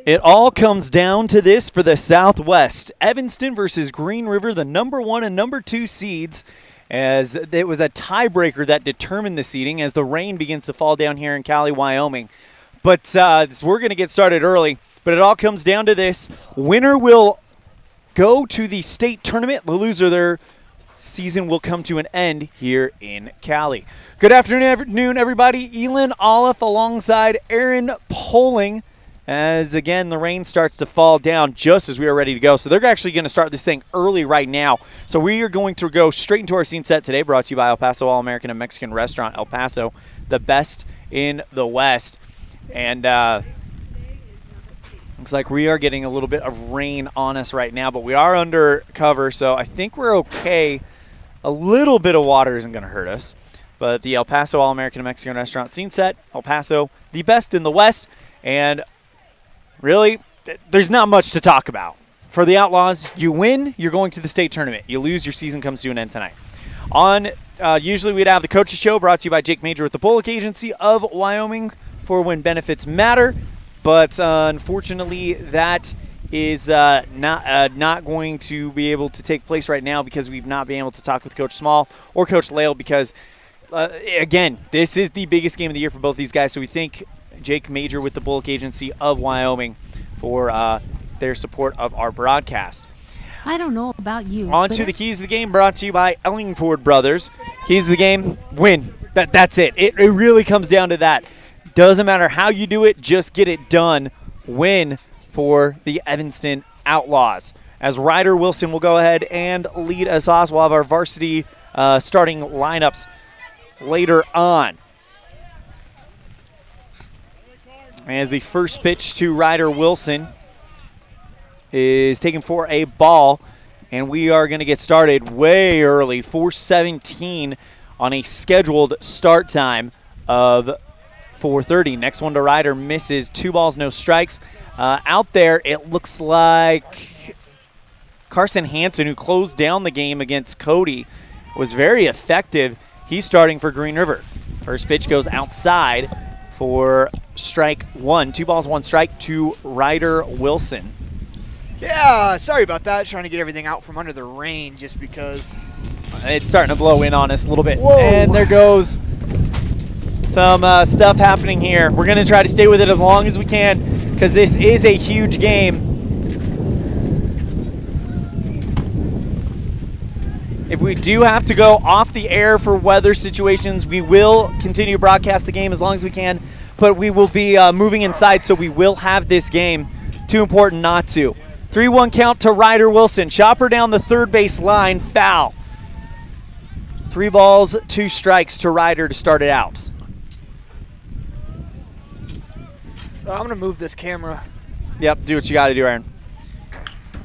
It all comes down to this for the Southwest. Evanston versus Green River, the number 1 and number 2 seeds, as it was a tiebreaker that determined the seeding as the rain begins to fall down here in Cowley, Wyoming. But we're going to get started early, but it all comes down to this. Winner will go to the state tournament. The loser, their season will come to an end here in Cowley. Good afternoon, everybody. Elan, Olliff alongside Aaron Poling. As, again, the rain starts to fall down just as we are ready to go. So they're actually going to start this thing early right now. So we are going to go straight into our scene set today, brought to you by El Paso All-American and Mexican Restaurant El Paso, the best in the West. And looks like we are getting a little bit of rain on us right now, but we are under cover, so I think we're okay. A little bit of water isn't going to hurt us. But the El Paso All-American and Mexican Restaurant scene set, El Paso, the best in the West. And really, there's not much to talk about. For the Outlaws, you win, you're going to the state tournament. You lose, your season comes to an end tonight. Usually we'd have the Coaches Show brought to you by Jake Major with the Bullock Agency of Wyoming for when benefits matter. But unfortunately, that is not going to be able to take place right now because we've not been able to talk with Coach Small or Coach Lale because, again, this is the biggest game of the year for both these guys. So we think Jake Major with the Bullock Agency of Wyoming for their support of our broadcast. I don't know about you. On to the keys of the game, brought to you by Ellingford Brothers. Keys of the game, win. That's it. It really comes down to that. Doesn't matter how you do it, just get it done. Win for the Evanston Outlaws. As Ryder Wilson will go ahead and lead us off, we'll have our varsity starting lineups later on. As the first pitch to Ryder Wilson is taken for a ball, and we are going to get started way early, 4:17 on a scheduled start time of 4:30. Next one to Ryder misses, 2 balls, no strikes. Out there, it looks like Carson Hansen, who closed down the game against Cody, was very effective. He's starting for Green River. First pitch goes outside for strike 1. 2 balls, 1 strike to Ryder Wilson. Yeah, sorry about that. Trying to get everything out from under the rain just because. It's starting to blow in on us a little bit. Whoa. And there goes some stuff happening here. We're going to try to stay with it as long as we can because this is a huge game. If we do have to go off the air for weather situations, we will continue to broadcast the game as long as we can, but we will be moving inside, so we will have this game. Too important not to. 3-1 count to Ryder Wilson. Chopper down the third base line, foul. 3 balls, 2 strikes to Ryder to start it out. I'm going to move this camera. Yep, do what you got to do, Aaron.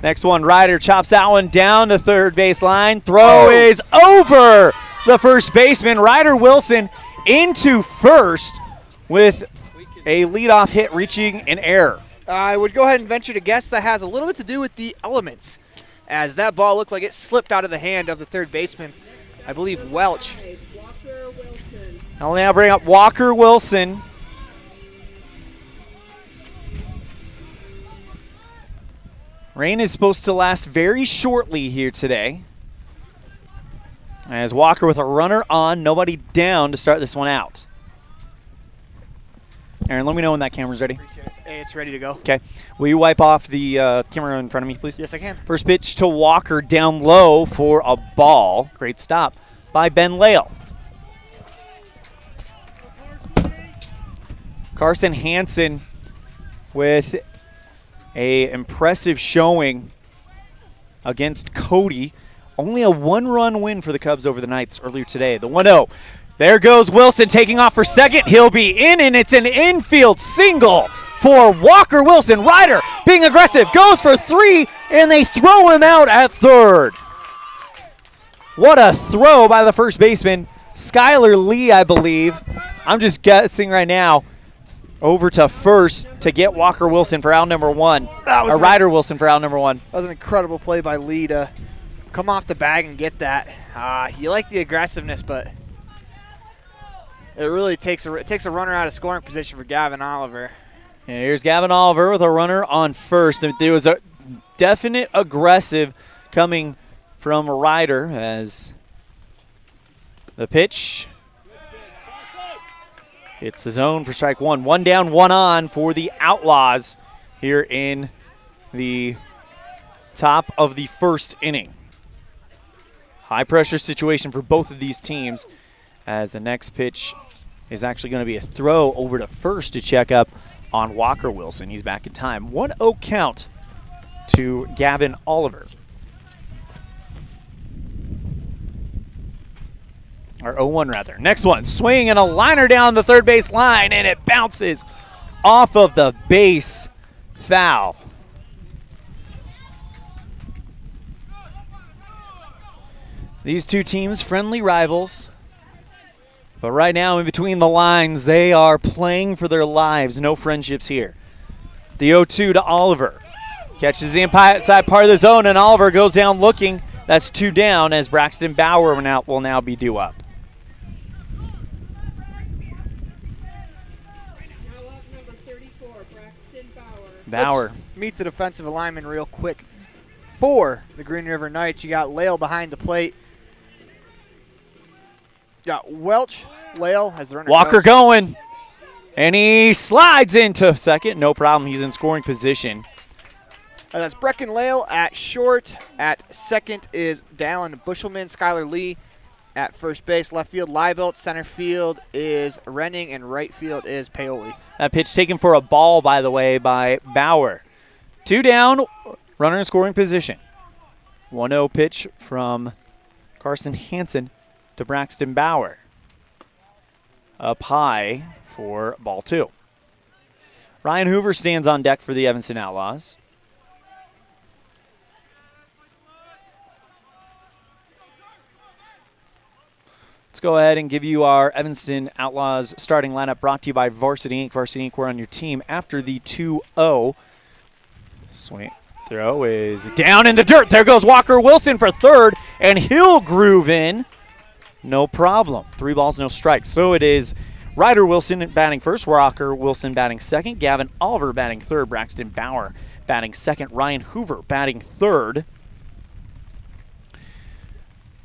Next one, Ryder chops that one down the third base line. Throw is over the first baseman. Ryder Wilson into first with a leadoff hit reaching an error. I would go ahead and venture to guess that has a little bit to do with the elements, as that ball looked like it slipped out of the hand of the third baseman, I believe Welch. I'll now bring up Walker Wilson. Rain is supposed to last very shortly here today. As Walker with a runner on, nobody down to start this one out. Aaron, let me know when that camera's ready. Hey, it's ready to go. Okay. Will you wipe off the camera in front of me, please? Yes, I can. First pitch to Walker down low for a ball. Great stop by Ben Lale. Carson Hansen with a impressive showing against Cody. Only a 1-run win for the Cubs over the Knights earlier today. The 1-0. There goes Wilson taking off for second. He'll be in, and it's an infield single for Walker Wilson. Ryder being aggressive, goes for 3, and they throw him out at third. What a throw by the first baseman, Skylar Lee, I believe. I'm just guessing right now. Over to first to get Walker Wilson for out number 1. Ryder Wilson for out number 1. That was an incredible play by Lee to come off the bag and get that. You like the aggressiveness, but it really takes a runner out of scoring position for Gavin Oliver. And here's Gavin Oliver with a runner on first. There was a definite aggressive coming from Ryder as the pitch hits the zone for strike one. One down, one on for the Outlaws here in the top of the first inning. High pressure situation for both of these teams as the next pitch is actually going to be a throw over to first to check up on Walker Wilson. He's back in time. 1-0 count to Gavin Oliver. Or 0-1 rather. Next one, swing and a liner down the third base line, and it bounces off of the base. Foul. These two teams, friendly rivals. But right now, in between the lines, they are playing for their lives. No friendships here. The 0-2 to Oliver. Catches the inside part of the zone, and Oliver goes down looking. That's two down as Braxton Bauer will now be due up. Bauer. Let's meet the defensive lineman real quick. For the Green River Knights, you got Lale behind the plate. Got Welch. Lale has the runner. Walker going. And he slides into second. No problem. He's in scoring position. And that's Brecken Lale at short. At second is Dallin Bushelman. Skylar Lee at first base. Left field, Liebelt. Center field is Renning. And right field is Paoli. That pitch taken for a ball, by the way, by Bauer. Two down. Runner in scoring position. 1-0 pitch from Carson Hansen to Braxton Bauer. Up high for ball two. Ryan Hoover stands on deck for the Evanston Outlaws. Let's go ahead and give you our Evanston Outlaws starting lineup brought to you by Varsity Inc. Varsity Inc. We're on your team after the 2-0. Swing. Throw is down in the dirt. There goes Walker Wilson for third, and he'll groove in. No problem. 3 balls, no strikes. So it is Ryder Wilson batting first, Walker Wilson batting second, Gavin Oliver batting third, Braxton Bauer batting second, Ryan Hoover batting third.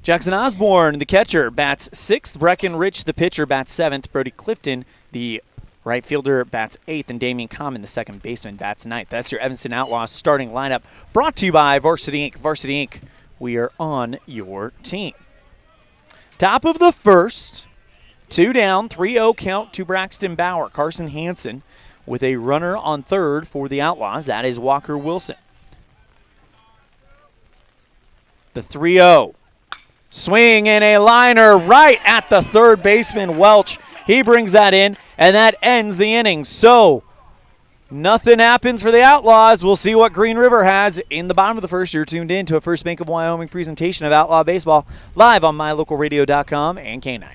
Jackson Osborne, the catcher, bats sixth. Brecken Rich, the pitcher, bats seventh. Brody Clifton, the right fielder, bats eighth, and Damian Common, the second baseman, bats ninth. That's your Evanston Outlaws starting lineup brought to you by Varsity Inc. Varsity Inc., we are on your team. Top of the first, 2 down, 3-0 count to Braxton Bauer. Carson Hansen with a runner on third for the Outlaws. That is Walker Wilson. The 3-0. Swing and a liner right at the third baseman, Welch. He brings that in, and that ends the inning. So nothing happens for the Outlaws. We'll see what Green River has in the bottom of the first. You're tuned in to a First Bank of Wyoming presentation of Outlaw Baseball live on mylocalradio.com and K9.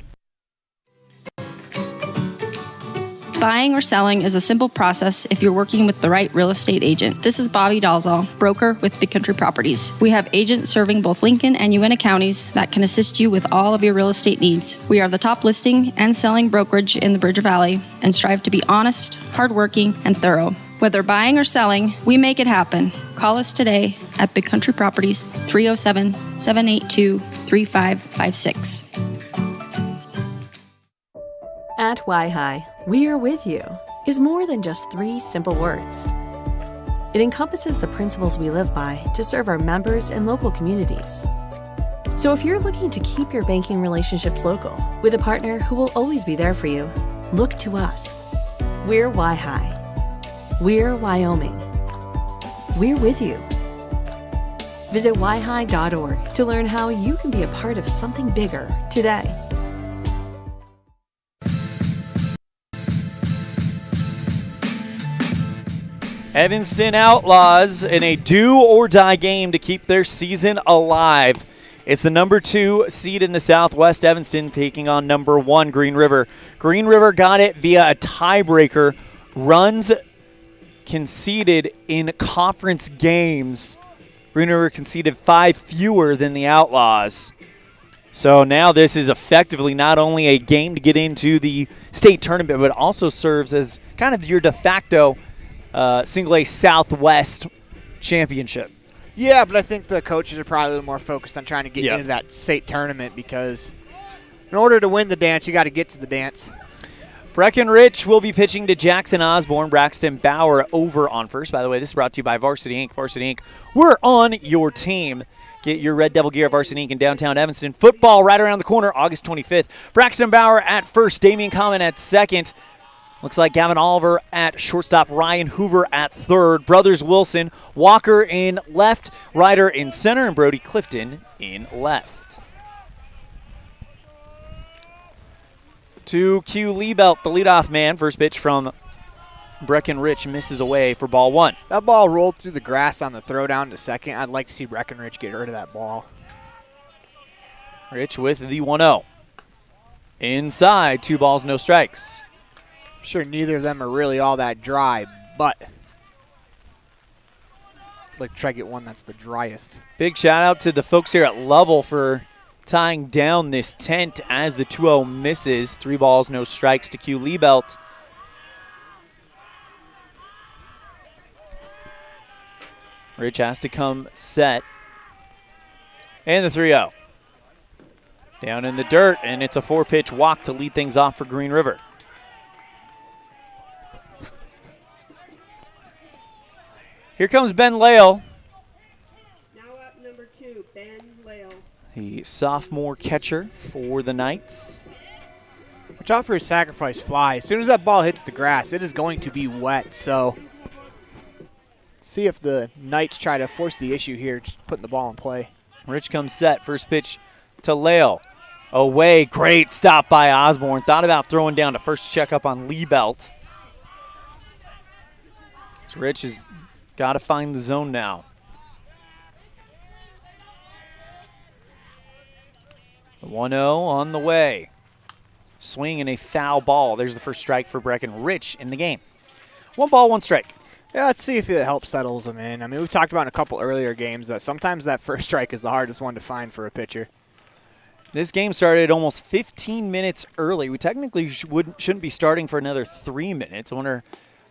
Buying or selling is a simple process if you're working with the right real estate agent. This is Bobby Dalzall, broker with Big Country Properties. We have agents serving both Lincoln and Uintah counties that can assist you with all of your real estate needs. We are the top listing and selling brokerage in the Bridger Valley and strive to be honest, hardworking, and thorough. Whether buying or selling, we make it happen. Call us today at Big Country Properties, 307-782-3556. At YHI, we are with you is more than just 3 simple words. It encompasses the principles we live by to serve our members and local communities. So if you're looking to keep your banking relationships local with a partner who will always be there for you, look to us. We're YHI. We're Wyoming. We're with you. Visit yhi.org to learn how you can be a part of something bigger today. Evanston Outlaws in a do-or-die game to keep their season alive. It's the number 2 seed in the Southwest, Evanston, taking on number 1, Green River. Green River got it via a tiebreaker. Runs conceded in conference games. Green River conceded 5 fewer than the Outlaws. So now this is effectively not only a game to get into the state tournament, but also serves as kind of your de facto Single A Southwest championship. Yeah, but I think the coaches are probably a little more focused on trying to get Yep. into that state tournament because in order to win the dance, you got to get to the dance. Breckenridge will be pitching to Jackson Osborne. Braxton Bauer over on first. By the way, this is brought to you by Varsity Inc. Varsity Inc., we're on your team. Get your Red Devil gear at Varsity Inc. in downtown Evanston. Football right around the corner, August 25th. Braxton Bauer at first, Damian Common at second. Looks like Gavin Oliver at shortstop, Ryan Hoover at third. Brothers Wilson, Walker in left, Ryder in center, and Brody Clifton in left. To Q Liebelt, the leadoff man. First pitch from Breckenridge misses away for ball one. That ball rolled through the grass on the throw down to second. I'd like to see Breckenridge get rid of that ball. Rich with the 1-0. Inside, 2 balls, no strikes. I'm sure neither of them are really all that dry, but I'd like to try to get one that's the driest. Big shout out to the folks here at Lovell for tying down this tent as the 2-0 misses. 3 balls, no strikes to Q Liebelt. Rich has to come set. And the 3-0. Down in the dirt, and it's a 4-pitch walk to lead things off for Green River. Here comes Ben Lale. Now up number 2, Ben Lale. The sophomore catcher for the Knights. Watch out for his sacrifice fly. As soon as that ball hits the grass, it is going to be wet. So see if the Knights try to force the issue here, just putting the ball in play. Rich comes set. First pitch to Lale. Away. Great stop by Osborne. Thought about throwing down to first check up on Liebelt. So Rich has got to find the zone now. The 1-0 on the way. Swing and a foul ball. There's the first strike for Breckenridge in the game. 1 ball, 1 strike. Yeah, let's see if it helps settles them in. I mean, we talked about in a couple earlier games that sometimes that first strike is the hardest one to find for a pitcher. This game started almost 15 minutes early. We technically shouldn't be starting for another 3 minutes. I wonder,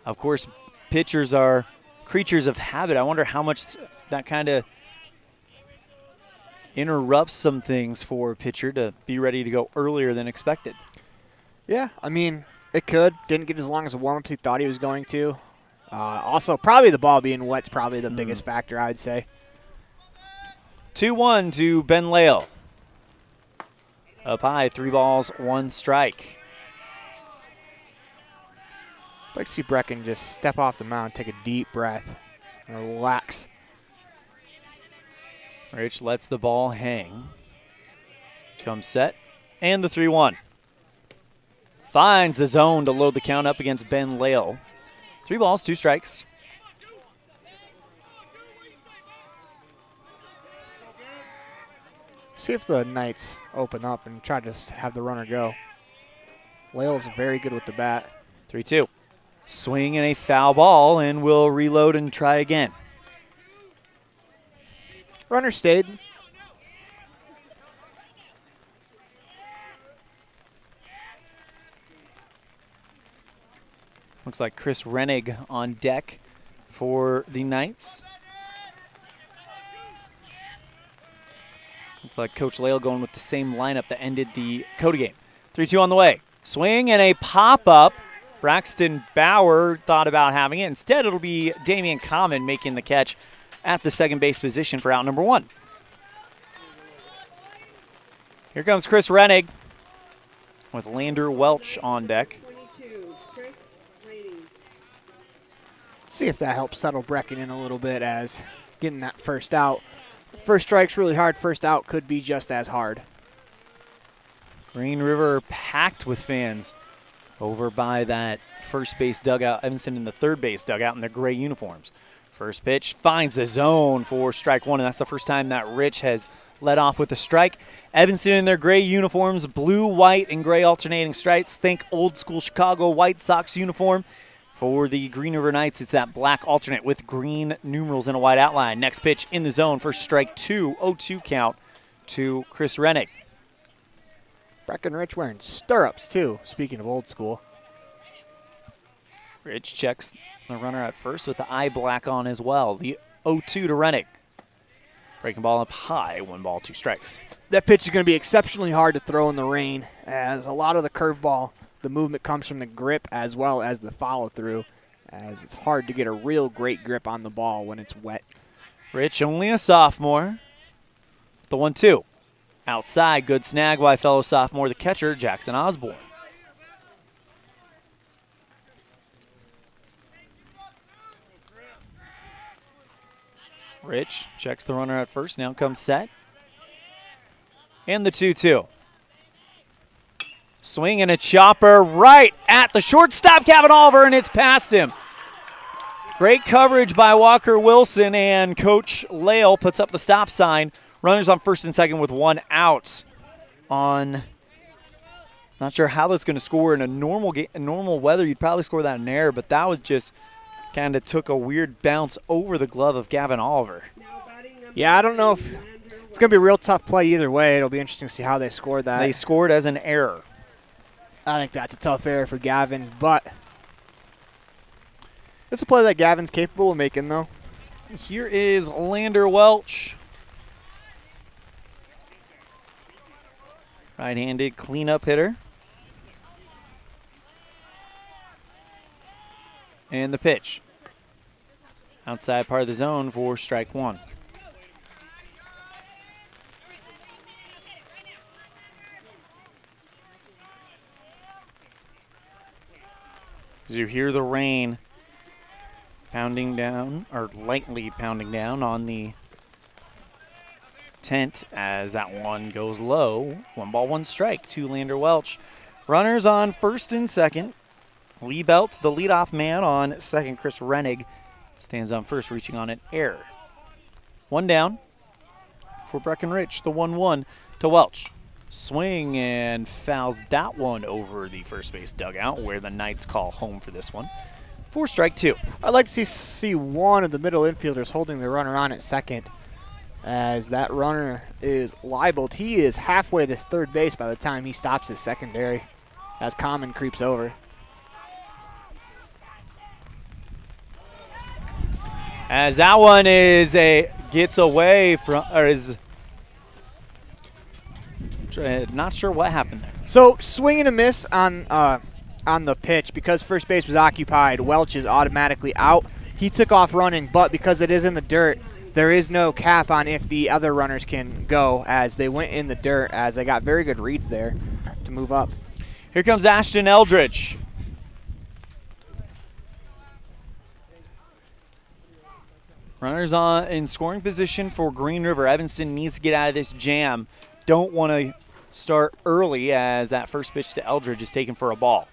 of course, pitchers are creatures of habit. I wonder how much that kind of interrupts some things for a pitcher to be ready to go earlier than expected. Yeah, I mean, it could. Didn't get as long as the warm-ups he thought he was going to. Also, probably the ball being wet's probably the biggest factor, I'd say. 2-1 to Ben Lale. Up high, 3 balls, 1 strike. I'd like to see Brecken just step off the mound, take a deep breath, and relax. Rich lets the ball hang. Comes set. And the 3-1. Finds the zone to load the count up against Ben Lale. 3 balls, 2 strikes. See if the Knights open up and try to have the runner go. Lale's very good with the bat. 3-2. Swing and a foul ball, and we'll reload and try again. Runner stayed. Looks like Chris Rennig on deck for the Knights. Looks like Coach Lale going with the same lineup that ended the COD game. 3-2 on the way. Swing and a pop-up. Braxton Bauer thought about having it. Instead, it'll be Damian Common making the catch at the second base position for out number 1. Here comes Chris Rennig with Lander Welch on deck. 22, Chris Rainey. See if that helps settle Brecken in a little bit as getting that first out. First strike's really hard. First out could be just as hard. Green River packed with fans over by that first base dugout. Evanston in the third base dugout in their gray uniforms. First pitch finds the zone for strike 1, and that's the first time that Rich has led off with a strike. Evanston in their gray uniforms, blue, white, and gray alternating stripes. Think old school Chicago White Sox uniform. For the Green River Knights, it's that black alternate with green numerals and a white outline. Next pitch in the zone for strike 2, 0-2 count to Chris Rennig. Breckenridge wearing stirrups, too, speaking of old school. Rich checks The runner at first with the eye black on as well. The 0-2 to Rennig. Breaking ball up high, 1 ball, 2 strikes. That pitch is going to be exceptionally hard to throw in the rain, as a lot of the curveball, the movement comes from the grip as well as the follow-through, as it's hard to get a real great grip on the ball when it's wet. Rich, only a sophomore. The 1-2. Outside, good snag by fellow sophomore, the catcher, Jackson Osborne. Rich checks the runner at first. Now comes set. And the 2-2. Swing and a chopper right at the shortstop, Gavin Oliver, and it's past him. Great coverage by Walker Wilson, and Coach Lale puts up the stop sign. Runners on first and second with 1 out. Not sure how that's going to score in a normal weather. You'd probably score that in air, but that was just kind of took a weird bounce over the glove of Gavin Oliver. Yeah, I don't know if it's going to be a real tough play either way. It'll be interesting to see how they score that. They scored as an error. I think that's a tough error for Gavin, but it's a play that Gavin's capable of making, though. Here is Lander Welch. Right-handed cleanup hitter. And the pitch. Outside part of the zone for strike 1. As you hear the rain pounding down, or lightly pounding down on the tent as that one goes low. 1 ball, 1 strike to Lander Welch. Runners on first and second. Lee Belt, the leadoff man on second. Chris Rennig stands on first, reaching on an error. 1 down for Breckenridge, the 1-1 to Welch. Swing and fouls that one over the first base dugout, where the Knights call home for this one. 4 strike 2. I'd like to see one of the middle infielders holding the runner on at second, as that runner is libeled. He is halfway to third base by the time he stops his secondary, as Common creeps over. As that one gets away from, or is not sure what happened there. So swing and a miss on the pitch. Because first base was occupied, Welch is automatically out. He took off running, but because it is in the dirt, there is no cap on if the other runners can go, as they went in the dirt, as they got very good reads there to move up. Here comes Ashton Eldridge. Runners on in scoring position for Green River. Evanston needs to get out of this jam. Don't want to start early, as that first pitch to Eldridge is taken for a ball.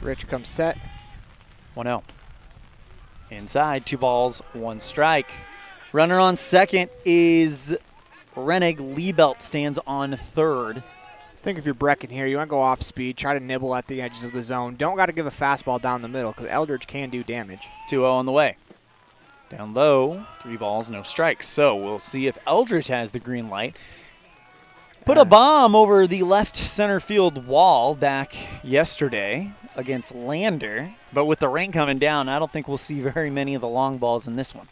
Rich comes set. 1-0. Inside, 2 balls, 1 strike. Runner on second is Rennig. Liebelt stands on third. I think if you're Brecken here, you want to go off speed, try to nibble at the edges of the zone. Don't got to give a fastball down the middle, because Eldridge can do damage. 2-0 on the way. Down low, 3 balls, no strikes. So we'll see if Eldridge has the green light. Put a bomb over the left center field wall back yesterday against Lander, but with the rain coming down, I don't think we'll see very many of the long balls in this one.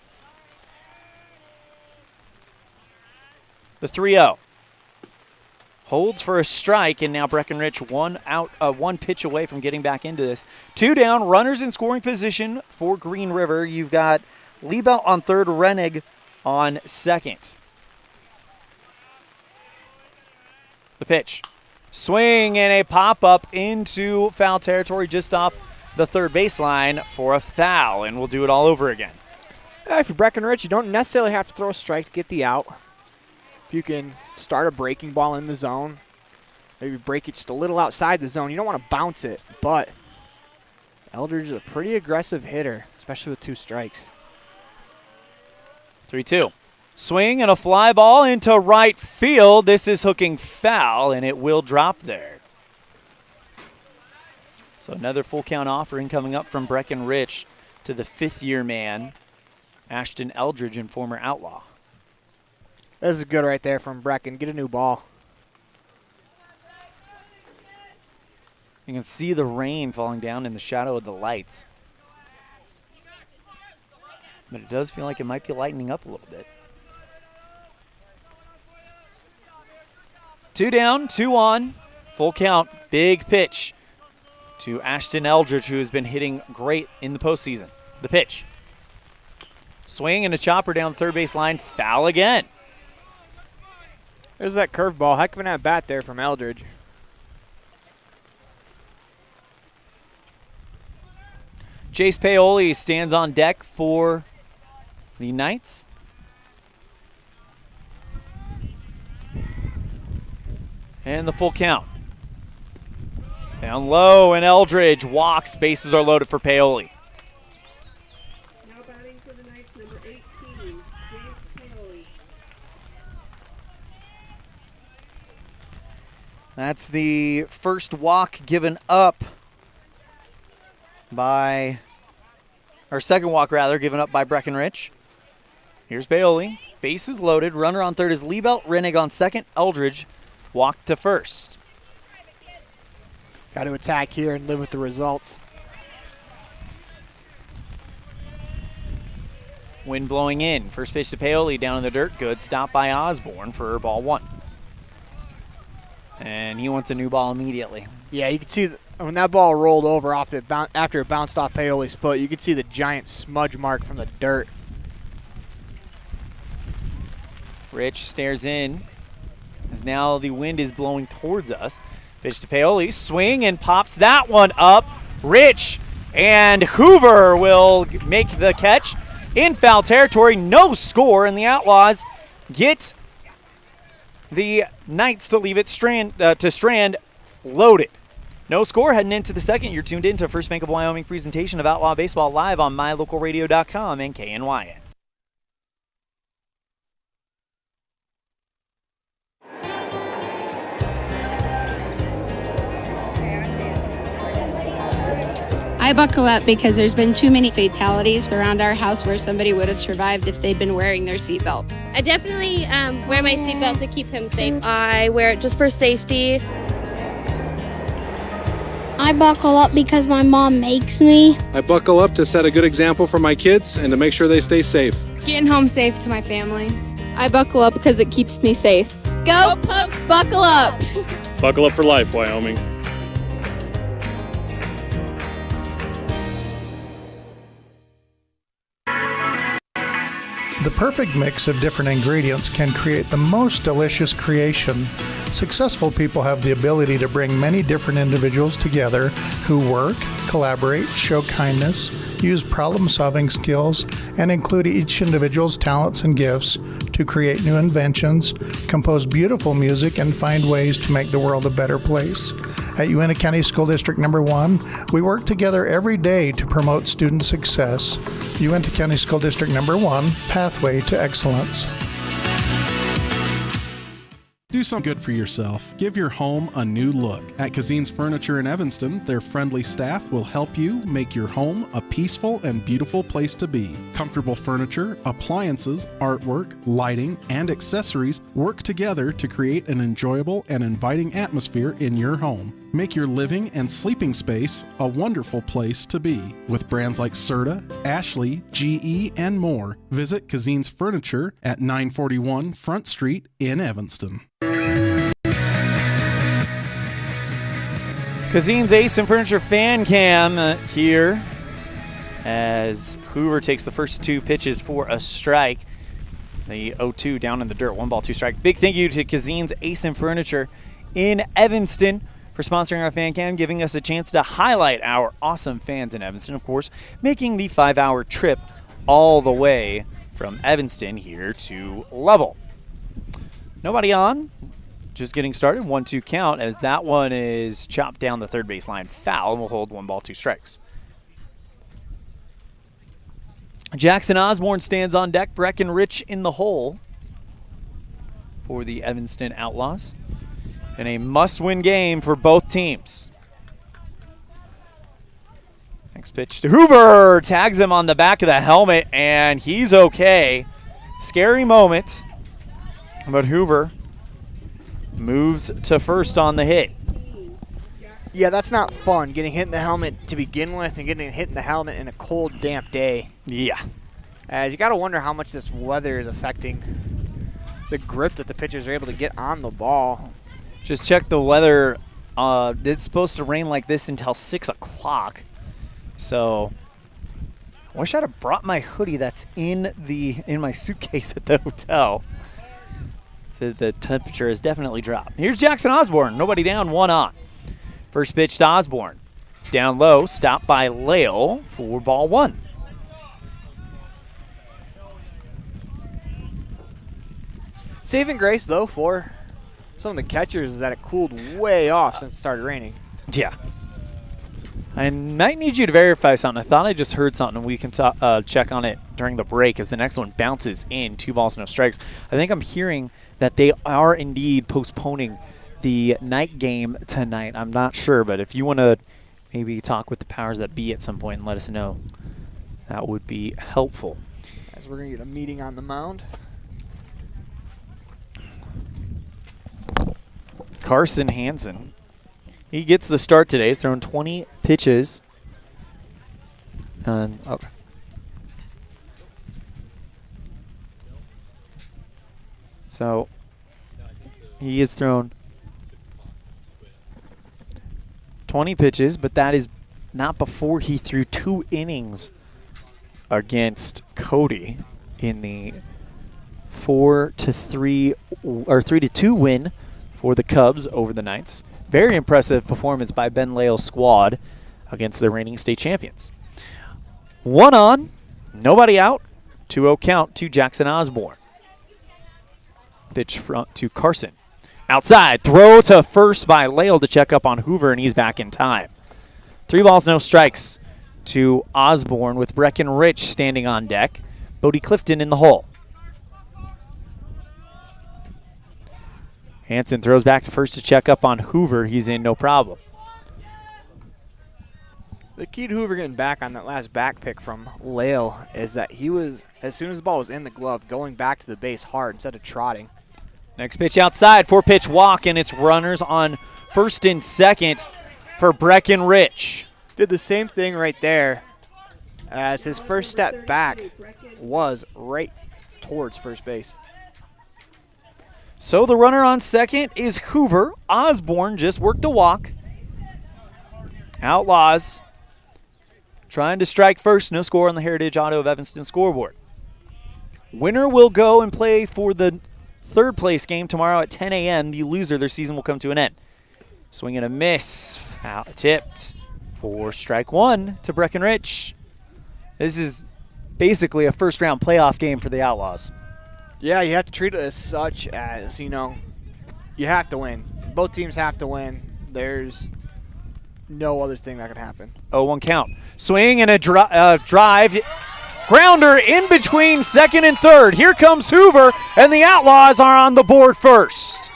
The 3-0. Holds for a strike, and now Breckenridge 1 pitch away from getting back into this. 2 down, runners in scoring position for Green River. You've got Liebelt on third, Rennig on second. The pitch. Swing and a pop-up into foul territory just off the third baseline for a foul, and we'll do it all over again. If you're Breckenridge, you don't necessarily have to throw a strike to get the out. If you can start a breaking ball in the zone, maybe break it just a little outside the zone. You don't want to bounce it, but Eldridge is a pretty aggressive hitter, especially with 2 strikes. 3-2. Swing and a fly ball into right field. This is hooking foul, and it will drop there. So another full count offering coming up from Breckenridge to the 5th-year man, Ashton Eldridge, and former Outlaw. This is good right there from Brecken. Get a new ball. You can see the rain falling down in the shadow of the lights. But it does feel like it might be lightening up a little bit. 2 down, 2 on. Full count. Big pitch to Ashton Eldridge, who has been hitting great in the postseason. The pitch. Swing and a chopper down the third base line. Foul again. There's that curveball. Heck of an at-bat there from Eldridge. Chase Paoli stands on deck for the Knights. And the full count. Down low, and Eldridge walks. Bases are loaded for Paoli. Now batting for the Knights, number 18, James Cowley. That's the first walk given up by, or second walk rather, given up by Breckenridge. Here's Paoli. Bases loaded. Runner on third is Liebelt. Rennig on second. Eldridge walked to first. Got to attack here and live with the results. Wind blowing in. First pitch to Paoli down in the dirt. Good stop by Osborne for ball 1. And he wants a new ball immediately. Yeah, you can see when that ball rolled over off it, after it bounced off Paoli's foot, you could see the giant smudge mark from the dirt. Rich stares in as now the wind is blowing towards us. Pitch to Paoli, swing and pops that one up. Rich and Hoover will make the catch in foul territory. No score, and the Outlaws get the Knights to leave it Strand loaded. No score heading into the second. You're tuned in to First Bank of Wyoming presentation of Outlaw Baseball live on mylocalradio.com and KNYN. I buckle up because there's been too many fatalities around our house where somebody would have survived if they'd been wearing their seatbelt. I definitely wear my seatbelt to keep him safe. I wear it just for safety. I buckle up because my mom makes me. I buckle up to set a good example for my kids and to make sure they stay safe. Getting home safe to my family. I buckle up because it keeps me safe. Go Pokes, buckle up! Buckle up for life, Wyoming. The perfect mix of different ingredients can create the most delicious creation. Successful people have the ability to bring many different individuals together who work, collaborate, show kindness, use problem-solving skills, and include each individual's talents and gifts to create new inventions, compose beautiful music, and find ways to make the world a better place. At Uintah County School District Number 1, we work together every day to promote student success. Uintah County School District Number 1, Pathway to Excellence. Do something good for yourself. Give your home a new look. At Kazin's Furniture in Evanston, their friendly staff will help you make your home a peaceful and beautiful place to be. Comfortable furniture, appliances, artwork, lighting, and accessories work together to create an enjoyable and inviting atmosphere in your home. Make your living and sleeping space a wonderful place to be. With brands like Serta, Ashley, GE, and more, visit Kazin's Furniture at 941 Front Street in Evanston. Kazin's Ace and Furniture fan cam here as Hoover takes the first 2 pitches for a strike. The 0-2 down in the dirt, 1 ball, 2 strike. Big thank you to Kazin's Ace and Furniture in Evanston for sponsoring our fan cam, giving us a chance to highlight our awesome fans in Evanston, of course, making the 5-hour trip all the way from Evanston here to Level. Nobody on. Just getting started. 1-2 count as that one is chopped down the third baseline. Foul, and will hold 1 ball, 2 strikes. Jackson Osborne stands on deck. Breckenridge in the hole for the Evanston Outlaws. And a must-win game for both teams. Next pitch to Hoover. Tags him on the back of the helmet, and he's okay. Scary moment But Hoover moves to first on the hit. Yeah, that's not fun, getting hit in the helmet to begin with and getting hit in the helmet in a cold, damp day. Yeah. As you got to wonder how much this weather is affecting the grip that the pitchers are able to get on the ball. Just check the weather. It's supposed to rain like this until 6 o'clock. So I wish I'd have brought my hoodie that's in my suitcase at the hotel. So the temperature has definitely dropped. Here's Jackson Osborne. Nobody down, 1 on. First pitch to Osborne. Down low, stopped by Lale for ball 1. Saving grace, though, for some of the catchers is that it cooled way off since it started raining. Yeah. I might need you to verify something. I thought I just heard something, and we can check on it during the break as the next one bounces in. 2 balls, no strikes. I think I'm hearing that they are indeed postponing the night game tonight. I'm not sure, but if you want to maybe talk with the powers that be at some point and let us know, that would be helpful. As we're going to get a meeting on the mound. Carson Hansen. He gets the start today. He's thrown 20 pitches. Okay. So he has thrown 20 pitches, but that is not before he threw 2 innings against Cody in the 4-3 or 3-2 win for the Cubs over the Knights. Very impressive performance by Ben Lale's squad against the reigning state champions. 1 on, nobody out, 2-0 count to Jackson Osborne. Pitch front to Carson. Outside, throw to first by Lale to check up on Hoover, and he's back in time. 3 balls, no strikes to Osborne with Breckenridge standing on deck. Bodie Clifton in the hole. Hansen throws back to first to check up on Hoover. He's in, no problem. The key to Hoover getting back on that last back pick from Lale is that he was, as soon as the ball was in the glove, going back to the base hard instead of trotting. Next pitch outside, 4-pitch walk, and it's runners on first and second for Breckenridge. Did the same thing right there as his first step back was right towards first base. So the runner on second is Hoover. Osborne just worked a walk. Outlaws trying to strike first. No score on the Heritage Auto of Evanston scoreboard. Winner will go and play for the third place game tomorrow at 10 a.m. The loser, their season will come to an end. Swing and a miss. Out tipped for strike 1 to Breckenridge. This is basically a first-round playoff game for the Outlaws. Yeah, you have to treat it as such as, you have to win. Both teams have to win. There's no other thing that could happen. 0-1 count. Swing and a drive. Grounder in between second and third. Here comes Hoover, and the Outlaws are on the board first.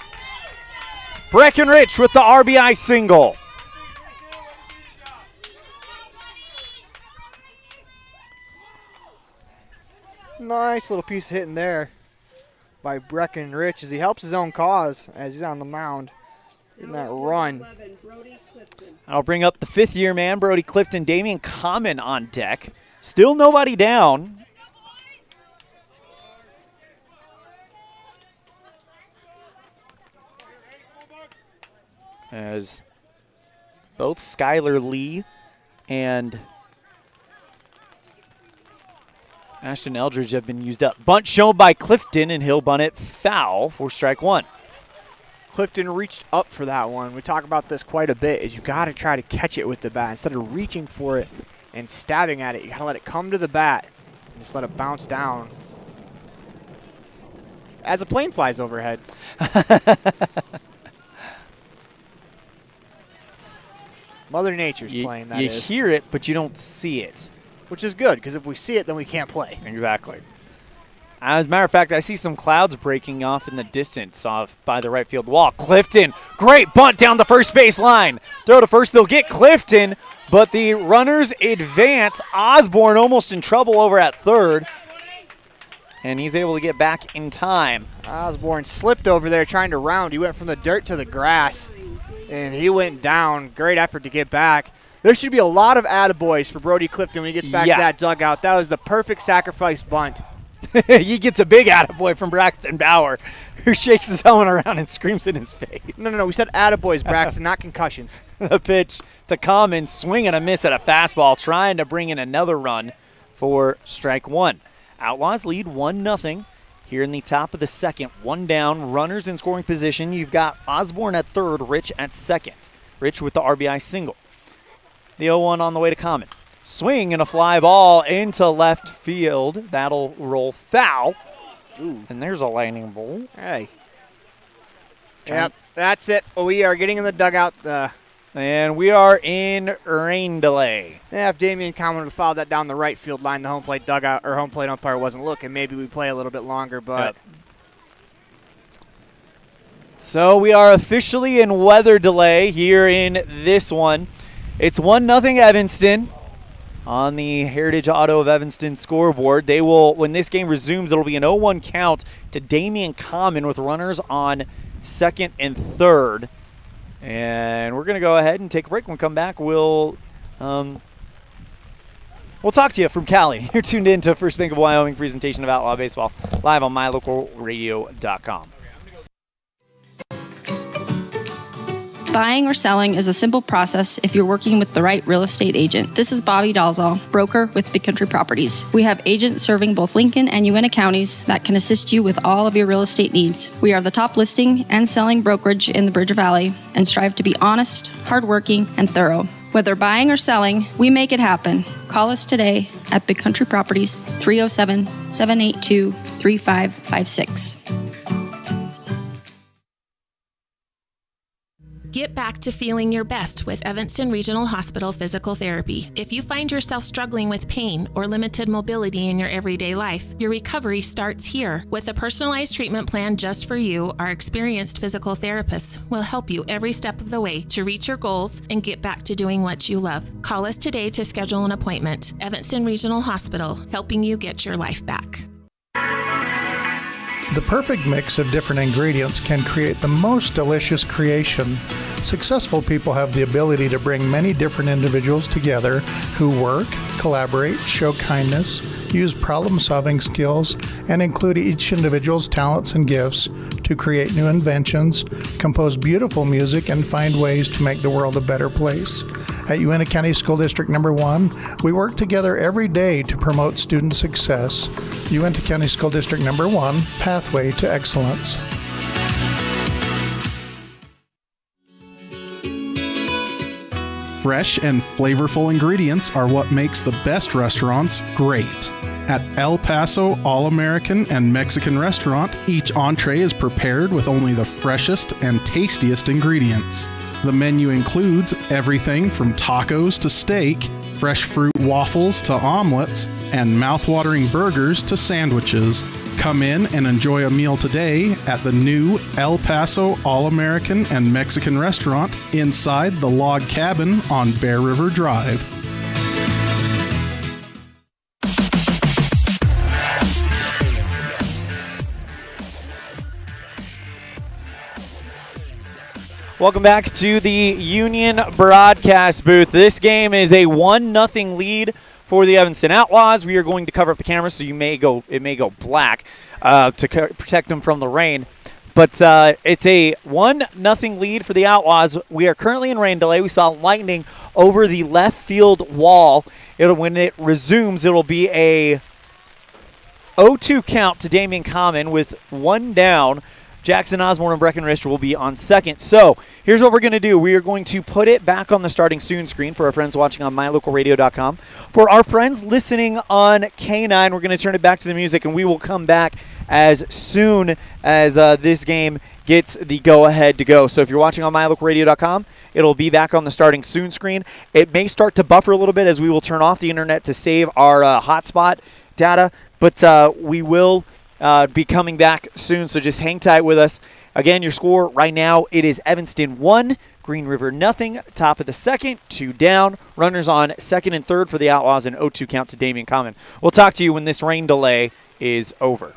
Breckenridge with the RBI single. Nice little piece of hitting there by Breckenridge as he helps his own cause as he's on the mound in that run. I'll bring up the 5th-year man, Brody Clifton. Damian Common on deck. Still nobody down. As both Skylar Lee and Ashton Eldridge have been used up. Bunt shown by Clifton, and he'll bunt it foul for strike 1. Clifton reached up for that one. We talk about this quite a bit, is you got to try to catch it with the bat. Instead of reaching for it and stabbing at it, you got to let it come to the bat and just let it bounce down as a plane flies overhead. Mother Nature's playing, that you is. hear it, but you don't see it. Which is good, because if we see it, then we can't play. Exactly. As a matter of fact, I see some clouds breaking off in the distance off by the right field wall. Clifton, great bunt down the first base line. Throw to first, they'll get Clifton, but the runners advance. Osborne almost in trouble over at third. and he's able to get back in time. Osborne slipped over there trying to round. He went from the dirt to the grass, and he went down. Great effort to get back. There should be a lot of attaboys for Brody Clifton when he gets back to that dugout. That was the perfect sacrifice bunt. He gets a big attaboy from Braxton Bauer, who shakes his helmet around and screams in his face. No. We said attaboys, Braxton, not concussions. The pitch to Common, swing and a miss at a fastball, trying to bring in another run for strike one. Outlaws lead 1-0 here in the top of the second. One down, runners in scoring position. You've got Osborne at third, Rich at second. Rich with the RBI single. The 0-1 on the way to Common. Swing and a fly ball into left field. That'll roll foul. Ooh. And there's a lightning bolt. Hey. Yep, that's it. We are getting in the dugout. And we are in rain delay. Yeah, if Damian Common would have fouled that down the right field line, the home plate dugout or home plate umpire wasn't looking. Maybe we play a little bit longer, but. Yep. So we are officially in weather delay here in this one. It's 1-0 Evanston on the Heritage Auto of Evanston scoreboard. They will, when this game resumes, it'll be an 0-1 count to Damian Common with runners on second and third. And we're going to go ahead and take a break. When we come back, we'll talk to you from Cowley. You're tuned in to First Bank of Wyoming presentation of Outlaw Baseball, live on mylocalradio.com. Buying or selling is a simple process if you're working with the right real estate agent. This is Bobby Dalzall, broker with Big Country Properties. We have agents serving both Lincoln and Uintah counties that can assist you with all of your real estate needs. We are the top listing and selling brokerage in the Bridger Valley and strive to be honest, hardworking, and thorough. Whether buying or selling, we make it happen. Call us today at Big Country Properties, 307-782-3556. Get back to feeling your best with Evanston Regional Hospital Physical Therapy. If you find yourself struggling with pain or limited mobility in your everyday life, your recovery starts here. With a personalized treatment plan just for you, our experienced physical therapists will help you every step of the way to reach your goals and get back to doing what you love. Call us today to schedule an appointment. Evanston Regional Hospital, helping you get your life back. The perfect mix of different ingredients can create the most delicious creation. Successful people have the ability to bring many different individuals together who work, collaborate, show kindness, use problem-solving skills, and include each individual's talents and gifts to create new inventions, compose beautiful music, and find ways to make the world a better place. At Uintah County School District Number 1, we work together every day to promote student success. Uintah County School District Number 1, Pathway to Excellence. Fresh and flavorful ingredients are what makes the best restaurants great. At El Paso All-American and Mexican Restaurant, each entree is prepared with only the freshest and tastiest ingredients. The menu includes everything from tacos to steak, fresh fruit waffles to omelets, and mouth-watering burgers to sandwiches. Come in and enjoy a meal today at the new El Paso All-American and Mexican Restaurant inside the Log Cabin on Bear River Drive. Welcome back to the Union broadcast booth. This game is a 1-0 lead for the Evanston Outlaws. We are going to cover up the camera, so it may go black to protect them from the rain. But it's a 1-0 lead for the Outlaws. We are currently in rain delay. We saw lightning over the left field wall. When it resumes, it'll be a 0-2 count to Damian Common with one down. Jackson Osborne and Breckenridge will be on second. So here's what we're going to do. We are going to put it back on the starting soon screen for our friends watching on mylocalradio.com. For our friends listening on K9, we're going to turn it back to the music, and we will come back as soon as this game gets the go-ahead to go. So if you're watching on mylocalradio.com, it'll be back on the starting soon screen. It may start to buffer a little bit as we will turn off the internet to save our hotspot data, but we will be coming back soon, so just hang tight with us. Again, your score right now, it is Evanston 1, Green River nothing. Top of the second, 2 down. Runners on second and third for the Outlaws, and 0-2 count to Damian Common. We'll talk to you when this rain delay is over.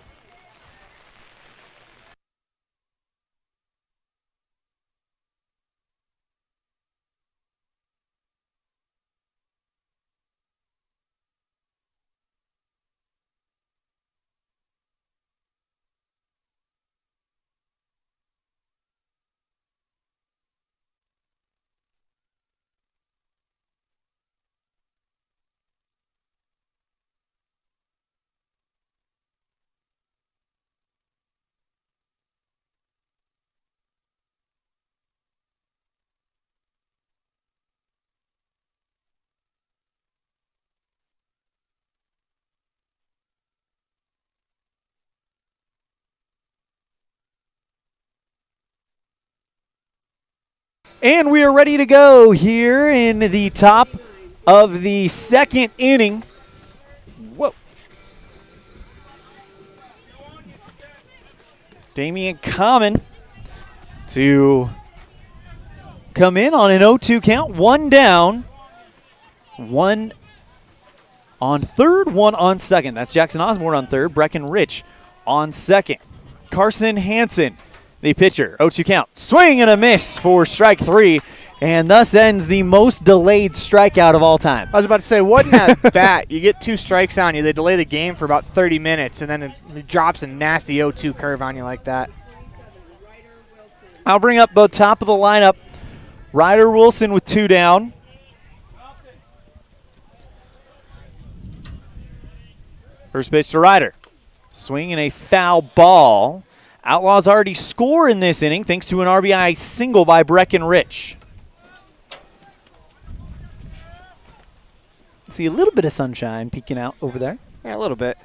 And we are ready to go here in the top of the second inning. Whoa. Damian Common to come in on an 0-2 count. 1 down, 1 on third, 1 on second. That's Jackson Osborne on third, Brecken Rich on second. Carson Hansen, the pitcher, 0-2 count. Swing and a miss for strike 3, and thus ends the most delayed strikeout of all time. I was about to say, what in that bat? You get 2 strikes on you. They delay the game for about 30 minutes, and then it drops a nasty 0-2 curve on you like that. I'll bring up the top of the lineup. Ryder Wilson with 2 down. First pitch to Ryder. Swing and a foul ball. Outlaws already score in this inning thanks to an RBI single by Brecken Rich. See a little bit of sunshine peeking out over there. Yeah, a little bit.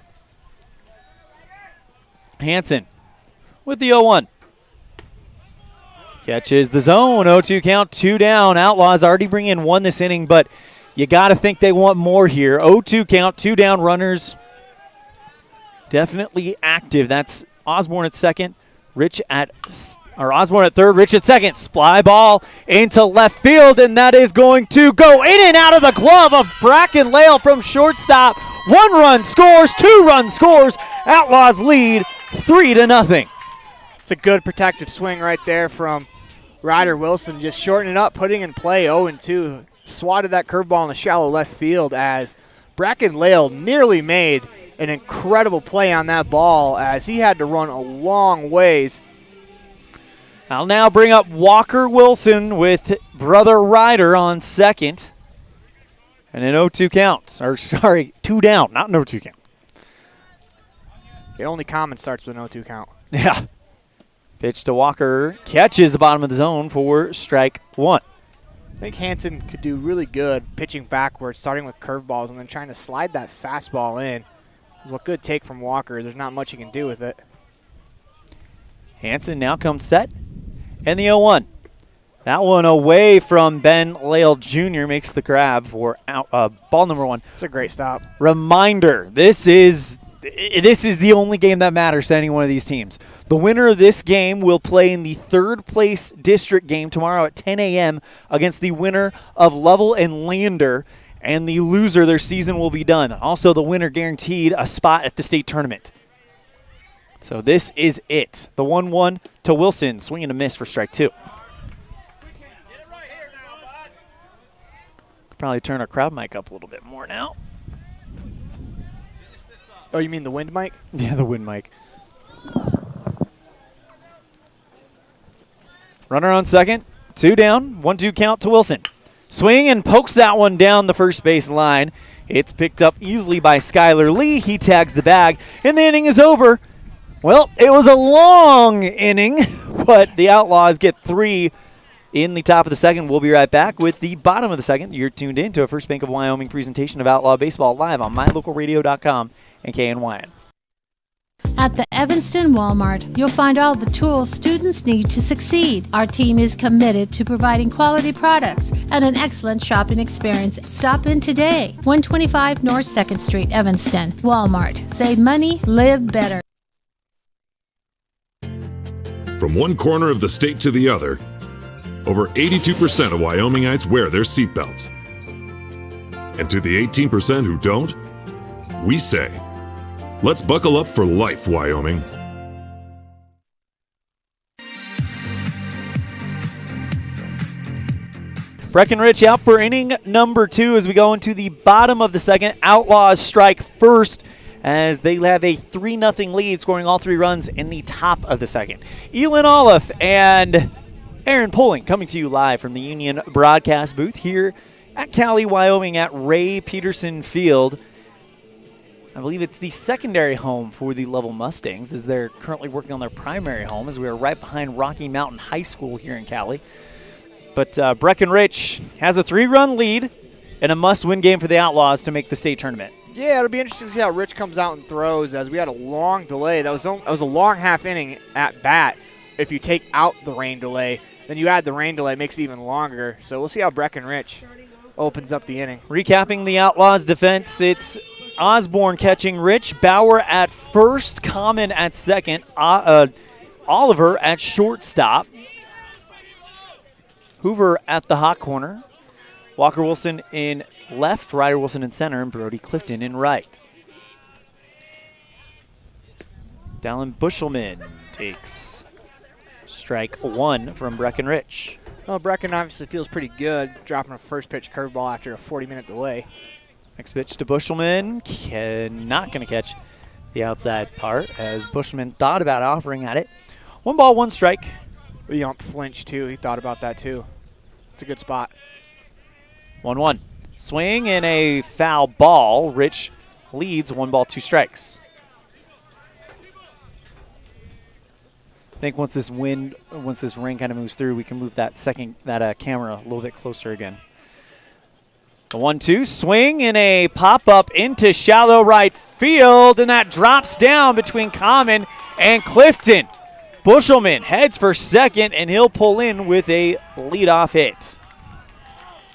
Hansen with the 0-1. Catches the zone, 0-2 count, 2 down. Outlaws already bring in 1 this inning, but you got to think they want more here. 0-2 count, 2 down. Runners definitely active. That's Osborne at second, Osborne at third, Rich at second. Fly ball into left field, and that is going to go in and out of the glove of Bracken Lale from shortstop. 1 run scores, 2 run scores. Outlaws lead 3-0. It's a good protective swing right there from Ryder Wilson, just shortening it up, putting in play 0-2. Swatted that curveball in the shallow left field as Bracken Lale nearly made an incredible play on that ball as he had to run a long ways. I'll now bring up Walker Wilson with brother Ryder on second. And an 0-2 count. Or sorry, 2 down, not an 0-2 count. The only Common starts with an 0-2 count. Yeah. Pitch to Walker, catches the bottom of the zone for strike 1. I think Hansen could do really good pitching backwards, starting with curveballs and then trying to slide that fastball in. Is what good take from Walker. There's not much he can do with it. Hansen now comes set. And the 0-1. That one away from Ben Lale Jr. makes the grab for ball number 1. It's a great stop. Reminder, this is the only game that matters to any one of these teams. The winner of this game will play in the third place district game tomorrow at 10 a.m. against the winner of Lovell and Lander. And the loser, their season will be done. Also, the winner guaranteed a spot at the state tournament. So this is it. The 1-1 to Wilson. Swing and a miss for strike 2. Could probably turn our crowd mic up a little bit more now. Oh, you mean the wind mic? Yeah, the wind mic. Runner on second. 2 down. 1-2 count to Wilson. Swing and pokes that one down the first base line. It's picked up easily by Skylar Lee. He tags the bag, and the inning is over. Well, it was a long inning, but the Outlaws get 3 in the top of the second. We'll be right back with the bottom of the second. You're tuned in to a First Bank of Wyoming presentation of Outlaw Baseball live on mylocalradio.com and KNYN. At the Evanston Walmart, you'll find all the tools students need to succeed. Our team is committed to providing quality products and an excellent shopping experience. Stop in today. 125 North 2nd Street, Evanston. Walmart. Save money, live better. From one corner of the state to the other, over 82% of Wyomingites wear their seatbelts. And to the 18% who don't, we say, let's buckle up for life, Wyoming. Breckenridge out for inning number 2 as we go into the bottom of the second. Outlaws strike first as they have a 3-0 lead, scoring all 3 runs in the top of the second. Elan, Olliff, and Aaron Poling coming to you live from the Union broadcast booth here at Cowley, Wyoming at Ray Peterson Field. I believe it's the secondary home for the Lovell Mustangs as they're currently working on their primary home as we are right behind Rocky Mountain High School here in Cowley. But Breckenridge has a 3-run lead and a must-win game for the Outlaws to make the state tournament. Yeah, it'll be interesting to see how Rich comes out and throws as we had a long delay. That was a long half inning at bat. If you take out the rain delay, then you add the rain delay, makes it even longer. So we'll see how Breckenridge opens up the inning. Recapping the Outlaws' defense, it's Osborne catching, Rich, Bauer at first, Common at second, Oliver at shortstop, Hoover at the hot corner, Walker Wilson in left, Ryder Wilson in center, and Brody Clifton in right. Dallin Bushelman takes strike 1 from Breckenridge. Well, Brecken obviously feels pretty good, dropping a first pitch curveball after a 40-minute delay. Next pitch to Bushelman, not going to catch the outside part as Bushelman thought about offering at it. 1 ball, 1 strike. The ump flinched too, he thought about that too. It's a good spot. 1-1. Swing and a foul ball. Rich leads 1 ball, 2 strikes. I think once this rain kind of moves through, we can move that camera a little bit closer again. The 1-2 swing and a pop-up into shallow right field, and that drops down between Common and Clifton. Bushelman heads for second, and he'll pull in with a leadoff hit.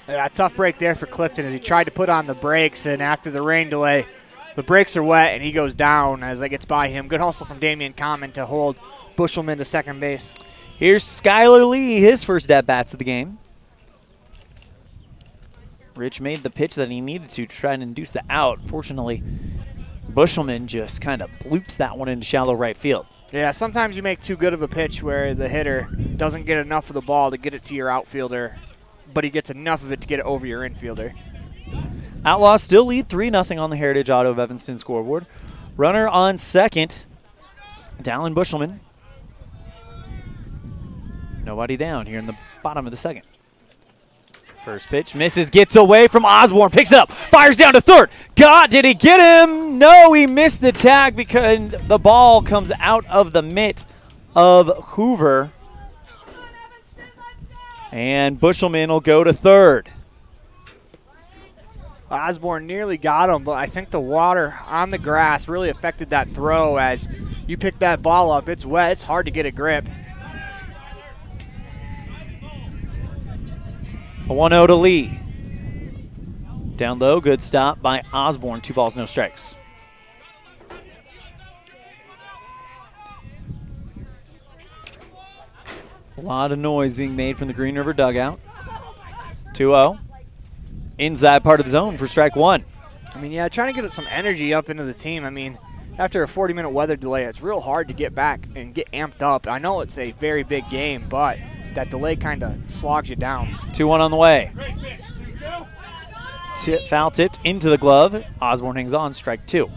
Yeah, tough break there for Clifton as he tried to put on the brakes, and after the rain delay, the brakes are wet, and he goes down as that gets by him. Good hustle from Damian Common to hold Bushelman to second base. Here's Skylar Lee, his first at-bats of the game. Rich made the pitch that he needed to try and induce the out. Unfortunately, Bushelman just kind of bloops that one into shallow right field. Yeah, sometimes you make too good of a pitch where the hitter doesn't get enough of the ball to get it to your outfielder, but he gets enough of it to get it over your infielder. Outlaws still lead 3-0 on the Heritage Auto of Evanston scoreboard. Runner on second, Dallin Bushelman. Nobody down here in the bottom of the second. First pitch misses, gets away from Osborne, picks it up, fires down to third. God, did he get him? No, he missed the tag because the ball comes out of the mitt of Hoover. And Bushelman will go to third. Osborne nearly got him, but I think the water on the grass really affected that throw as you pick that ball up. It's wet, it's hard to get a grip. A 1-0 to Lee. Down low, good stop by Osborne. 2 balls, no strikes. A lot of noise being made from the Green River dugout. 2-0. Inside part of the zone for strike 1. I mean, yeah, trying to get some energy up into the team. I mean, after a 40-minute weather delay, it's real hard to get back and get amped up. I know it's a very big game, but that delay kind of slogs you down. 2-1 on the way. Foul tipped into the glove. Osborne hangs on, strike 2.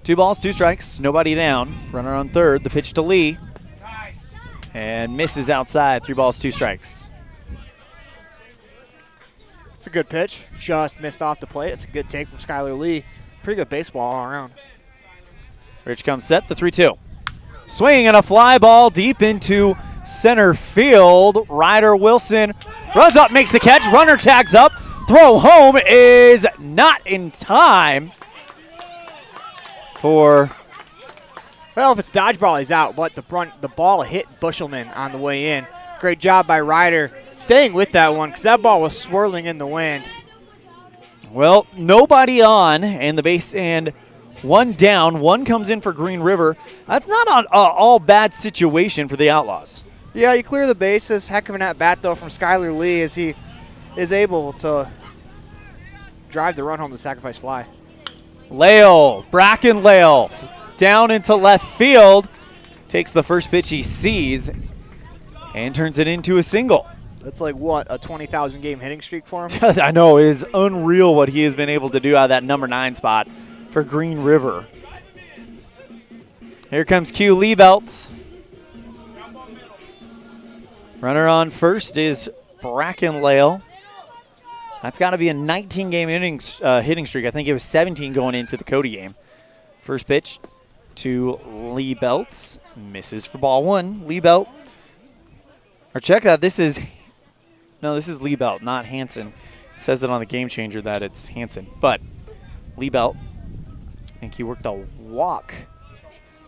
Two balls, 2 strikes, nobody down. Runner on third, the pitch to Lee. And misses outside, 3 balls, 2 strikes. It's a good pitch, just missed off the plate. It's a good take from Skylar Lee. Pretty good baseball all around. Rich comes set, the 3-2. Swing and a fly ball deep into center field. Ryder Wilson runs up, makes the catch. Runner tags up. Throw home is not in time for... Well, if it's dodgeball, he's out, but the ball hit Bushelman on the way in. Great job by Ryder staying with that one because that ball was swirling in the wind. Well, nobody on, and the base and One down, one comes in for Green River. That's not an all bad situation for the Outlaws. Yeah, you clear the bases. Heck of an at-bat, though, from Skylar Lee as he is able to drive the run home to sacrifice fly. Bracken Lale, down into left field. Takes the first pitch he sees and turns it into a single. That's like, what, a 20,000 game hitting streak for him? I know, it is unreal what he has been able to do out of that number 9 spot for Green River. Here comes Q Liebelt. Runner on first is Bracken Lale. That's got to be a 19-game hitting streak. I think it was 17 going into the COD game. First pitch to Liebelt. Misses for ball 1. Liebelt. Or check that. This is Liebelt, not Hansen. It says it on the game changer that it's Hansen. But Liebelt, I think he worked a walk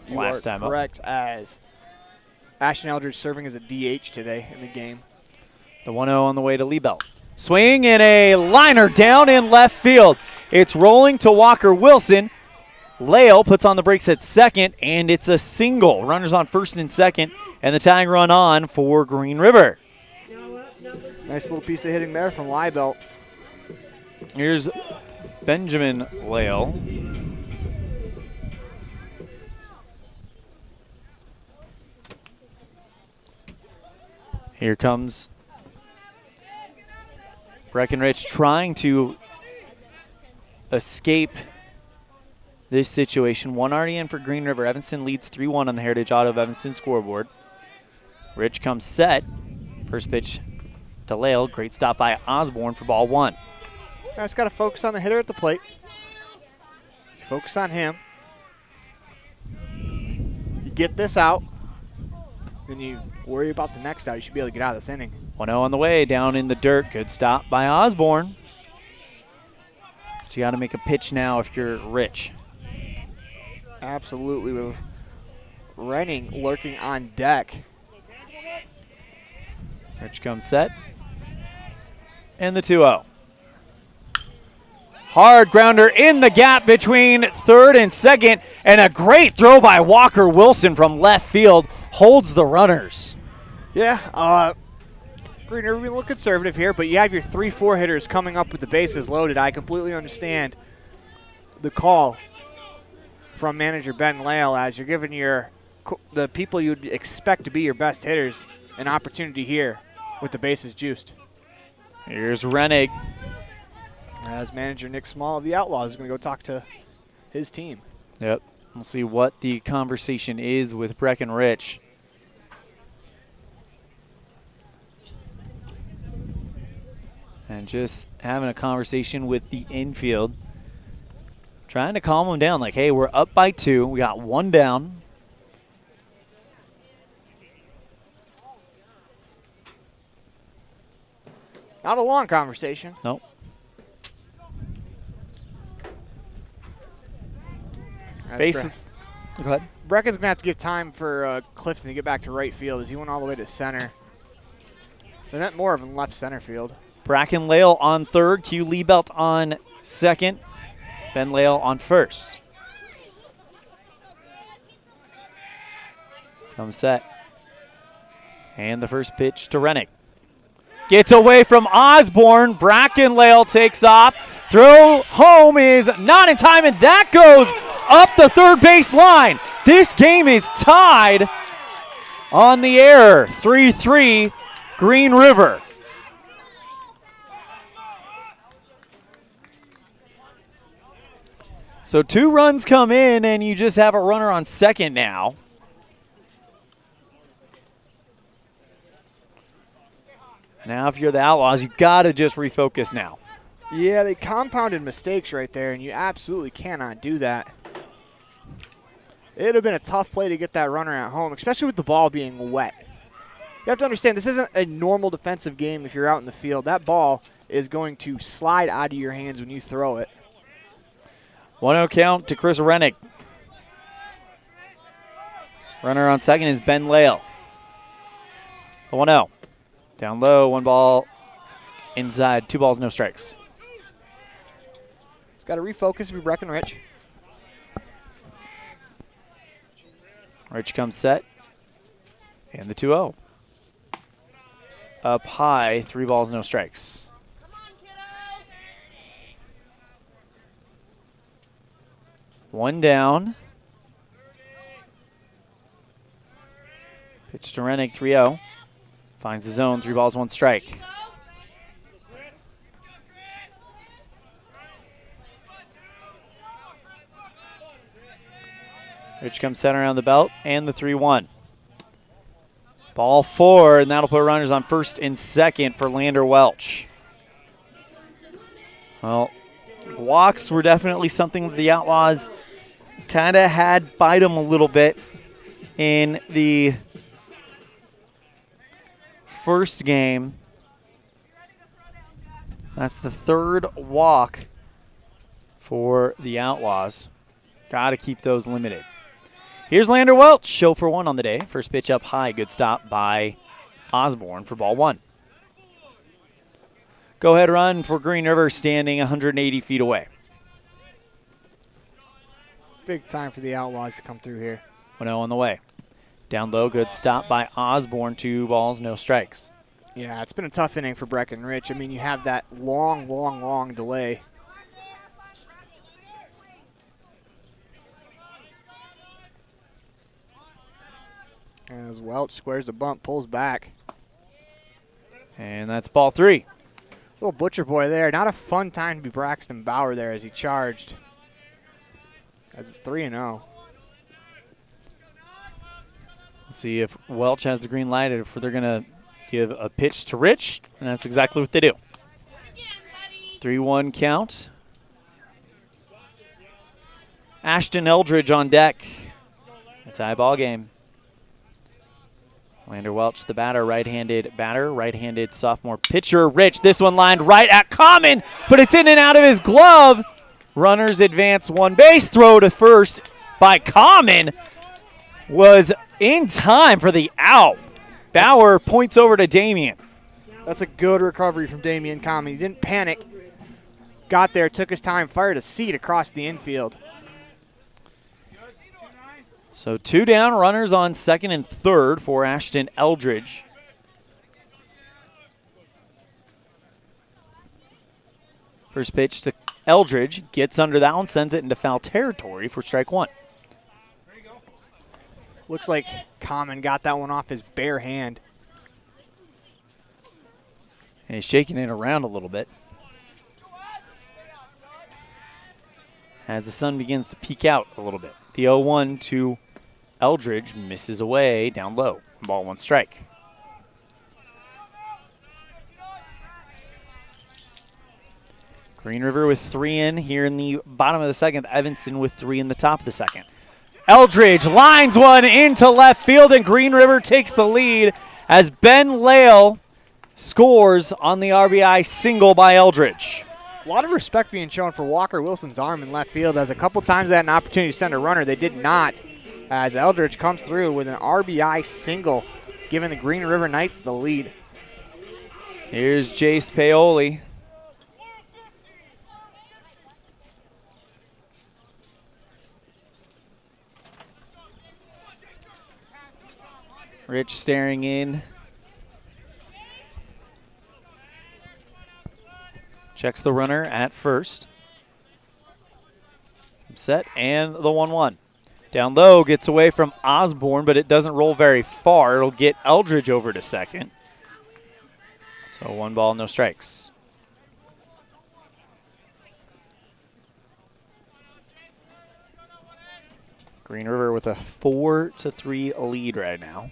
last time up. Correct, as Ashton Eldridge serving as a DH today in the game. The 1-0 on the way to Liebelt. Swing and a liner down in left field. It's rolling to Walker Wilson. Lale puts on the brakes at second, and it's a single. Runners on first and second, and the tying run on for Green River. Nice little piece of hitting there from Liebelt. Here's Benjamin Lale. Here comes Breckenridge trying to escape this situation. One already in for Green River. Evanston leads 3-1 on the Heritage Auto of Evanston scoreboard. Rich comes set. First pitch to Lale. Great stop by Osborne for ball 1. Guys got to focus on the hitter at the plate. Focus on him. You get this out, then you worry about the next out. You should be able to get out of this inning. 1-0 on the way, down in the dirt. Good stop by Osborne. But you got to make a pitch now if you're Rich. Absolutely, with Renning lurking on deck. Rich comes set. And the 2-0. Hard grounder in the gap between third and second, and a great throw by Walker Wilson from left field holds the runners. Yeah, Green River being a little conservative here, but you have your 3-4 hitters coming up with the bases loaded. I completely understand the call from manager Ben Lale as you're giving the people you'd expect to be your best hitters an opportunity here with the bases juiced. Here's Rennig. As manager Nick Small of the Outlaws is going to go talk to his team. Yep. We'll see what the conversation is with Breckenridge. And just having a conversation with the infield. Trying to calm them down like, hey, we're up by 2. We got 1 down. Not a long conversation. Nope. Bases. Go ahead. Brecken's going to have to give time for Clifton to get back to right field as he went all the way to center. They meant more of in left center field. Bracken Lale on third. Q Liebelt on second. Ben Lale on first. Comes set. And the first pitch to Rennick. Gets away from Osborne. Bracken Lale takes off. Throw home is not in time, and that goes up the third base line. This game is tied on the air. 3-3 Green River. So 2 runs come in, and you just have a runner on second now. Now if you're the Outlaws, you got to just refocus now. Yeah, they compounded mistakes right there, and you absolutely cannot do that. It would have been a tough play to get that runner at home, especially with the ball being wet. You have to understand, this isn't a normal defensive game if you're out in the field. That ball is going to slide out of your hands when you throw it. 1-0 count to Chris Rennick. Runner on second is Ben Lale. The 1-0. Down low, 1 ball inside, 2 balls, no strikes. Got to refocus if you're Breckenridge. Rich comes set. And the 2-0. Up high, 3 balls, no strikes. One down. Pitch to Rennig, 3-0. Finds the zone, 3 balls, 1 strike. Rich comes set around the belt, and the 3-1. Ball 4, and that'll put runners on first and second for Lander Welch. Well, walks were definitely something that the Outlaws kind of had bite them a little bit in the first game. That's the 3rd walk for the Outlaws. Got to keep those limited. Here's Lander Welch, show for 1 on the day. First pitch up high, good stop by Osborne for ball 1. Go ahead run for Green River, standing 180 feet away. Big time for the Outlaws to come through here. 1-0 on the way. Down low, good stop by Osborne, 2 balls, no strikes. Yeah, it's been a tough inning for Breckenridge. I mean, you have that long delay. As Welch squares the bunt, pulls back. And that's ball 3. Little butcher boy there. Not a fun time to be Braxton Bauer there as he charged. As it's 3-0. See if Welch has the green light, if they're going to give a pitch to Rich, and that's exactly what they do. 3-1 count. Ashton Eldridge on deck. It's a high ball game. Lander Welch, the batter, right-handed sophomore pitcher. Rich, this one lined right at Common, but it's in and out of his glove. Runners advance 1 base. Throw to first by Common was in time for the out. Bauer points over to Damien. That's a good recovery from Damien Common. He didn't panic. Got there, took his time, fired a seat across the infield. So 2 down, runners on second and third for Ashton Eldridge. First pitch to Eldridge, gets under that one, sends it into foul territory for strike 1. Looks like Common got that one off his bare hand. And he's shaking it around a little bit. As the sun begins to peek out a little bit. The 0-1 to Eldridge misses away down low. Ball 1 strike. Green River with 3 in here in the bottom of the second. Evanston with 3 in the top of the second. Eldridge lines one into left field, and Green River takes the lead as Ben Lale scores on the RBI single by Eldridge. A lot of respect being shown for Walker Wilson's arm in left field, as a couple times they had an opportunity to send a runner. They did not, as Eldridge comes through with an RBI single, giving the Green River Knights the lead. Here's Jace Paoli. Rich staring in. Checks the runner at first. Set, and the 1-1. Down low, gets away from Osborne, but it doesn't roll very far. It'll get Eldridge over to second. So 1 ball, no strikes. Green River with a 4-3 lead right now.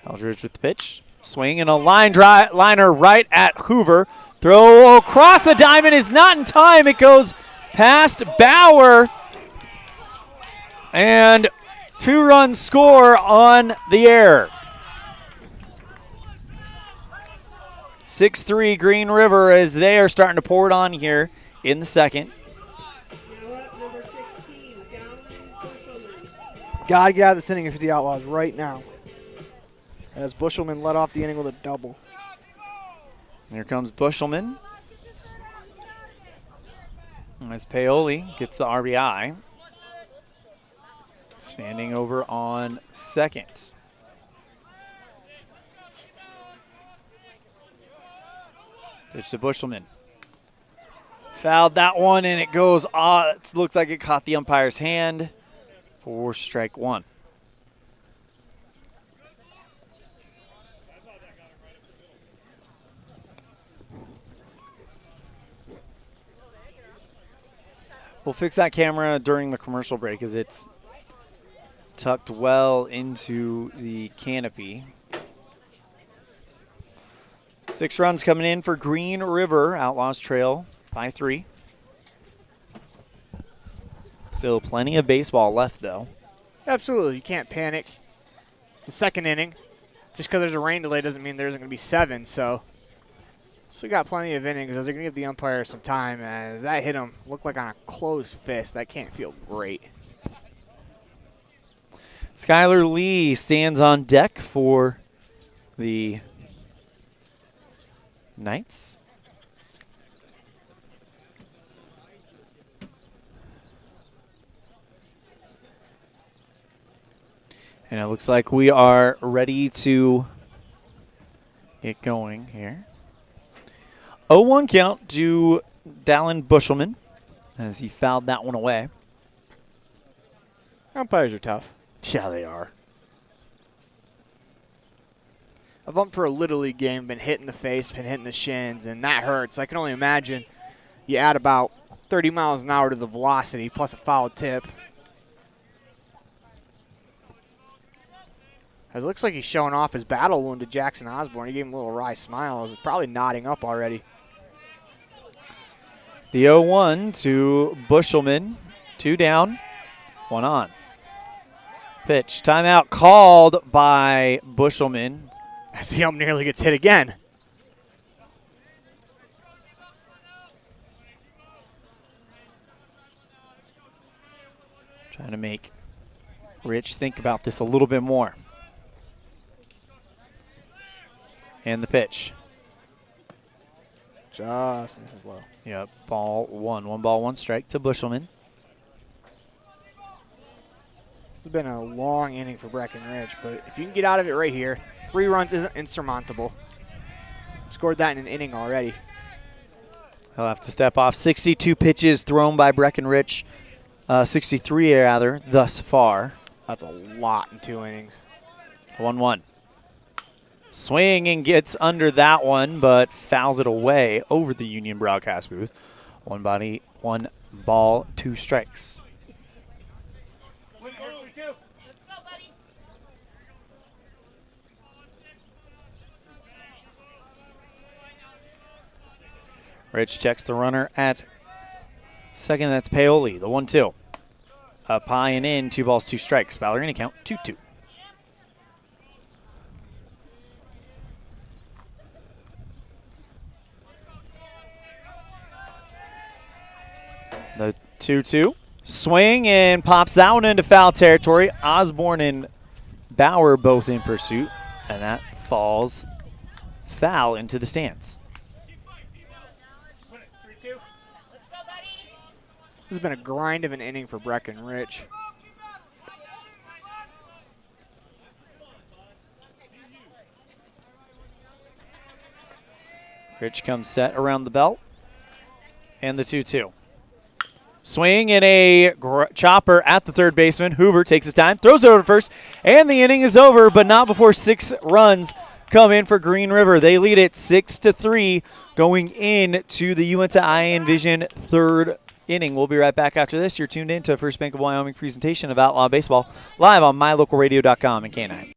Eldridge with the pitch. Swing and a liner right at Hoover. Throw across the diamond is not in time. It goes past Bauer. And 2-run score on the air. 6-3 Green River as they are starting to pour it on here in the second. Got to get out of this inning for the Outlaws right now, as Bushelman led off the inning with a double. Here comes Bushelman. As Paoli gets the RBI. standing over on second. Pitch to Bushelman. Fouled that one, and it goes off. It looks like it caught the umpire's hand for strike one. We'll fix that camera during the commercial break as it's tucked well into the canopy. 6 runs coming in for Green River. Outlaws trail by 3. Still plenty of baseball left, though. Absolutely. You can't panic. It's the second inning. Just because there's a rain delay doesn't mean there isn't going to be 7. So still got plenty of innings as they're going to give the umpire some time. As that hit him, looked like on a closed fist. That can't feel great. Skylar Lee stands on deck for the Knights. And it looks like we are ready to get going here. 0-1 count to Dallin Bushelman as he fouled that one away. Umpires are tough. Yeah, they are. I've umped for a Little League game, been hit in the face, been hit in the shins, and that hurts. I can only imagine you add about 30 miles an hour to the velocity plus a foul tip. It looks like he's showing off his battle wound to Jackson Osborne. He gave him a little wry smile. He's probably nodding up already. The 0-1 to Bushelman. 2 down, 1 on. Pitch. Timeout called by Bushelman. As the ump nearly gets hit again. Trying to make Rich think about this a little bit more. And the pitch. Just misses low. Yep, ball 1. 1 ball, 1 strike to Bushelman. This has been a long inning for Breckenridge, but if you can get out of it right here, 3 runs isn't insurmountable. Scored that in an inning already. He'll have to step off. 62 pitches thrown by Breckenridge. 63 rather, thus far. That's a lot in 2 innings. 1-1. Swing and gets under that one, but fouls it away over the Union broadcast booth. 1 ball, 2 strikes. Rich checks the runner at second. That's Paoli, the 1-2. Up high and in, 2 balls, 2 strikes. Ballerina count 2-2. The 2-2. Swing and pops that one into foul territory. Osborne and Bauer both in pursuit. And that falls foul into the stands. This has been a grind of an inning for Breckenridge. Rich comes set around the belt. And the 2-2. Swing and a chopper at the third baseman. Hoover takes his time, throws it over to first, and the inning is over, but not before 6 runs come in for Green River. They lead it 6-3 going into the Uinta Vision third inning. We'll be right back after this. You're tuned in to a First Bank of Wyoming presentation of Outlaw Baseball live on mylocalradio.com and K9.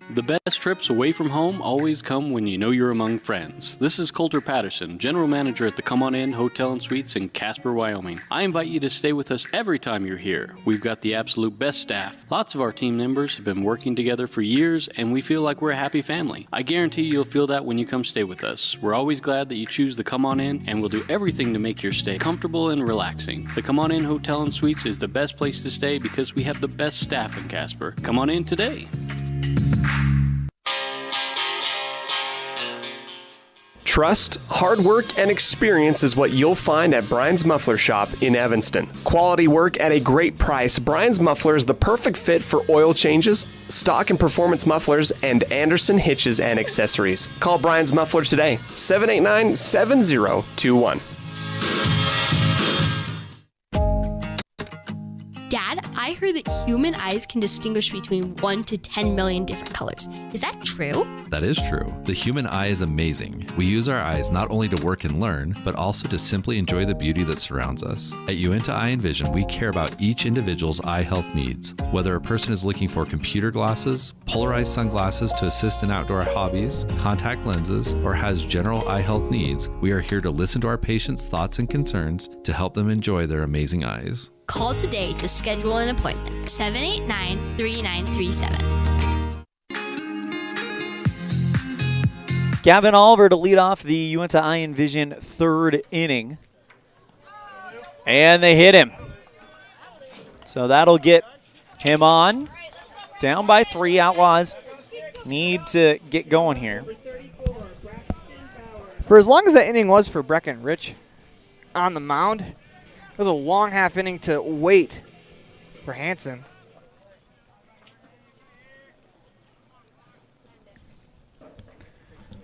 The best trips away from home always come when you know you're among friends. This is Coulter Patterson, General Manager at the Come On In Hotel and Suites in Casper, Wyoming. I invite you to stay with us every time you're here. We've got the absolute best staff. Lots of our team members have been working together for years, and we feel like we're a happy family. I guarantee you'll feel that when you come stay with us. We're always glad that you choose the Come On In, and we'll do everything to make your stay comfortable and relaxing. The Come On In Hotel and Suites is the best place to stay because we have the best staff in Casper. Come on in today. Trust, hard work, and experience is what you'll find at Brian's Muffler Shop in Evanston. Quality work at a great price, Brian's Muffler is the perfect fit for oil changes, stock and performance mufflers, and Anderson hitches and accessories. Call Brian's Muffler today, 789-7021. Dad, I heard that human eyes can distinguish between 1 to 10 million different colors. Is that true? That is true. The human eye is amazing. We use our eyes not only to work and learn, but also to simply enjoy the beauty that surrounds us. At Uinta Eye and Vision, we care about each individual's eye health needs. Whether a person is looking for computer glasses, polarized sunglasses to assist in outdoor hobbies, contact lenses, or has general eye health needs, we are here to listen to our patients' thoughts and concerns to help them enjoy their amazing eyes. Call today to schedule an appointment. 789-3937. Gavin Oliver to lead off the Uinta Eye and Vision third inning. And they hit him. So that'll get him on. Down by 3. Outlaws need to get going here. For as long as that inning was for Breckenridge on the mound, it was a long half inning to wait for Hansen.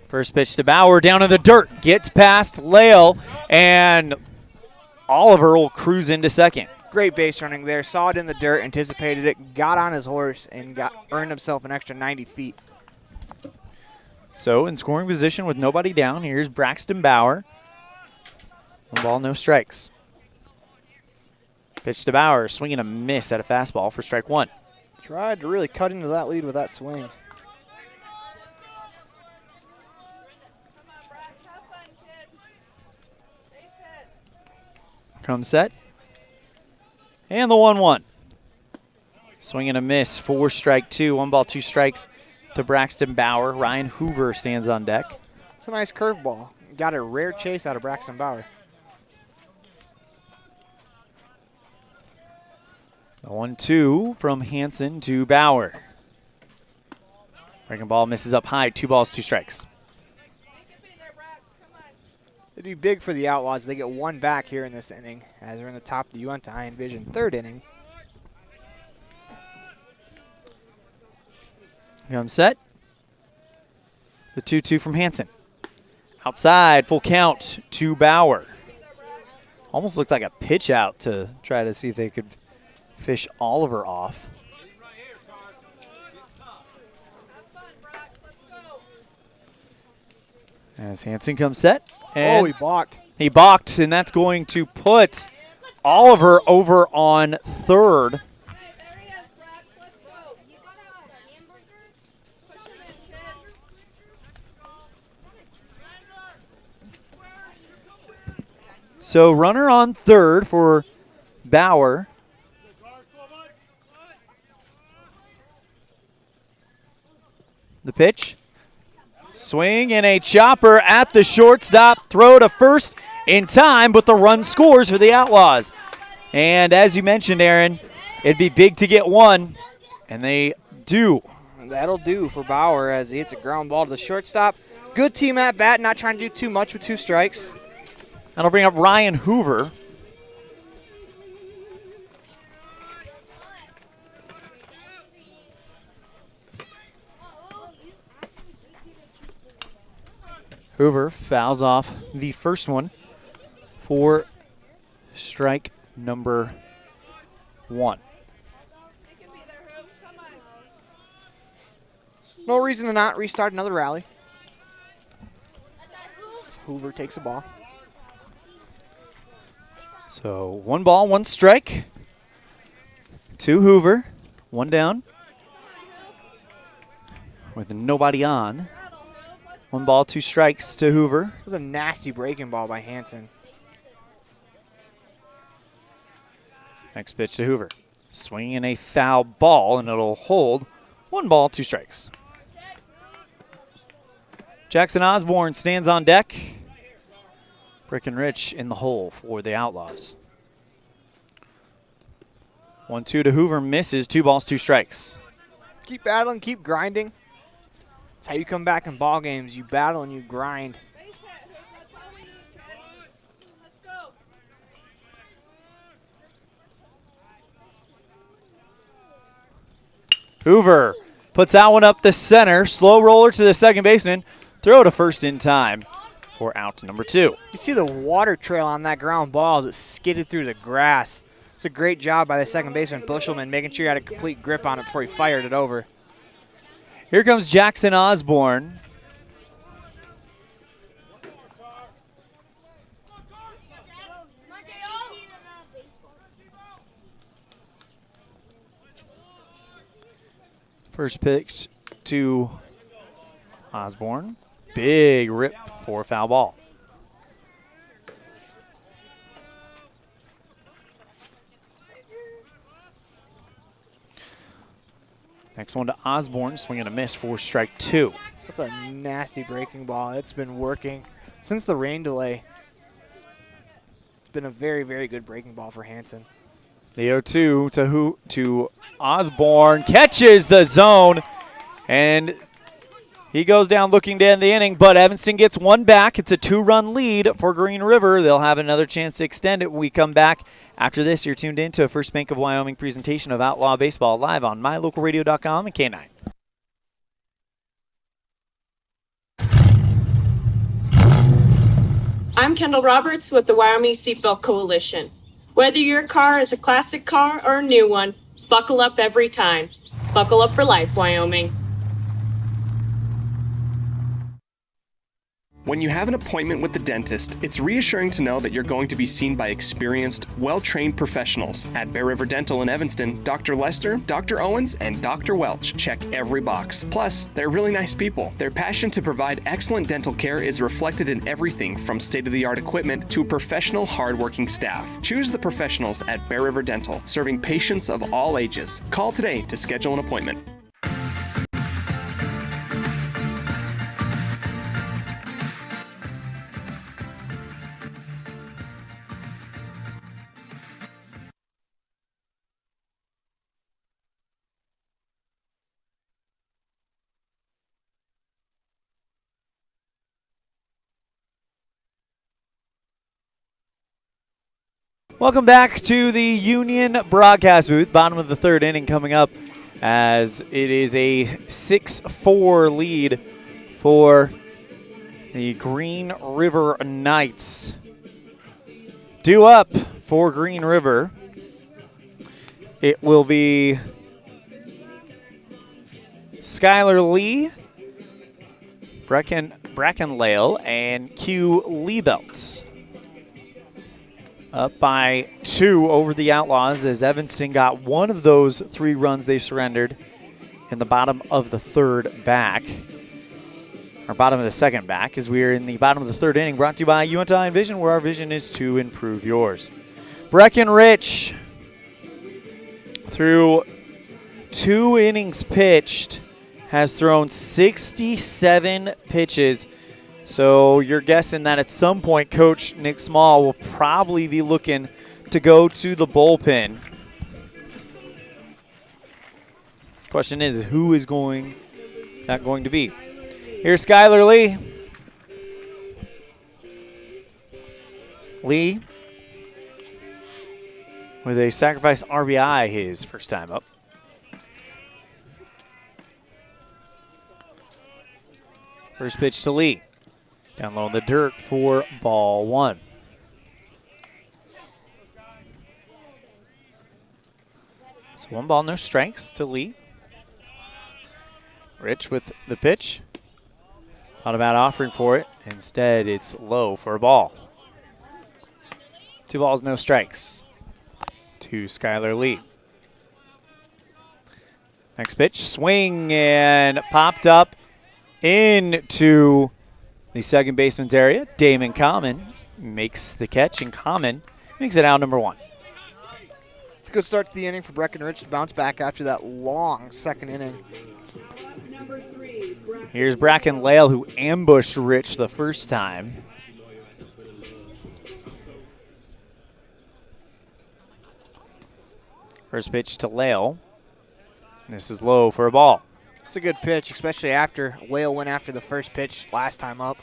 First pitch to Bauer, down in the dirt, gets past Lael, and Oliver will cruise into second. Great base running there, saw it in the dirt, anticipated it, got on his horse, and earned himself an extra 90 feet. So in scoring position with nobody down, here's Braxton Bauer. 1 ball, no strikes. Pitch to Bauer, swinging a miss at a fastball for strike 1. Tried to really cut into that lead with that swing. Come set. And the 1-1. Swing and a miss for strike 2. 1 ball, 2 strikes to Braxton Bauer. Ryan Hoover stands on deck. It's a nice curveball. Got a rare chase out of Braxton Bauer. The 1-2 from Hansen to Bauer. Breaking ball misses up high. 2 balls, 2 strikes. It'd be big for the Outlaws. They get 1 back here in this inning as they're in the top of the Uinta Eye and Vision third inning. Come set. The 2-2 from Hansen. Outside, full count to Bauer. Almost looked like a pitch out to try to see if they could fish Oliver off. As Hansen comes set. And he balked. He balked, and that's going to put Oliver over on third. So runner on third for Bauer. The pitch. Swing and a chopper at the shortstop. Throw to first in time, but the run scores for the Outlaws. And as you mentioned, Aaron, it'd be big to get 1, and they do. That'll do for Bauer as he hits a ground ball to the shortstop. Good team at bat, not trying to do too much with 2 strikes. That'll bring up Ryan Hoover. Hoover fouls off the first one for strike number 1. No reason to not restart another rally. Hoover takes a ball. So 1 ball, 1 strike to Hoover. 1 down with nobody on. 1 ball, 2 strikes to Hoover. It was a nasty breaking ball by Hansen. Next pitch to Hoover. Swinging a foul ball, and it'll hold. 1 ball, 2 strikes. Jackson Osborne stands on deck. Breckenridge in the hole for the Outlaws. 1-2 to Hoover, misses. 2 balls, 2 strikes. Keep battling, keep grinding. That's how you come back in ball games. You battle and you grind. Hoover puts that one up the center. Slow roller to the second baseman. Throw to first in time for out number 2. You see the water trail on that ground ball as it skidded through the grass. It's a great job by the second baseman, Bushelman, making sure he had a complete grip on it before he fired it over. Here comes Jackson Osborne. First pitch to Osborne. Big rip for a foul ball. Next one to Osborne, swing and a miss for strike 2. That's a nasty breaking ball. It's been working since the rain delay. It's been a very, very good breaking ball for Hanson. The 0-2 to Osborne, catches the zone, and he goes down looking to end the inning, but Evanston gets one back. It's a 2-run lead for Green River. They'll have another chance to extend it when we come back. After this, you're tuned in to a First Bank of Wyoming presentation of Outlaw Baseball live on mylocalradio.com and K9. I'm Kendall Roberts with the Wyoming Seatbelt Coalition. Whether your car is a classic car or a new one, buckle up every time. Buckle up for life, Wyoming. When you have an appointment with the dentist, it's reassuring to know that you're going to be seen by experienced, well-trained professionals. At Bear River Dental in Evanston, Dr. Lester, Dr. Owens, and Dr. Welch check every box. Plus, they're really nice people. Their passion to provide excellent dental care is reflected in everything from state-of-the-art equipment to professional, hard-working staff. Choose the professionals at Bear River Dental, serving patients of all ages. Call today to schedule an appointment. Welcome back to the Union broadcast booth. Bottom of the third inning coming up as it is a 6-4 lead for the Green River Knights. Due up for Green River. It will be Skylar Lee, Bracken Lale, and Q Liebelts. Up by 2 over the Outlaws as Evanston got one of those 3 runs they surrendered in the bottom of the third back. Or bottom of the second back, as we are in the bottom of the third inning, brought to you by UNT Vision, where our vision is to improve yours. Breckenridge, through 2 innings pitched, has thrown 67 pitches. So you're guessing that at some point, Coach Nick Small will probably be looking to go to the bullpen. Question is, who is that going to be? Here's Skylar Lee. Lee with a sacrifice RBI his first time up. First pitch to Lee. Down low in the dirt for ball 1. So 1 ball, no strikes to Lee. Rich with the pitch. Thought about offering for it. Instead, it's low for a ball. 2 balls, no strikes to Skylar Lee. Next pitch, swing and popped up into the second baseman's area. Damon Common makes the catch, and Common makes it out number 1. It's a good start to the inning for Breckenridge to bounce back after that long second inning. Here's Bracken Lale, who ambushed Rich the first time. First pitch to Lale. This is low for a ball. It's a good pitch, especially after Lale went after the first pitch last time up.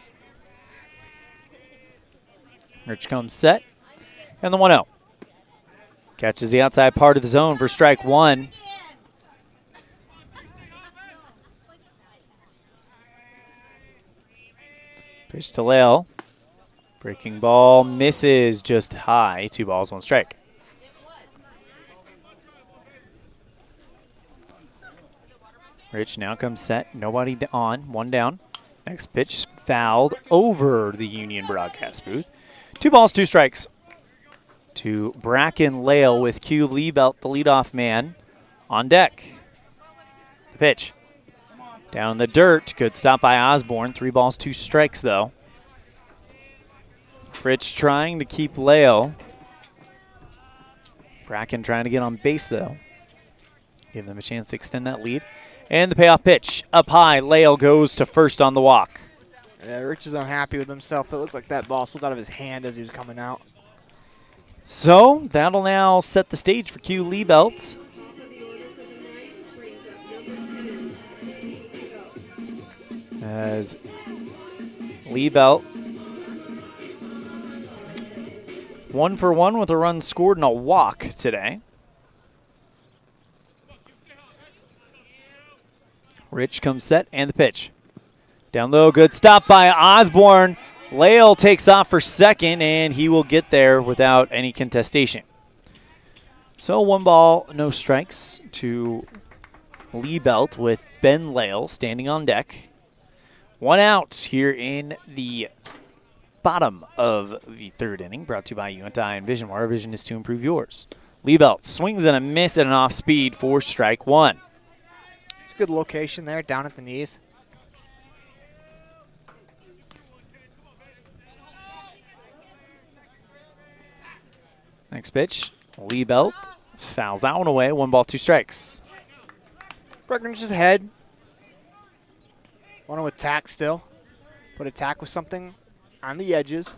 Rich comes set, and the 1-0. Catches the outside part of the zone for strike 1. Pitch to Lael. Breaking ball misses just high. 2 balls, 1 strike. Rich now comes set. Nobody on. 1 down. Next pitch fouled over the Union broadcast booth. 2 balls, 2 strikes. To Bracken Lael with Q Liebelt, the leadoff man, on deck. The pitch. Down in the dirt. Good stop by Osborne. 3 balls, 2 strikes, though. Rich trying to keep Lael. Bracken trying to get on base, though. Give them a chance to extend that lead. And the payoff pitch. Up high, Lael goes to first on the walk. Yeah, Rich is unhappy with himself. It looked like that ball slipped out of his hand as he was coming out. So that'll now set the stage for Q Liebelt. As Liebelt 1 for 1 with a run scored and a walk today. Rich comes set and the pitch. Down low, good stop by Osborne. Lael takes off for second, and he will get there without any contestation. So 1 ball, no strikes to Liebelt with Ben Lael standing on deck. 1 out here in the bottom of the 3rd inning, brought to you by UNT Eye and Vision, where our vision is to improve yours. Liebelt swings and a miss at an off speed for strike 1. It's a good location there, down at the knees. Next pitch, Liebelt fouls that one away. 1 ball, 2 strikes. Breckenridge's ahead. Want to attack still. But attack with something on the edges.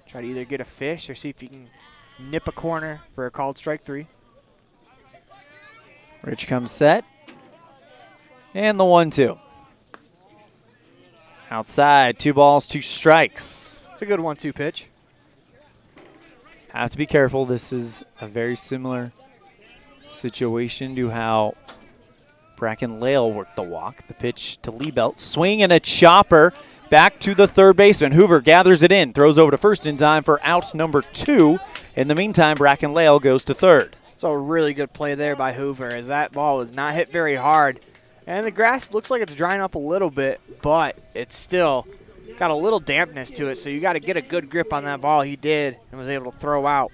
Try to either get a fish or see if you can nip a corner for a called strike 3. Rich comes set. And the 1-2. Outside, 2 balls, 2 strikes. It's a good 1-2 pitch. Have to be careful. This is a very similar situation to how Bracken Lael worked the walk. The pitch to Liebelt. Swing and a chopper back to the 3rd baseman. Hoover gathers it in. Throws over to first in time for out number 2. In the meantime, Bracken Lael goes to 3rd. It's a really good play there by Hoover as that ball was not hit very hard. And the grass looks like it's drying up a little bit, but it's still got a little dampness to it, so you got to get a good grip on that ball. He did and was able to throw out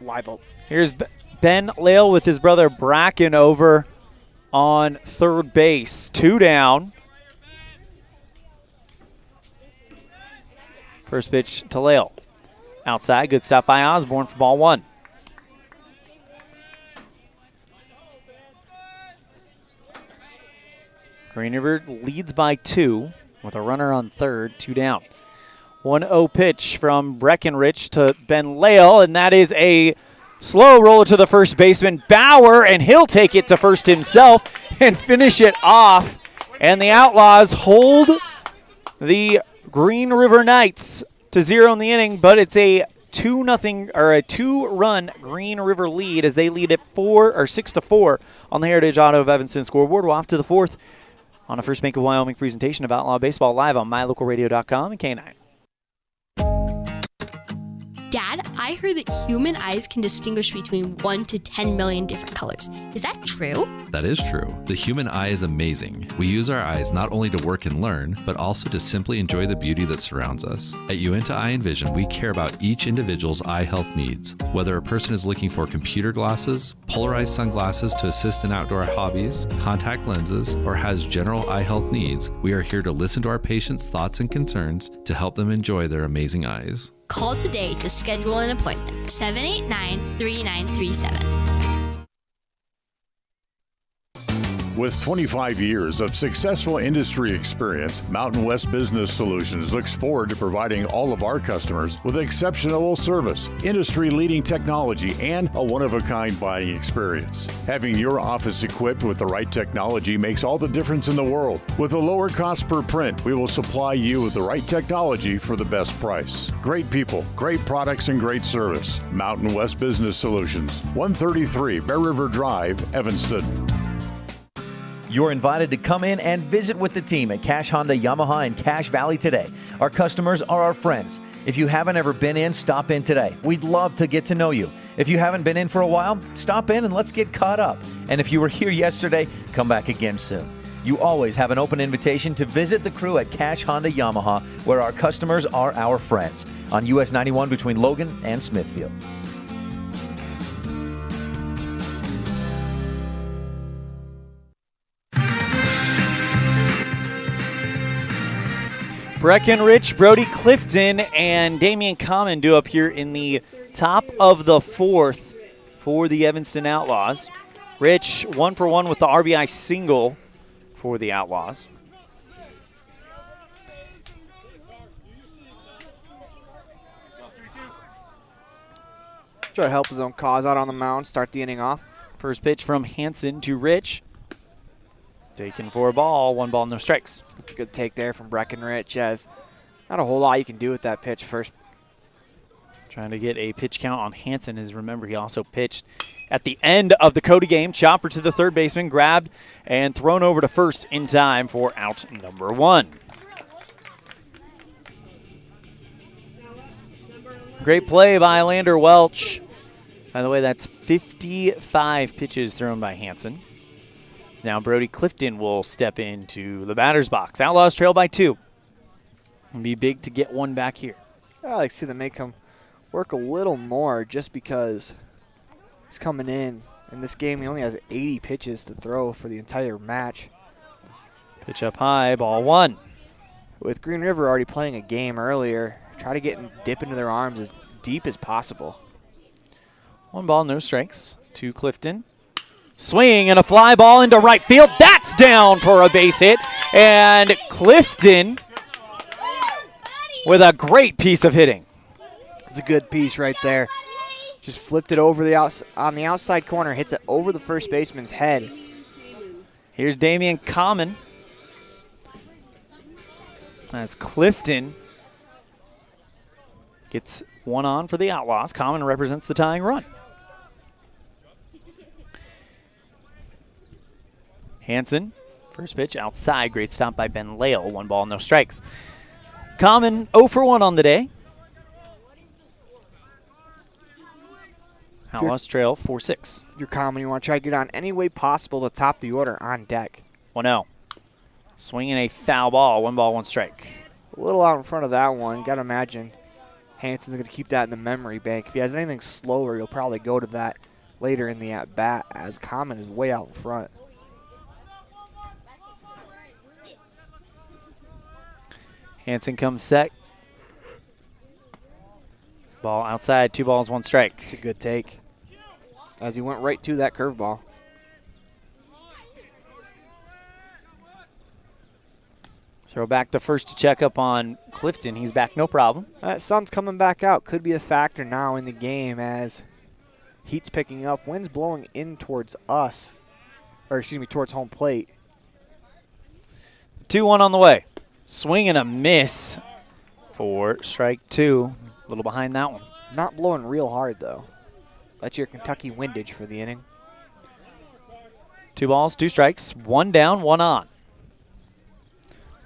Liebelt. Here's Ben Lael with his brother Bracken over on 3rd base. 2 down. First pitch to Lael. Outside, good stop by Osborne for ball 1. Green River leads by 2 with a runner on 3rd, 2 down. 1-0 pitch from Breckenridge to Ben Lael, and that is a slow roller to the first baseman, Bauer, and he'll take it to first himself and finish it off. And the Outlaws hold the Green River Knights to 0 in the inning, but it's a 2-0 or a 2-run Green River lead as they lead at 6-4 on the Heritage Auto of Evanston scoreboard. We're off to the 4th on a First Bank of Wyoming presentation of Outlaw Baseball live on mylocalradio.com and K9. Dad, I heard that human eyes can distinguish between 1 to 10 million different colors. Is that true? That is true. The human eye is amazing. We use our eyes not only to work and learn, but also to simply enjoy the beauty that surrounds us. At UNT Eye and Vision, we care about each individual's eye health needs. Whether a person is looking for computer glasses, polarized sunglasses to assist in outdoor hobbies, contact lenses, or has general eye health needs, we are here to listen to our patients' thoughts and concerns to help them enjoy their amazing eyes. Call today to schedule an appointment. 789-3937. With 25 years of successful industry experience, Mountain West Business Solutions looks forward to providing all of our customers with exceptional service, industry-leading technology, and a one-of-a-kind buying experience. Having your office equipped with the right technology makes all the difference in the world. With a lower cost per print, we will supply you with the right technology for the best price. Great people, great products, and great service. Mountain West Business Solutions, 133 Bear River Drive, Evanston. You're invited to come in and visit with the team at Cache Honda Yamaha in Cache Valley today. Our customers are our friends. If you haven't ever been in, stop in today. We'd love to get to know you. If you haven't been in for a while, stop in and let's get caught up. And if you were here yesterday, come back again soon. You always have an open invitation to visit the crew at Cache Honda Yamaha, where our customers are our friends, on US 91 between Logan and Smithfield. Breckenridge, Brody Clifton, and Damian Common do up here in the top of the fourth for the Evanston Outlaws. Rich 1 for 1 with the RBI single for the Outlaws. Try to help his own cause out on the mound, start the inning off. First pitch from Hansen to Rich. Taken for a ball, 1 ball, no strikes. It's a good take there from Breckenridge, as not a whole lot you can do with that pitch first. Trying to get a pitch count on Hansen, as remember he also pitched at the end of the COD game. Chopper to the third baseman, grabbed and thrown over to first in time for out number 1. Great play by Lander Welch. By the way, that's 55 pitches thrown by Hansen. Now Brody Clifton will step into the batter's box. Outlaws trail by 2. It'll be big to get one back here. I like to see them make him work a little more, just because he's coming in this game. He only has 80 pitches to throw for the entire match. Pitch up high, ball 1. With Green River already playing a game earlier, try to get and dip into their arms as deep as possible. 1 ball, no strikes to Clifton. Swing and a fly ball into right field. That's down for a base hit. And Clifton with a great piece of hitting. It's a good piece right there. Just flipped it over on the outside corner, hits it over the first baseman's head. Here's Damian Common. As Clifton gets 1 on for the Outlaws. Common represents the tying run. Hansen, first pitch outside. Great stop by Ben Lale. 1 ball, no strikes. Common 0 for 1 on the day. Outlaws trail 4-6. You're Common. You want to try to get on any way possible to top the order on deck. 1-0. Swinging a foul ball. 1 ball, 1 strike. A little out in front of that one. Got to imagine Hansen's going to keep that in the memory bank. If he has anything slower, he'll probably go to that later in the at-bat, as Common is way out in front. Hansen comes set. Ball outside, 2 balls, 1 strike. It's a good take, as he went right to that curveball. Throw back to first to check up on Clifton. He's back, no problem. That sun's coming back out. Could be a factor now in the game, as heat's picking up. Wind's blowing in towards us, or excuse me, towards home plate. 2-1 on the way. Swing and a miss for strike 2. A little behind that one. Not blowing real hard, though. That's your Kentucky windage for the inning. 2 balls, 2 strikes. 1 down, 1 on.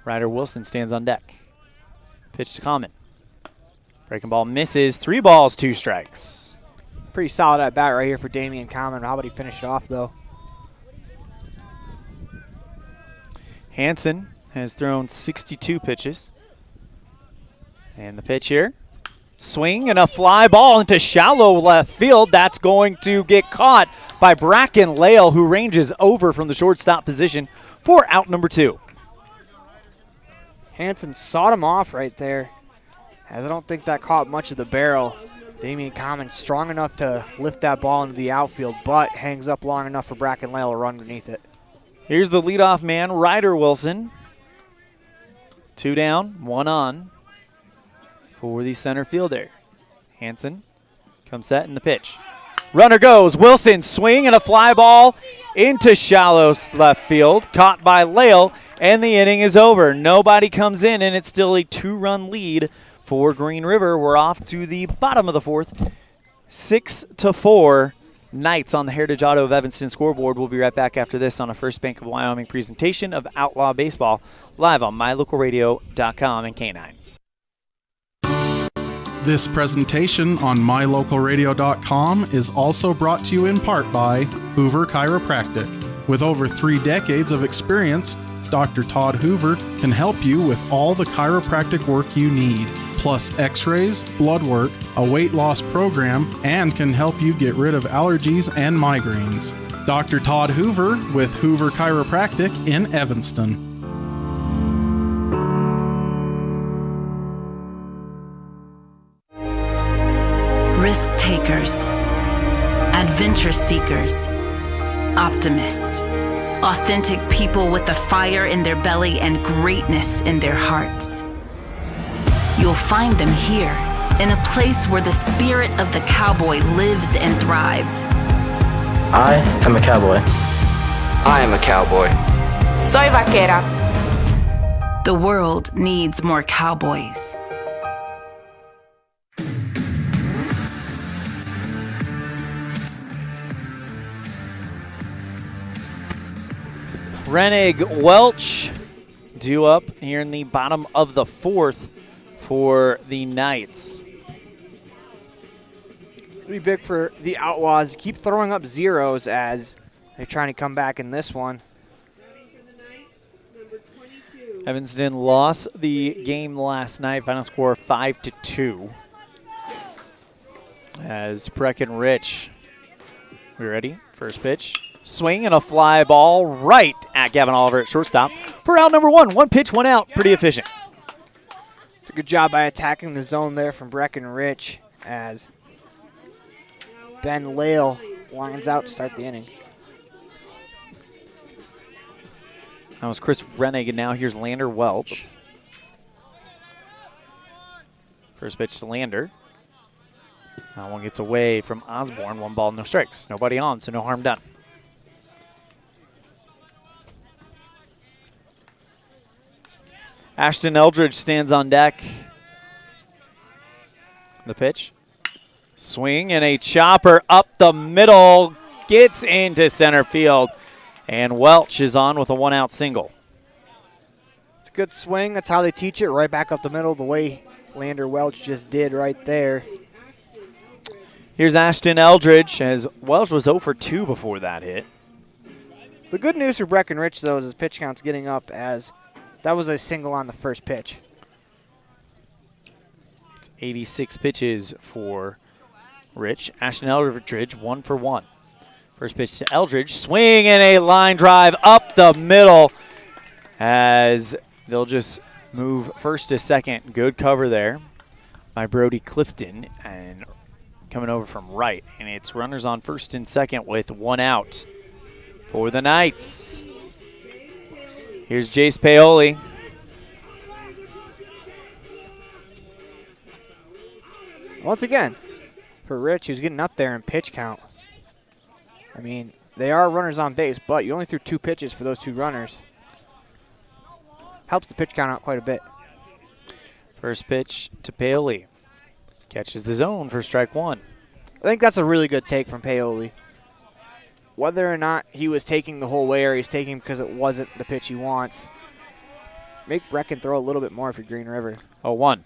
Ryder Wilson stands on deck. Pitch to Common. Breaking ball misses. 3 balls, 2 strikes. Pretty solid at bat right here for Damian Common. How about he finish it off, though? Hansen has thrown 62 pitches. And the pitch here. Swing and a fly ball into shallow left field. That's going to get caught by Bracken Lale, who ranges over from the shortstop position for out number 2. Hansen sawed him off right there, as I don't think that caught much of the barrel. Damian Common strong enough to lift that ball into the outfield, but hangs up long enough for Bracken Lale to run underneath it. Here's the leadoff man, Ryder Wilson. 2 down, 1 on for the center fielder. Hansen comes set in the pitch. Runner goes. Wilson swing and a fly ball into shallow left field. Caught by Lale, and the inning is over. Nobody comes in, and it's still a 2-run lead for Green River. We're off to the bottom of the 4th. 6-4. Knights on the Heritage Auto of Evanston scoreboard. We'll be right back after this on a First Bank of Wyoming presentation of Outlaw Baseball, live on mylocalradio.com and K9. This presentation on mylocalradio.com is also brought to you in part by Hoover Chiropractic. With over 3 decades of experience, Dr. Todd Hoover can help you with all the chiropractic work you need, plus x-rays, blood work, a weight loss program, and can help you get rid of allergies and migraines. Dr. Todd Hoover with Hoover Chiropractic in Evanston. Risk takers, adventure seekers, optimists, authentic people with the fire in their belly and greatness in their hearts. You'll find them here, in a place where the spirit of the cowboy lives and thrives. I am a cowboy. I am a cowboy. Soy vaquera. The world needs more cowboys. Rennig Welch due up here in the bottom of the 4th for the Knights. It'll be big for the Outlaws to keep throwing up zeros as they're trying to come back in this one. Evanston lost the game last night, final score 5-2. As Breckenridge, we ready? First pitch. Swing and a fly ball right at Gavin Oliver at shortstop for out number 1. 1 pitch, 1 out. Pretty efficient. It's a good job by attacking the zone there from Breckenridge as Ben Lale lines out to start the inning. That was Chris Rennig, and now here's Lander Welch. First pitch to Lander. That one gets away from Osborne. 1 ball, no strikes. Nobody on, so no harm done. Ashton Eldridge stands on deck. The pitch. Swing and a chopper up the middle. Gets into center field. And Welch is on with a 1-out single. It's a good swing. That's how they teach it. Right back up the middle the way Lander Welch just did right there. Here's Ashton Eldridge as Welch was 0 for 2 before that hit. The good news for Breckenridge, though, is his pitch count's getting up as that was a single on the first pitch. It's 86 pitches for Rich. Ashton Eldridge, 1 for 1. First pitch to Eldridge. Swing and a line drive up the middle as they'll just move first to second. Good cover there by Brody Clifton and coming over from right. And it's runners on first and second with 1 out for the Knights. Here's Jace Paoli. Once again, for Rich, who's getting up there in pitch count. I mean, they are runners on base, but you only threw 2 pitches for those 2 runners. Helps the pitch count out quite a bit. First pitch to Paoli. Catches the zone for strike 1. I think that's a really good take from Paoli. Whether or not he was taking the whole way or he's taking because it wasn't the pitch he wants, make Brecken throw a little bit more for Green River. 0-1.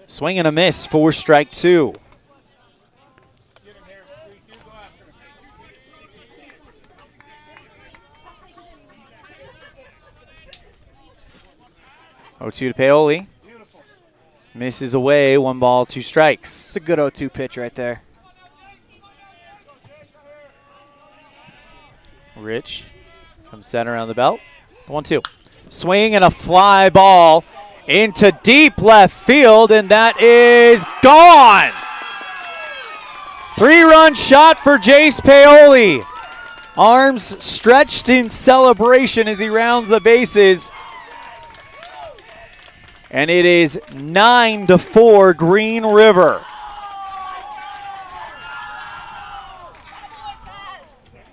Swing and a miss for strike 2. To Paoli. Misses away, 1 ball, 2 strikes. It's a good 0-2 pitch right there. Rich comes center around the belt. 1-2. Swing and a fly ball into deep left field, and that is gone. 3-run shot for Jace Paoli. Arms stretched in celebration as he rounds the bases. And it is 9-4 Green River.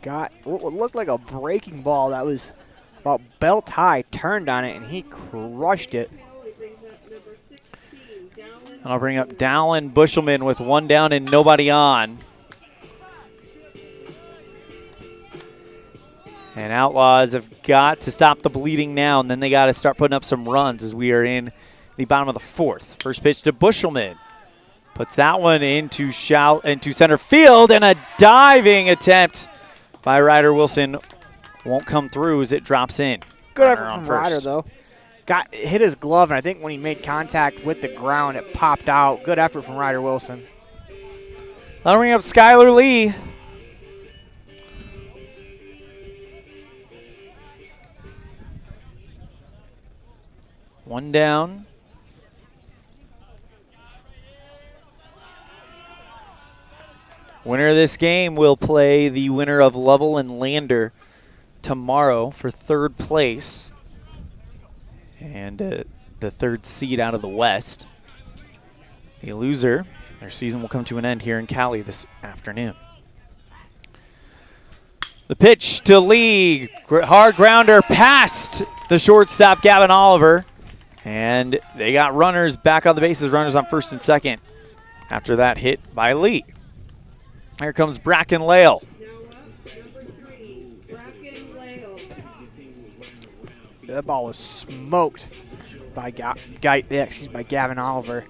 Got what looked like a breaking ball that was about belt high, turned on it, and he crushed it. And I'll bring up Dallin Bushelman with 1 down and nobody on. And Outlaws have got to stop the bleeding now, and then they got to start putting up some runs as we are in the bottom of the fourth. First pitch to Bushelman. Puts that one into center field, and a diving attempt by Ryder Wilson won't come through as it drops in. Good effort from Ryder, though. Hit his glove, and I think when he made contact with the ground, it popped out. Good effort from Ryder Wilson. That'll bring up Skylar Lee. One down. Winner of this game will play the winner of Lovell and Lander tomorrow for third place and the third seed out of the West. The loser, their season will come to an end here in Cowley this afternoon. The pitch to Lee, hard grounder past the shortstop Gavin Oliver, and they got runners back on the bases, runners on first and second after that hit by Lee. Here comes Bracken Lale. That ball was smoked by Gavin Oliver.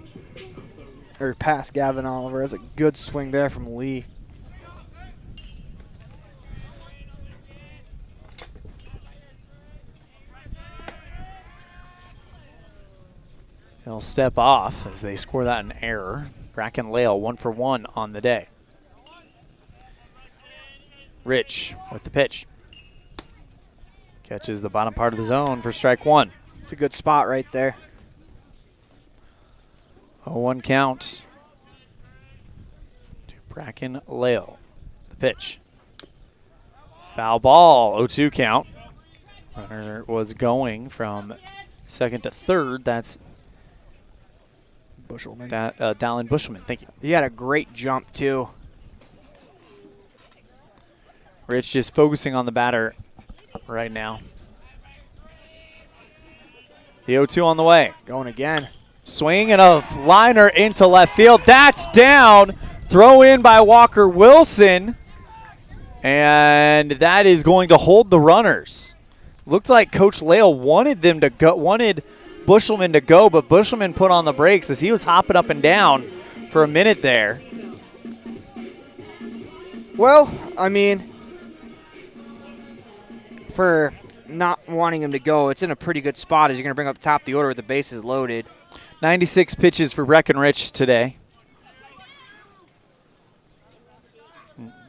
Or past Gavin Oliver. That's a good swing there from Lee. He'll step off as they score that an error. Bracken Lale 1 for 1 on the day. Rich with the pitch. Catches the bottom part of the zone for strike one. It's a good spot right there. 0-1 count to Bracken Lale. The pitch. Foul ball, 0-2 count. Runner was going from second to third. That's Bushelman. Dallin Bushelman, thank you. He had a great jump, too. Rich just focusing on the batter right now. The 0-2 on the way. Going again. Swing and a liner into left field. That's down. Throw in by Walker Wilson. And that is going to hold the runners. Looked like Coach Lale wanted Bushelman to go, but Bushelman put on the brakes as he was hopping up and down for a minute there. Well, I mean, for not wanting him to go, it's in a pretty good spot as you're going to bring up top of the order with the bases loaded. 96 pitches for Breckenridge today.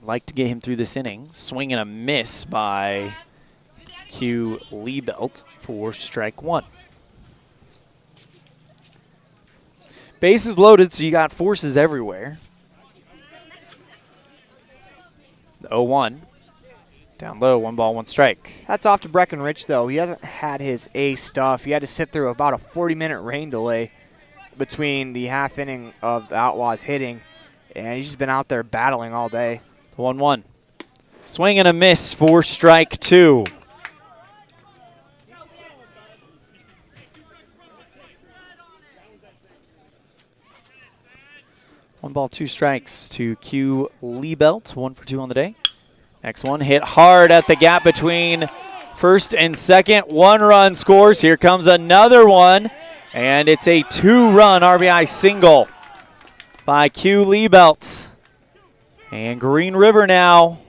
Like to get him through this inning. Swing and a miss by Q Liebelt for strike one. Bases loaded, so you got forces everywhere. The 0-1. Down low, 1 ball, 1 strike. That's off to Breckenridge, though. He hasn't had his A stuff. He had to sit through about a 40-minute rain delay between the half inning of the Outlaws hitting, and he's just been out there battling all day. The 1-1. Swing and a miss for strike two. One ball, 2 strikes to Q Liebelt. 1 for 2 on the day. Next one hit hard at the gap between first and second. 1 run scores. Here comes another one. And it's a 2-run RBI single by Q Liebelt. And Green River now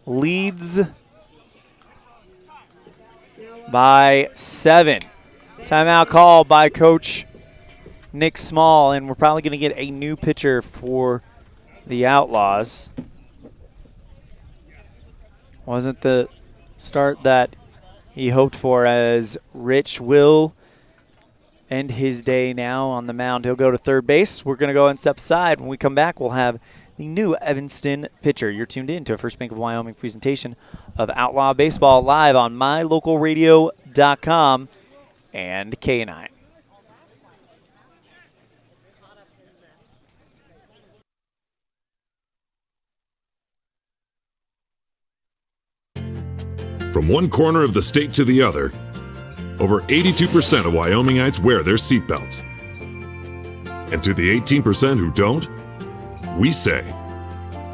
leads by 7. Timeout call by Coach Nick Small, and we're probably going to get a new pitcher for the Outlaws. Wasn't the start that he hoped for, as Rich will end his day now on the mound. He'll go to third base. We're going to go and step aside. When we come back, we'll have the new Evanston pitcher. You're tuned in to a First Bank of Wyoming presentation of Outlaw Baseball live on mylocalradio.com and K9. From one corner of the state to the other, over 82% of Wyomingites wear their seatbelts. And to the 18% who don't, we say,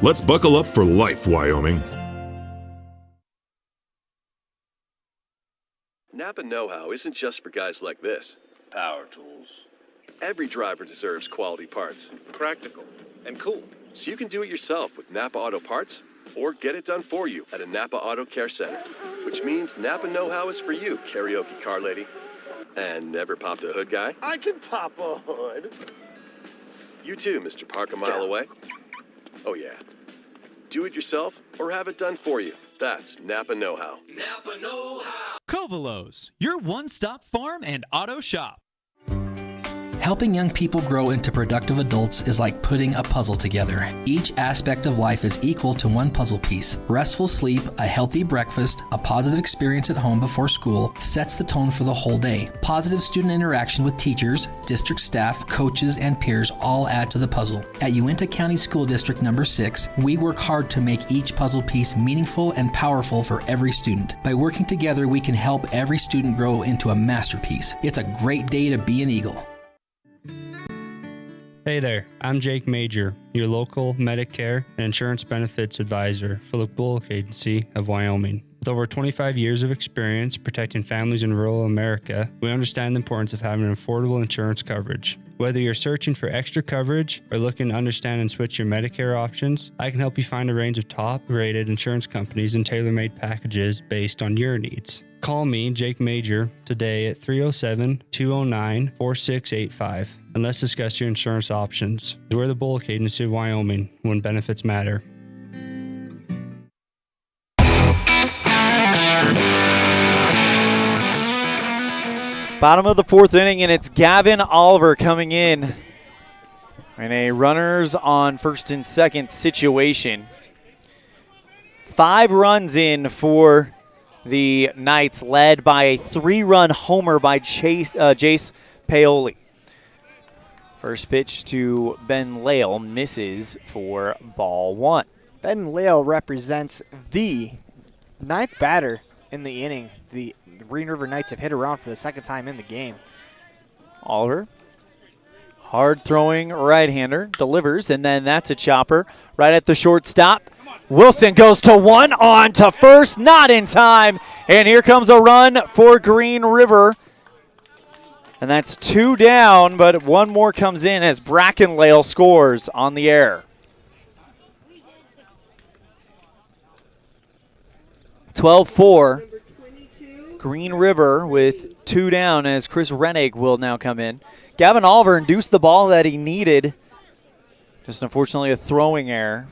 let's buckle up for life, Wyoming. Napa know-how isn't just for guys like this. Power tools. Every driver deserves quality parts. Practical. And cool. So you can do it yourself with Napa Auto Parts or get it done for you at a Napa Auto Care Center. Which means Napa know-how is for you, karaoke car lady. And never popped a hood guy. I can pop a hood. You too, Mr. Park a mile away. Oh yeah. Do it yourself or have it done for you. That's Napa know-how. Napa know-how. Covalos, your one-stop farm and auto shop. Helping young people grow into productive adults is like putting a puzzle together. Each aspect of life is equal to one puzzle piece. Restful sleep, a healthy breakfast, a positive experience at home before school sets the tone for the whole day. Positive student interaction with teachers, district staff, coaches, and peers all add to the puzzle. At Uinta County School District Number 6, we work hard to make each puzzle piece meaningful and powerful for every student. By working together, we can help every student grow into a masterpiece. It's a great day to be an Eagle. Hey there, I'm Jake Major, your local Medicare and insurance benefits advisor for the Bullock Agency of Wyoming. With over 25 years of experience protecting families in rural America, we understand the importance of having an affordable insurance coverage. Whether you're searching for extra coverage or looking to understand and switch your Medicare options, I can help you find a range of top-rated insurance companies and tailor-made packages based on your needs. Call me, Jake Major, today at 307-209-4685 and let's discuss your insurance options. We're the Bullock Agency of Wyoming when benefits matter. Bottom of the fourth inning, and it's Gavin Oliver coming in a runners on first and second situation. 5 runs in for the Knights, led by a 3-run homer by Jace Paoli. First pitch to Ben Lale misses for ball 1. Ben Lale represents the 9th batter in the inning. The Green River Knights have hit around for the second time in the game. Oliver, hard-throwing right-hander, delivers, and then that's a chopper right at the shortstop. Wilson goes to 1, on to first, not in time, and here comes a run for Green River. And that's 2 down, but 1 more comes in as Brackenlale scores on the air. 12-4. Green River with 2 down as Chris Rennig will now come in. Gavin Oliver induced the ball that he needed. Just unfortunately a throwing error.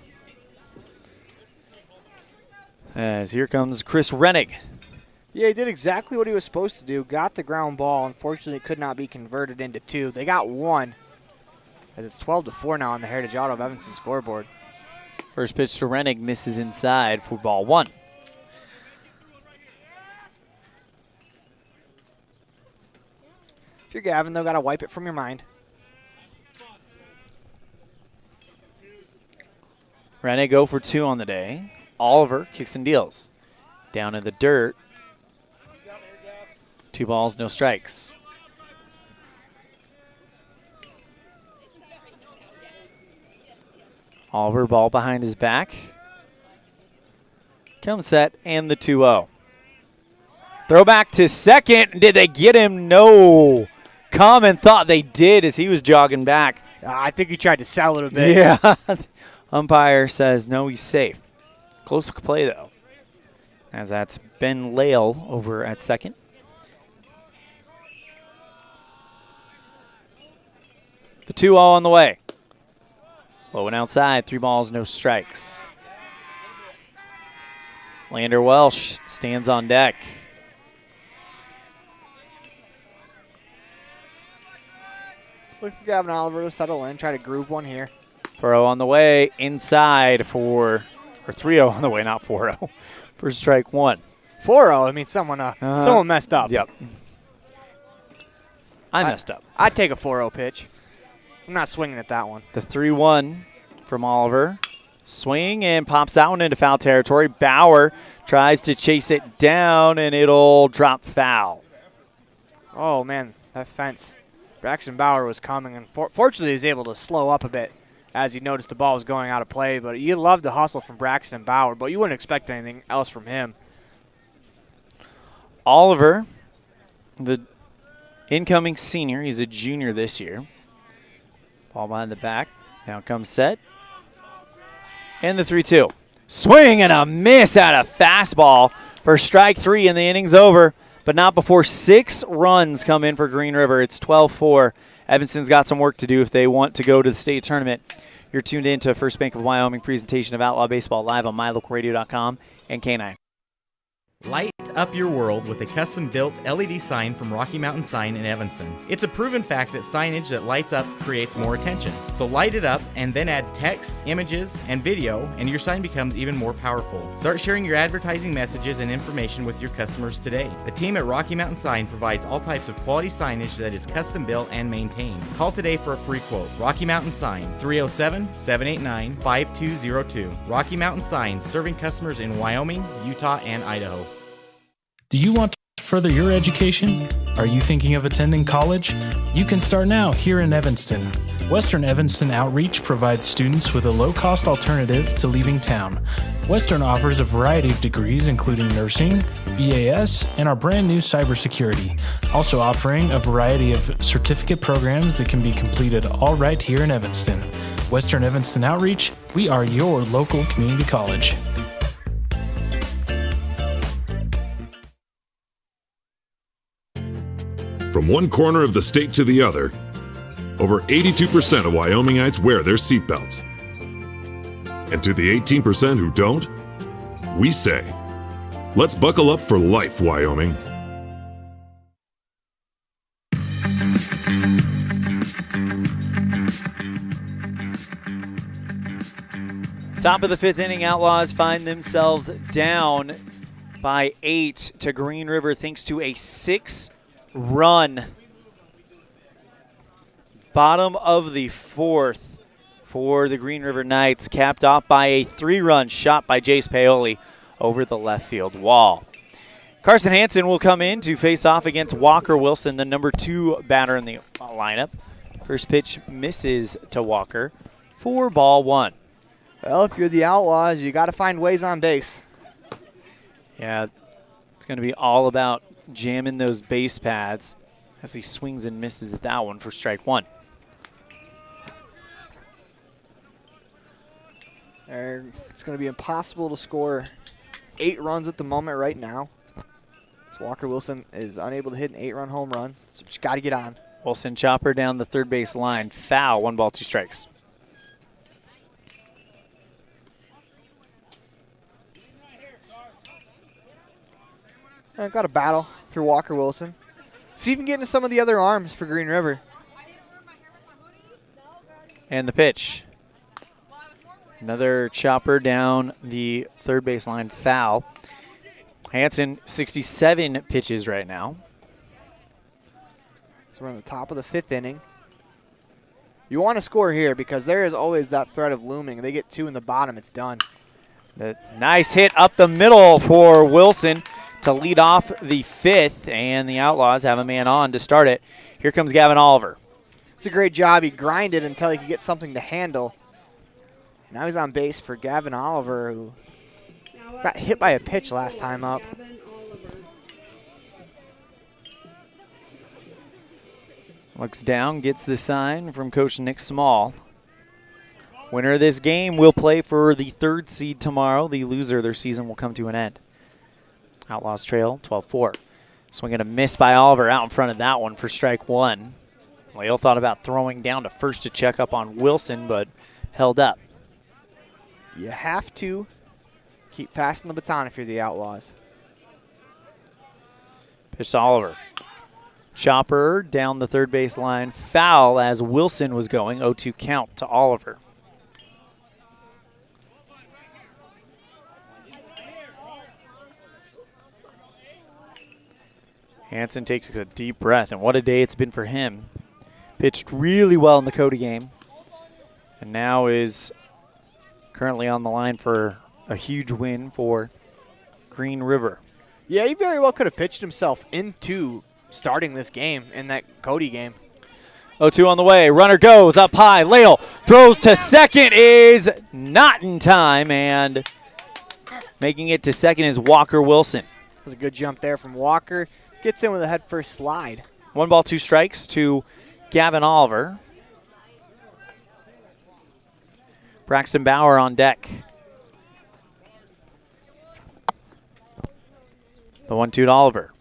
As here comes Chris Rennig. Yeah, he did exactly what he was supposed to do. Got the ground ball. Unfortunately, it could not be converted into 2. They got 1. As it's 12-4 now on the Heritage Auto of Evanston scoreboard. First pitch to Rennig misses inside for ball 1. If you're Gavin, though, got to wipe it from your mind. Rennig 0 for 2 on the day. Oliver kicks and deals. Down in the dirt. 2 balls, no strikes. Oliver, ball behind his back. Comes set, and the 2-0. Throw back to second. Did they get him? No. Common thought they did as he was jogging back. I think he tried to sell it a bit. Yeah. Umpire says no, he's safe. Close play, though, as that's Ben Lale over at second. The 2-0 on the way. Low and outside, 3 balls, no strikes. Lander Welsh stands on deck. Look for Gavin Oliver to settle in, try to groove one here. 4-0 on the way, inside for, or 3-0 on the way, not 4-0, for strike 1. 4-0, I mean, someone messed up. Yep. I messed up. I'd take a 4-0 pitch. I'm not swinging at that one. The 3-1 from Oliver. Swing and pops that one into foul territory. Bauer tries to chase it down, and it'll drop foul. Oh, man, that fence. Braxton Bauer was coming, and fortunately he was able to slow up a bit as he noticed the ball was going out of play. But you love the hustle from Braxton Bauer, but you wouldn't expect anything else from him. Oliver the incoming senior. He's a junior this year. Ball behind the back. Now comes set. And the 3-2. Swing and a miss at a fastball for strike 3, and the inning's over, but not before 6 runs come in for Green River. It's 12-4. Evanston's got some work to do if they want to go to the state tournament. You're tuned in to First Bank of Wyoming presentation of Outlaw Baseball live on mylocalradio.com and K9. Light up your world with a custom-built LED sign from Rocky Mountain Sign in Evanston. It's a proven fact that signage that lights up creates more attention. So light it up and then add text, images, and video, and your sign becomes even more powerful. Start sharing your advertising messages and information with your customers today. The team at Rocky Mountain Sign provides all types of quality signage that is custom-built and maintained. Call today for a free quote. Rocky Mountain Sign, 307-789-5202. Rocky Mountain Sign, serving customers in Wyoming, Utah, and Idaho. Do you want to further your education? Are you thinking of attending college? You can start now here in Evanston. Western Evanston Outreach provides students with a low-cost alternative to leaving town. Western offers a variety of degrees including nursing, BAS, and our brand new cybersecurity. Also offering a variety of certificate programs that can be completed all right here in Evanston. Western Evanston Outreach, we are your local community college. From one corner of the state to the other, over 82% of Wyomingites wear their seatbelts. And to the 18% who don't, we say, let's buckle up for life, Wyoming. Top of the 5th inning, Outlaws find themselves down by 8 to Green River thanks to a 6-run bottom of the 4th for the Green River Knights, capped off by a 3-run shot by Jace Paoli over the left field wall. Carson Hansen will come in to face off against Walker Wilson, the number 2 batter in the lineup. First pitch misses to Walker for ball 1. Well, if you're the Outlaws, you got to find ways on base. Yeah, it's going to be all about jamming those base pads as he swings and misses at that one for strike 1. It's going to be impossible to score 8 runs at the moment right now. So Walker Wilson is unable to hit an 8-run home run, so just got to get on. Wilson chopper down the third base line. Foul, 1 ball, 2 strikes. Got a battle for Walker Wilson. See if you can get into some of the other arms for Green River. And the pitch. Another chopper down the third base line, foul. Hansen, 67 pitches right now. So we're on the top of the 5th inning. You want to score here because there is always that threat of looming. They get 2 in the bottom, it's done. The nice hit up the middle for Wilson to lead off the 5th, and the Outlaws have a man on to start it. Here comes Gavin Oliver. It's a great job. He grinded until he could get something to handle. Now he's on base for Gavin Oliver, who got hit by a pitch last time up. Looks down, gets the sign from Coach Nick Small. Winner of this game will play for the 3rd seed tomorrow. The loser, their season will come to an end. Outlaws trail 12-4. Swing and a miss by Oliver out in front of that one for strike 1. Lale thought about throwing down to first to check up on Wilson, but held up. You have to keep passing the baton if you're the Outlaws. Pitch to Oliver. Chopper down the third base line. Foul as Wilson was going. 0-2 count to Oliver. Hansen takes a deep breath, and what a day it's been for him. Pitched really well in the COD game, and now is currently on the line for a huge win for Green River. Yeah, he very well could have pitched himself into starting this game in that COD game. 0-2 on the way. Runner goes up high. Lale throws to second, is not in time, and making it to second is Walker Wilson. That was a good jump there from Walker. Gets in with a head first slide. 1 ball, 2 strikes to Gavin Oliver. Braxton Bauer on deck. The 1-2 to Oliver.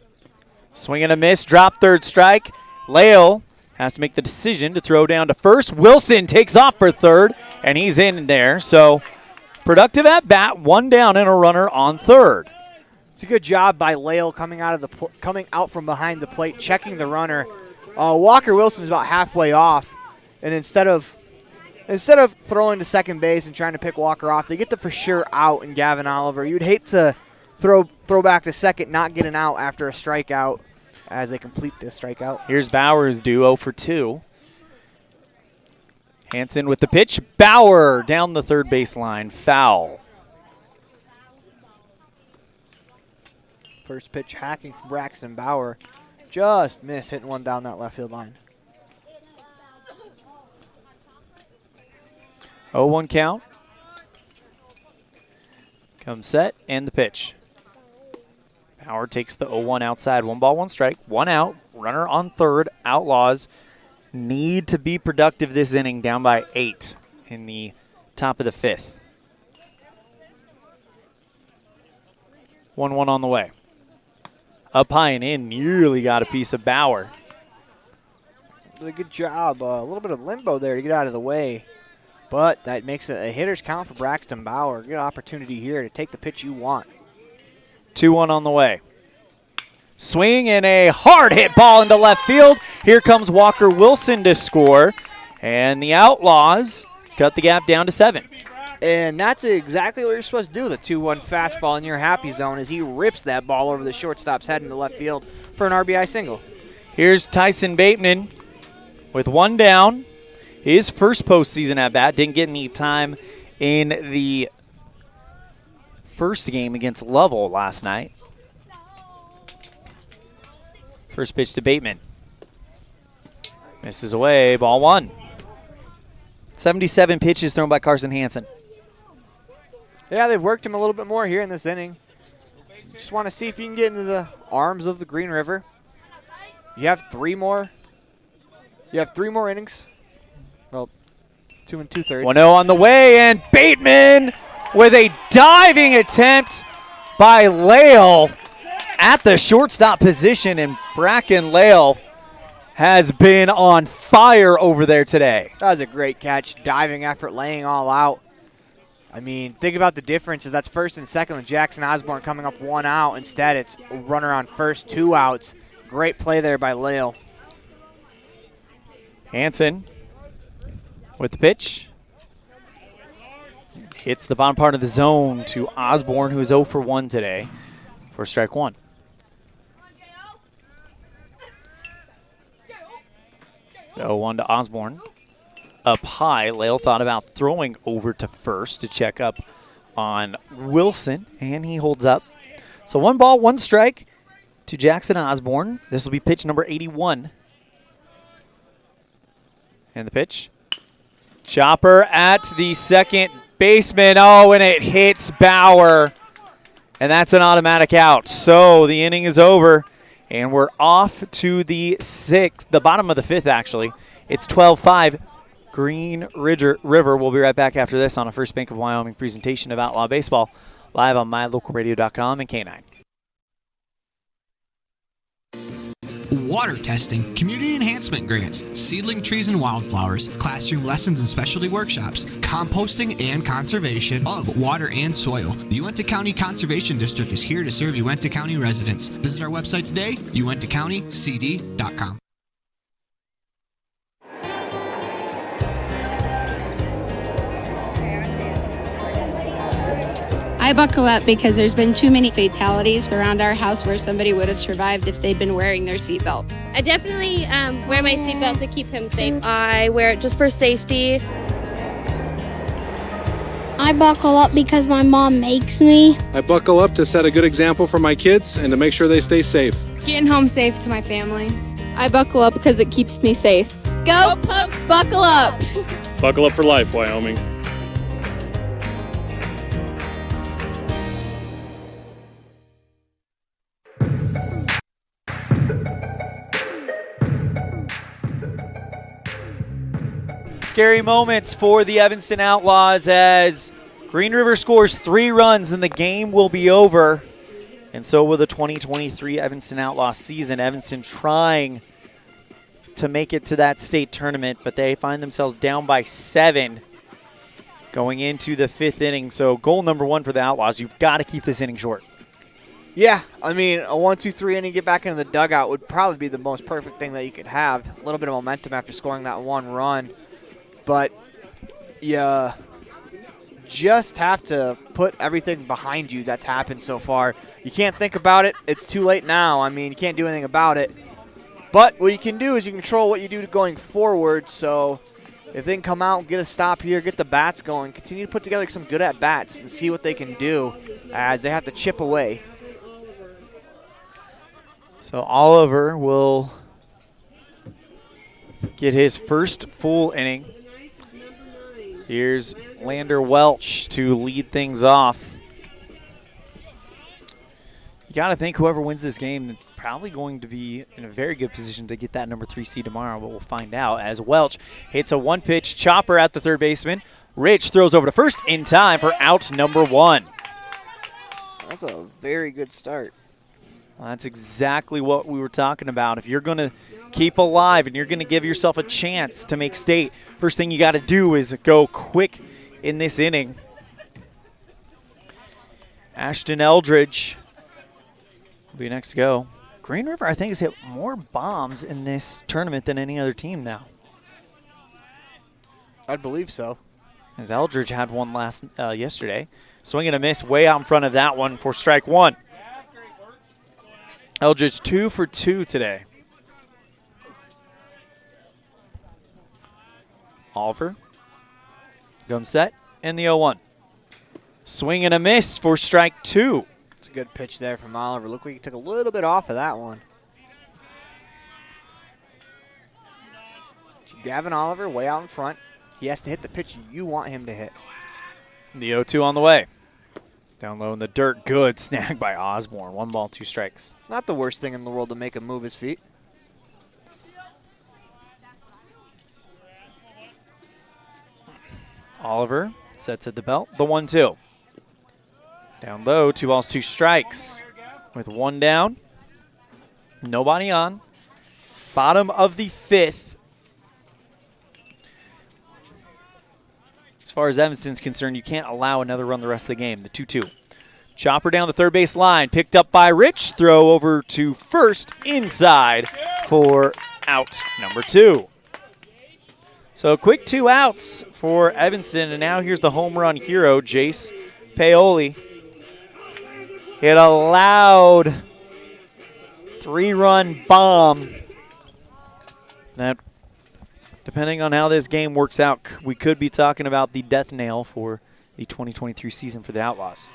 Swing and a miss, drop, third strike. Lael has to make the decision to throw down to first. Wilson takes off for third, and he's in there. So productive at bat, 1 down and a runner on third. It's a good job by Lael coming out from behind the plate, checking the runner. Walker Wilson's about halfway off, and instead of throwing to second base and trying to pick Walker off, they get the for sure out in Gavin Oliver. You'd hate to throw back to second, not get an out after a strikeout as they complete this strikeout. Here's Bauer's duo for 2. Hansen with the pitch. Bauer down the third baseline. Foul. First pitch hacking from Braxton Bauer. Just missed hitting one down that left field line. 0-1 count. Comes set and the pitch. Bauer takes the 0-1 outside. 1 ball, 1 strike. 1 out. Runner on third. Outlaws need to be productive this inning, down by 8 in the top of the 5th. 1-1 on the way. Up high and in, nearly got a piece of Bauer. Did a good job. A little bit of limbo there to get out of the way. But that makes it a hitter's count for Braxton Bauer. Good opportunity here to take the pitch you want. 2-1 on the way. Swing and a hard hit ball into left field. Here comes Walker Wilson to score. And the Outlaws cut the gap down to 7. And that's exactly what you're supposed to do. The 2-1 fastball in your happy zone as he rips that ball over the shortstop's head into left field for an RBI single. Here's Tyson Bateman with 1 down. His first postseason at bat. Didn't get any time in the first game against Lovell last night. First pitch to Bateman. Misses away, ball 1. 77 pitches thrown by Carson Hansen. Yeah, they've worked him a little bit more here in this inning. Just want to see if you can get into the arms of the Green River. You have 3 more. You have 3 more innings. Well, 2 2/3. 1-0 on the way, and Bateman with a diving attempt by Lael at the shortstop position, and Bracken Lael has been on fire over there today. That was a great catch. Diving effort, laying all out. I mean, think about the differences. That's first and second with Jackson Osborne coming up 1 out. Instead, it's a runner on first, 2 outs. Great play there by Lael. Hansen with the pitch. Hits the bottom part of the zone to Osborne, who is 0 for 1 today for strike 1. The 0-1 to Osborne. Up high, Lael thought about throwing over to first to check up on Wilson, and he holds up. So 1 ball, 1 strike to Jackson Osborne. This will be pitch number 81. And the pitch. Chopper at the second baseman. Oh, and it hits Bauer. And that's an automatic out. So the inning is over, and we're off to the 6th, the bottom of the 5th, actually. It's 12-5. Green River. We'll be right back after this on a First Bank of Wyoming presentation of Outlaw Baseball, live on mylocalradio.com and K9. Water testing, community enhancement grants, seedling trees and wildflowers, classroom lessons and specialty workshops, composting and conservation of water and soil. The Uintah County Conservation District is here to serve Uintah County residents. Visit our website today, uintahcountycd.com. I buckle up because there's been too many fatalities around our house where somebody would have survived if they'd been wearing their seatbelt. I definitely wear my seatbelt to keep him safe. I wear it just for safety. I buckle up because my mom makes me. I buckle up to set a good example for my kids and to make sure they stay safe. Getting home safe to my family. I buckle up because it keeps me safe. Go Pokes, buckle up! Buckle up for life, Wyoming. scary moments for the Evanston Outlaws as Green River scores 3 runs and the game will be over. And so will the 2023 Evanston Outlaws season. Evanston trying to make it to that state tournament, but they find themselves down by 7 going into the 5th inning. So goal number 1 for the Outlaws, you've got to keep this inning short. Yeah, I mean, a 1-2-3 inning, get back into the dugout would probably be the most perfect thing that you could have. A little bit of momentum after scoring that 1 run. But you just have to put everything behind you that's happened so far. You can't think about it. It's too late now. I mean, you can't do anything about it. But what you can do is you control what you do going forward. So if they can come out and get a stop here, get the bats going, continue to put together some good at-bats and see what they can do as they have to chip away. So Olliff will get his first full inning. Here's Lander Welch to lead things off. You got to think whoever wins this game probably going to be in a very good position to get that number 3 seed tomorrow, but we'll find out as Welch hits a 1-pitch chopper at the third baseman. Rich throws over to first in time for out number 1. That's a very good start. Well, that's exactly what we were talking about. If you're going to keep alive and you're going to give yourself a chance to make state, first thing you got to do is go quick in this inning. Ashton Eldridge will be next to go. Green River, I think, has hit more bombs in this tournament than any other team now. I'd believe so. As Eldridge had one yesterday. Swing and a miss way out in front of that one for strike 1. Eldridge 2 for 2 today. Oliver comes set and the 0-1. Swing and a miss for strike 2. It's a good pitch there from Oliver. Looked like he took a little bit off of that one. Gavin Oliver way out in front. He has to hit the pitch you want him to hit. The 0-2 on the way. Down low in the dirt. Good snag by Osborne. 1 ball, 2 strikes. Not the worst thing in the world to make him move his feet. Oliver sets at the belt. The 1-2. Down low, 2 balls, 2 strikes. With 1 down. Nobody on. Bottom of the 5th. As far as Evanston's concerned, you can't allow another run the rest of the game. The 2-2. Chopper down the third base line. Picked up by Rich. Throw over to first inside for out number 2. So quick 2 outs for Evanston. And now here's the home run hero, Jace Paoli. Hit a loud 3-run bomb that, depending on how this game works out, we could be talking about the death nail for the 2023 season for the Outlaws.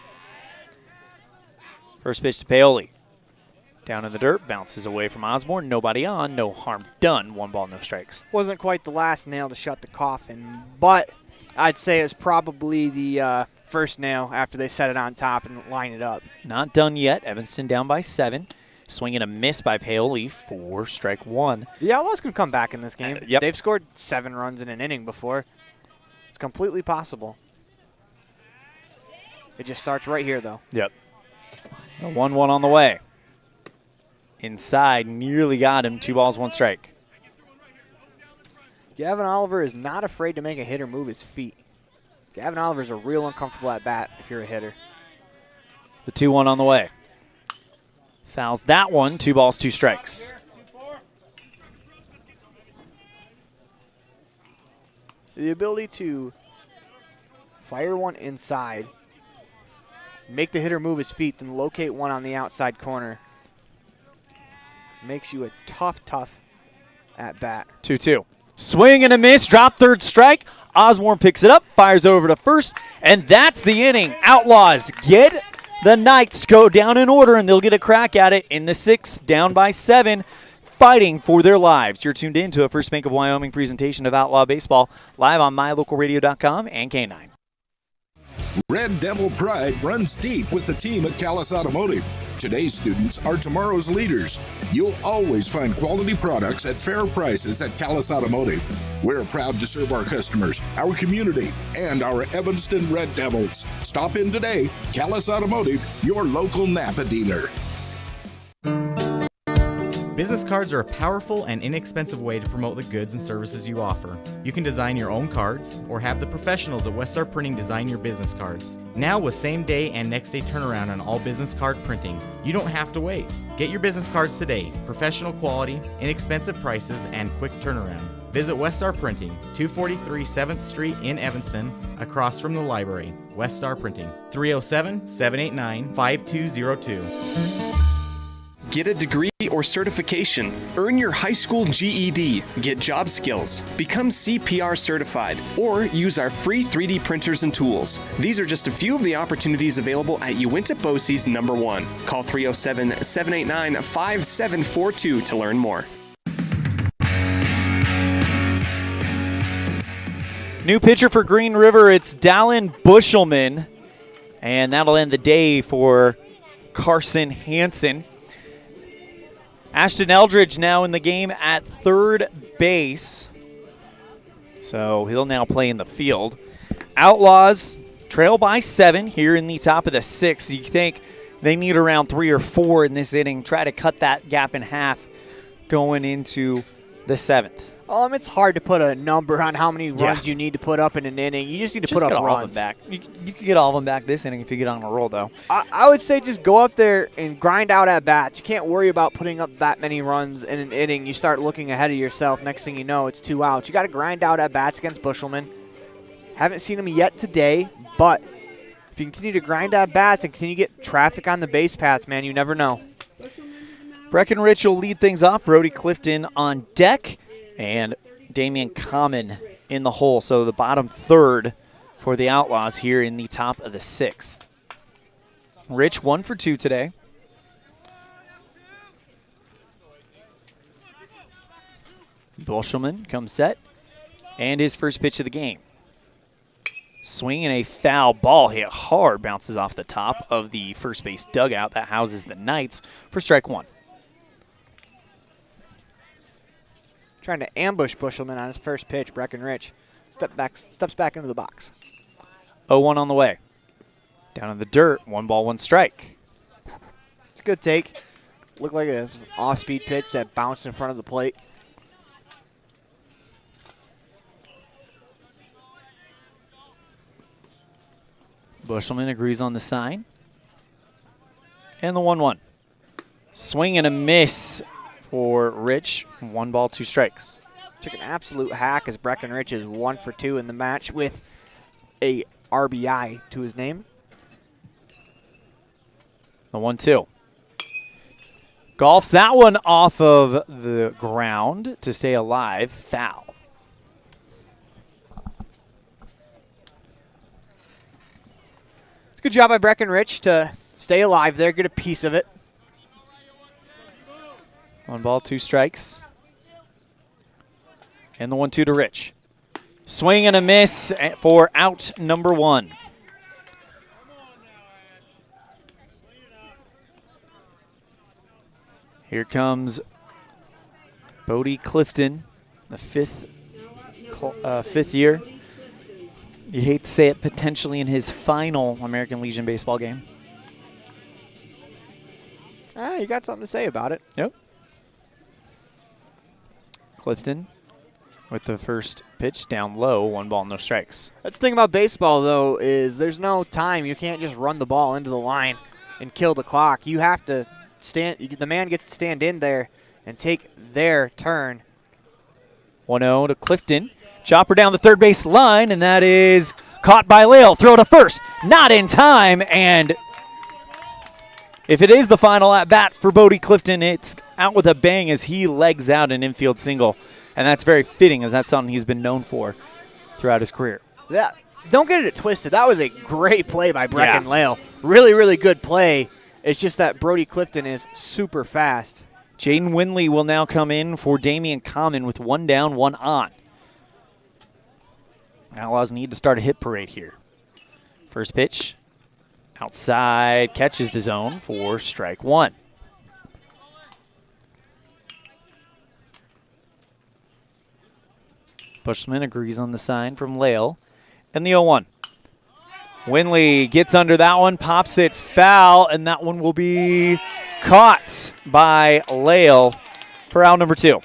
First pitch to Paoli. Down in the dirt, bounces away from Osborne. Nobody on, no harm done. 1 ball, no strikes. Wasn't quite the last nail to shut the coffin, but I'd say it's probably the first nail after they set it on top and line it up. Not done yet. Evanston down by 7. Swing and a miss by Paoli for strike 1. The Outlaws can come back in this game. Yep. They've scored 7 runs in an inning before. It's completely possible. It just starts right here, though. Yep. The 1-1 on the way. Inside, nearly got him. 2 balls, 1 strike. Gavin Oliver is not afraid to make a hitter move his feet. Gavin Oliver is a real uncomfortable at bat if you're a hitter. The 2-1 on the way. Fouls that one. 2 balls, 2 strikes. The ability to fire one inside, make the hitter move his feet, then locate one on the outside corner makes you a tough at bat. 2-2. Swing and a miss. Drop third strike. Osborne picks it up, fires over to first, and that's the inning. Outlaws get the Knights go down in order, and they'll get a crack at it in the 6th, down by 7, fighting for their lives. You're tuned in to a First Bank of Wyoming presentation of Outlaw Baseball, live on mylocalradio.com and K9. Red Devil pride runs deep with the team at Callis Automotive. Today's students are tomorrow's leaders. You'll always find quality products at fair prices at Callis Automotive. We're proud to serve our customers, our community, and our Evanston Red Devils. Stop in today. Callis Automotive, your local Napa dealer. Business cards are a powerful and inexpensive way to promote the goods and services you offer. You can design your own cards or have the professionals at Westar Printing design your business cards. Now with same day and next day turnaround on all business card printing, you don't have to wait. Get your business cards today. Professional quality, inexpensive prices, and quick turnaround. Visit Westar Printing, 243 7th Street in Evanston, across from the library. Westar Printing, 307-789-5202. Get a degree or certification. Earn your high school GED. Get job skills. Become CPR certified. Or use our free 3D printers and tools. These are just a few of the opportunities available at Uinta BOCES number 1. Call 307-789-5742 to learn more. New pitcher for Green River, it's Dallin Bushelman. And that'll end the day for Carson Hansen. Ashton Eldridge now in the game at third base. So he'll now play in the field. Outlaws trail by 7 here in the top of the 6th. You think they need around 3 or 4 in this inning. Try to cut that gap in half going into the 7th. It's hard to put a number on how many runs you need to put up in an inning. You just need to put up runs. All of them back. You can get all of them back this inning if you get on a roll, though. I would say just go up there and grind out at bats. You can't worry about putting up that many runs in an inning. You start looking ahead of yourself. Next thing you know, it's 2 outs. You got to grind out at bats against Bushelman. Haven't seen him yet today, but if you continue to grind at bats and continue to get traffic on the base paths, man, you never know. Breckenridge will lead things off. Brody Clifton on deck. And Damian Common in the hole. So the bottom third for the Outlaws here in the top of the 6th. Rich 1 for 2 today. Bushelman comes set. And his first pitch of the game. Swinging a foul ball hit hard. Bounces off the top of the first base dugout that houses the Knights for strike 1. Trying to ambush Bushelman on his first pitch. Breckenridge steps back into the box. 0-1 on the way. Down in the dirt, 1 ball, 1 strike. It's a good take. Looked like an off-speed pitch that bounced in front of the plate. Bushelman agrees on the sign. And the 1-1. Swing and a miss for Rich. 1 ball, 2 strikes. Took an absolute hack as Breckenridge is 1 for 2 in the match with a RBI to his name. The 1-2. Golfs that one off of the ground to stay alive. Foul. It's a good job by Breckenridge to stay alive there, get a piece of it. 1 ball, 2 strikes. And the 1-2 to Rich. Swing and a miss for out number 1. Here comes Bodie Clifton, the fifth year. You hate to say it, potentially in his final American Legion baseball game. You got something to say about it. Yep. Clifton with the first pitch down low, 1 ball, no strikes. That's the thing about baseball, though, is there's no time. You can't just run the ball into the line and kill the clock. You have to stand. The man gets to stand in there and take their turn. 1-0 to Clifton. Chopper down the third base line, and that is caught by Lale. Throw to first. Not in time, and if it is the final at-bat for Bodie Clifton, it's out with a bang as he legs out an infield single. And that's very fitting, as that's something he's been known for throughout his career. Don't get it twisted. That was a great play by Brecken Lale. Really, really good play. It's just that Brody Clifton is super fast. Jaden Winley will now come in for Damian Common with 1 down, 1 on. Outlaws need to start a hit parade here First pitch outside, catches the zone for strike one. Bushman agrees on the sign from Lale. And the 0-1. Winley gets under that one, pops it foul, and that one will be caught by Lale for out number 2.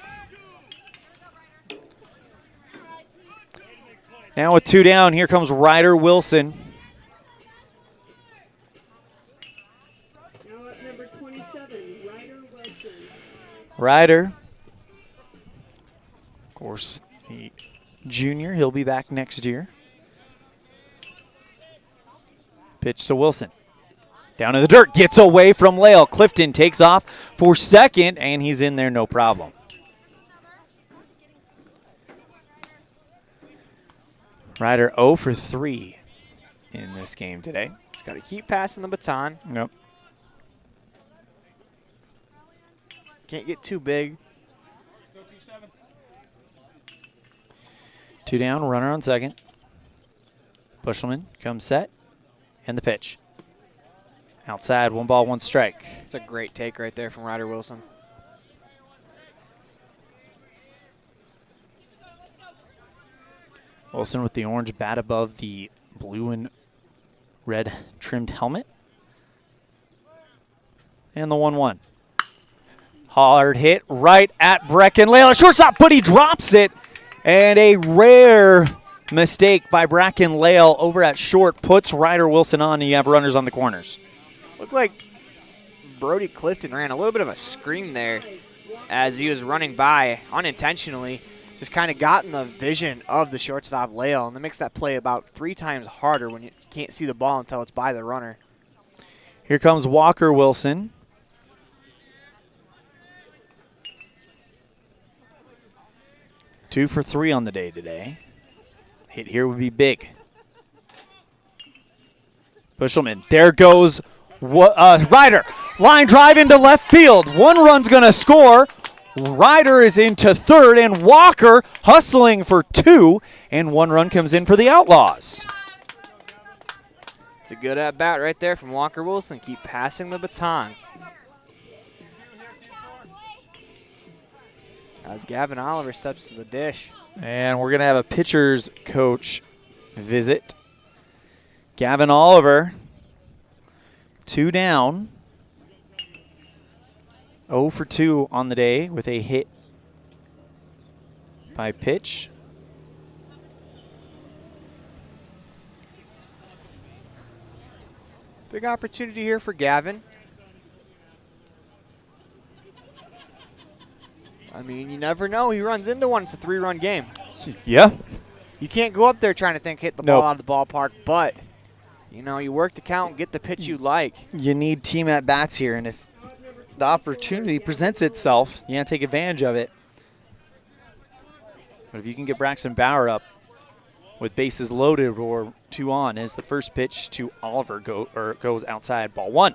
Now with 2 down, here comes Ryder Wilson. Ryder, of course, the junior. He'll be back next year. Pitch to Wilson. Down in the dirt, gets away from Lale. Clifton takes off for second, and he's in there no problem. Ryder 0 for 3 in this game today. Just got to keep passing the baton. Yep. Can't get too big. 2 down, runner on second. Bushelman comes set, and the pitch. Outside, 1 ball, 1 strike. It's a great take right there from Ryder Wilson. Wilson with the orange bat above the blue and red trimmed helmet. And the 1-1. Hard hit right at Brecken Lale. Shortstop, but he drops it. And a rare mistake by Bracken Lale over at short puts Ryder Wilson on, and you have runners on the corners. Looked like Brody Clifton ran a little bit of a scream there as he was running by unintentionally. Just kind of got in the vision of the shortstop Lale, and that makes that play about 3 times harder when you can't see the ball until it's by the runner. Here comes Walker Wilson. Two for 3 on the day today. Hit here would be big. Bushelman, there goes Ryder. Line drive into left field. 1 run's going to score. Ryder is into third, and Walker hustling for 2, and 1 run comes in for the Outlaws. It's a good at-bat right there from Walker Wilson. Keep passing the baton. As Gavin Oliver steps to the dish. And we're going to have a pitcher's coach visit. Gavin Oliver, 2 down. 0 for 2 on the day with a hit by pitch. Big opportunity here for Gavin. I mean, you never know. He runs into one. It's a 3-run game. Yeah. You can't go up there trying to think hit the ball out of the ballpark, but, you know, you work the count and get the pitch you like. You need team at-bats here, and if the opportunity presents itself, you got to take advantage of it. But if you can get Braxton Bauer up with bases loaded or 2 on as the first pitch to Oliver goes outside, ball 1.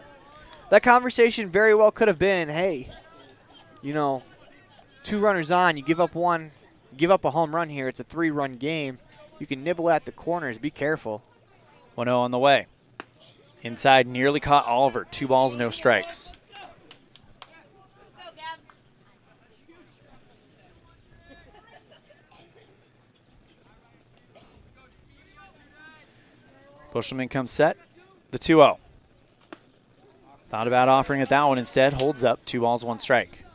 That conversation very well could have been, hey, you know, 2 runners on, you give up 1, give up a home run here. It's a 3-run game. You can nibble at the corners. Be careful. 1-0 on the way. Inside, nearly caught Oliver. 2 balls, no strikes. Bushelman comes set. The 2-0. Thought about offering it that one instead. Holds up. 2 balls, 1 strike.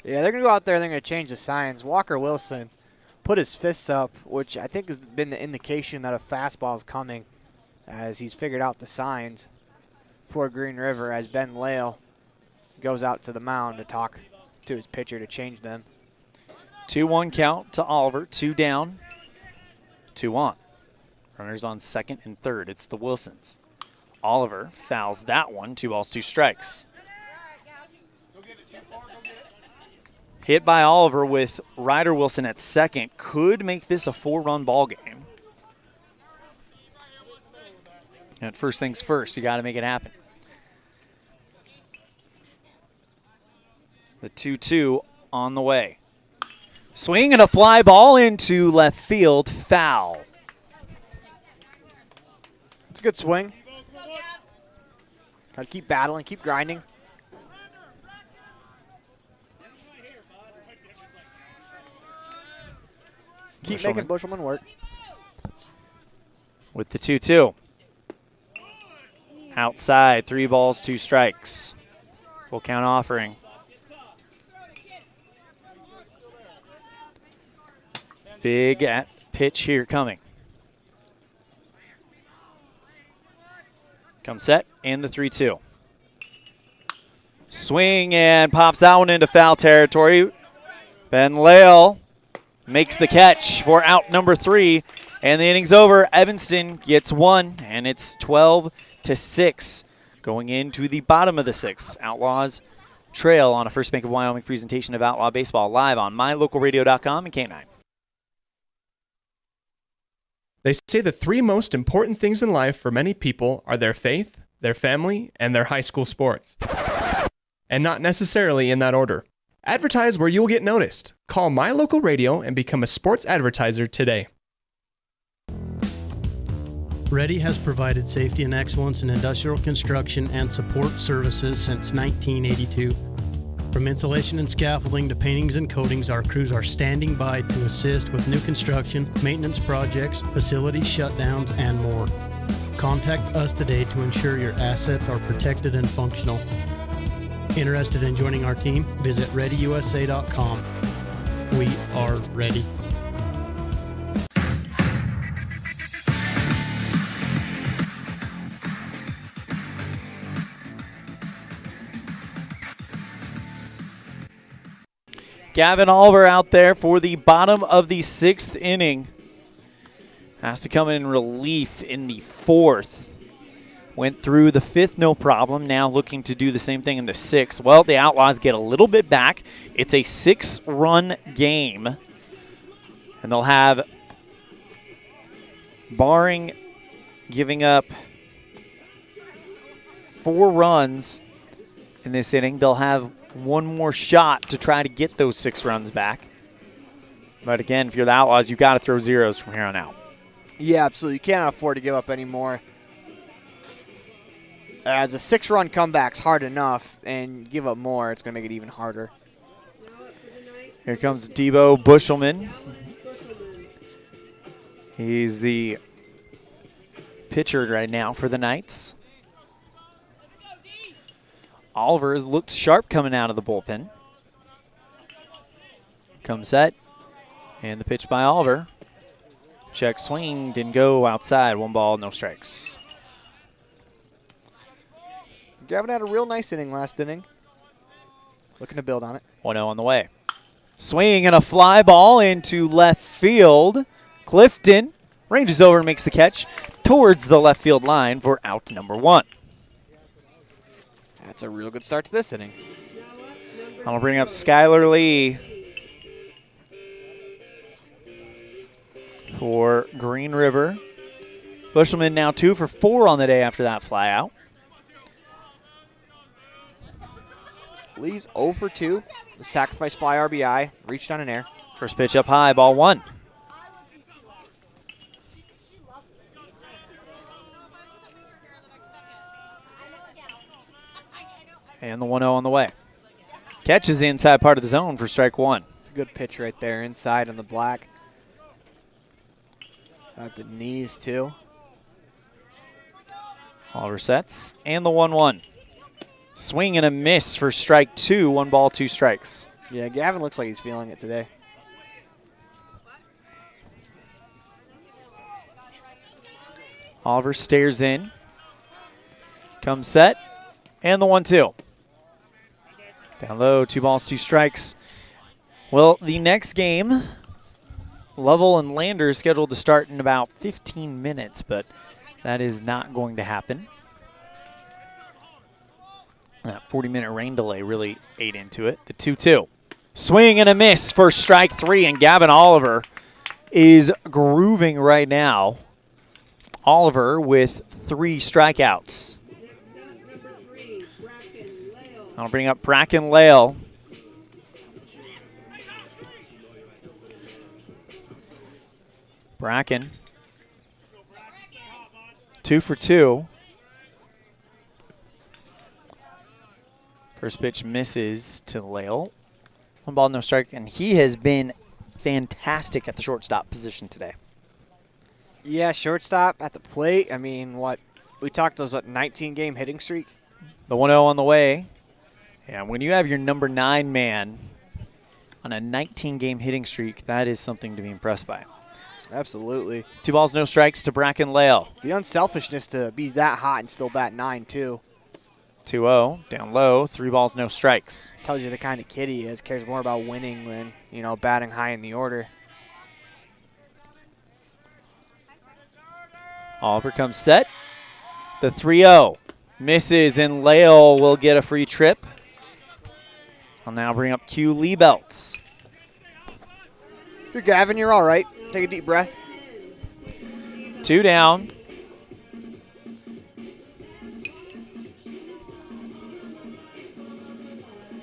Yeah, they're going to go out there and they're going to change the signs. Walker Wilson put his fists up, which I think has been the indication that a fastball is coming as he's figured out the signs for Green River as Ben Lale goes out to the mound to talk to his pitcher to change them. 2-1 count to Oliver. 2 down. 2 on. Runners on second and third. It's the Wilsons. Oliver fouls that one. 2 balls, 2 strikes. Hit by Oliver with Ryder Wilson at second. Could make this a 4-run ball game. And first things first, you got to make it happen. The 2-2 on the way. Swing and a fly ball into left field. Foul. It's a good swing. Got to keep battling, keep grinding. Keep making Bushelman work. With the 2-2. Outside, 3 balls, 2 strikes. Full count offering. Big pitch here coming. Come set, and the 3-2. Swing and pops that one into foul territory. Ben Lale makes the catch for out number 3, and the inning's over. Evanston gets 1, and it's 12-6 going into the bottom of the 6th. Outlaws trail on a First Bank of Wyoming presentation of Outlaw Baseball live on mylocalradio.com and K9. They say the 3 most important things in life for many people are their faith, their family, and their high school sports. And not necessarily in that order. Advertise where you'll get noticed. Call My Local Radio and become a sports advertiser today. Ready has provided safety and excellence in industrial construction and support services since 1982. From insulation and scaffolding to paintings and coatings, our crews are standing by to assist with new construction, maintenance projects, facility shutdowns, and more. Contact us today to ensure your assets are protected and functional. Interested in joining our team? Visit ReadyUSA.com. We are ready. Gavin Oliver out there for the bottom of the 6th inning. Has to come in relief in the 4th. Went through the 5th, no problem. Now looking to do the same thing in the 6th. Well, the Outlaws get a little bit back. It's a 6-run game. And they'll have, barring giving up 4 runs in this inning, they'll have one more shot to try to get those 6 runs back. But again, if you're the Outlaws, you've got to throw zeros from here on out. Yeah, absolutely. You can't afford to give up any more. As a 6-run comeback's hard enough, and give up more, it's going to make it even harder. Here comes Debo Bushelman. He's the pitcher right now for the Knights. Oliver has looked sharp coming out of the bullpen. Comes set, and the pitch by Oliver. Check swing, didn't go outside. 1 ball, no strikes. Gavin had a real nice inning last inning. Looking to build on it. 1-0 on the way. Swing and a fly ball into left field. Clifton ranges over and makes the catch towards the left field line for out number 1. That's a real good start to this inning. I'll bring up Skylar Lee for Green River. Bushelman now 2 for 4 on the day after that fly out. Lee's 0 for 2. The sacrifice fly RBI. Reached on an air. First pitch up high, ball 1. And the 1-0 on the way. Catches the inside part of the zone for strike 1. It's a good pitch right there, inside on the black. At the knees, too. Oliver sets, and the 1-1. Swing and a miss for strike 2. 1 ball, 2 strikes. Yeah, Gavin looks like he's feeling it today. Oliver stares in. Comes set, and the 1-2. Down low, 2 balls, 2 strikes. Well, the next game, Lovell and Lander is scheduled to start in about 15 minutes, but that is not going to happen. That 40-minute rain delay really ate into it. The 2-2. Swing and a miss for strike 3, and Gavin Oliver is grooving right now. Oliver with 3 strikeouts. I'll bring up Bracken Lale. Bracken 2 for 2. First pitch misses to Lale. 1 ball, no strike, and he has been fantastic at the shortstop position today. Yeah, shortstop at the plate. I mean, we talked those 19-game hitting streak. The 1-0 on the way. And when you have your number 9 man on a 19-game hitting streak, that is something to be impressed by. Absolutely. 2 balls, no strikes to Bracken Lale. The unselfishness to be that hot and still bat 9, too. 2-0, down low, 3 balls, no strikes. Tells you the kind of kid he is. Cares more about winning than, batting high in the order. Oliver comes set. The 3-0 misses, and Lale will get a free trip. I'll now bring up Q Liebelts. You're Gavin, you're all right. Take a deep breath. 2 down.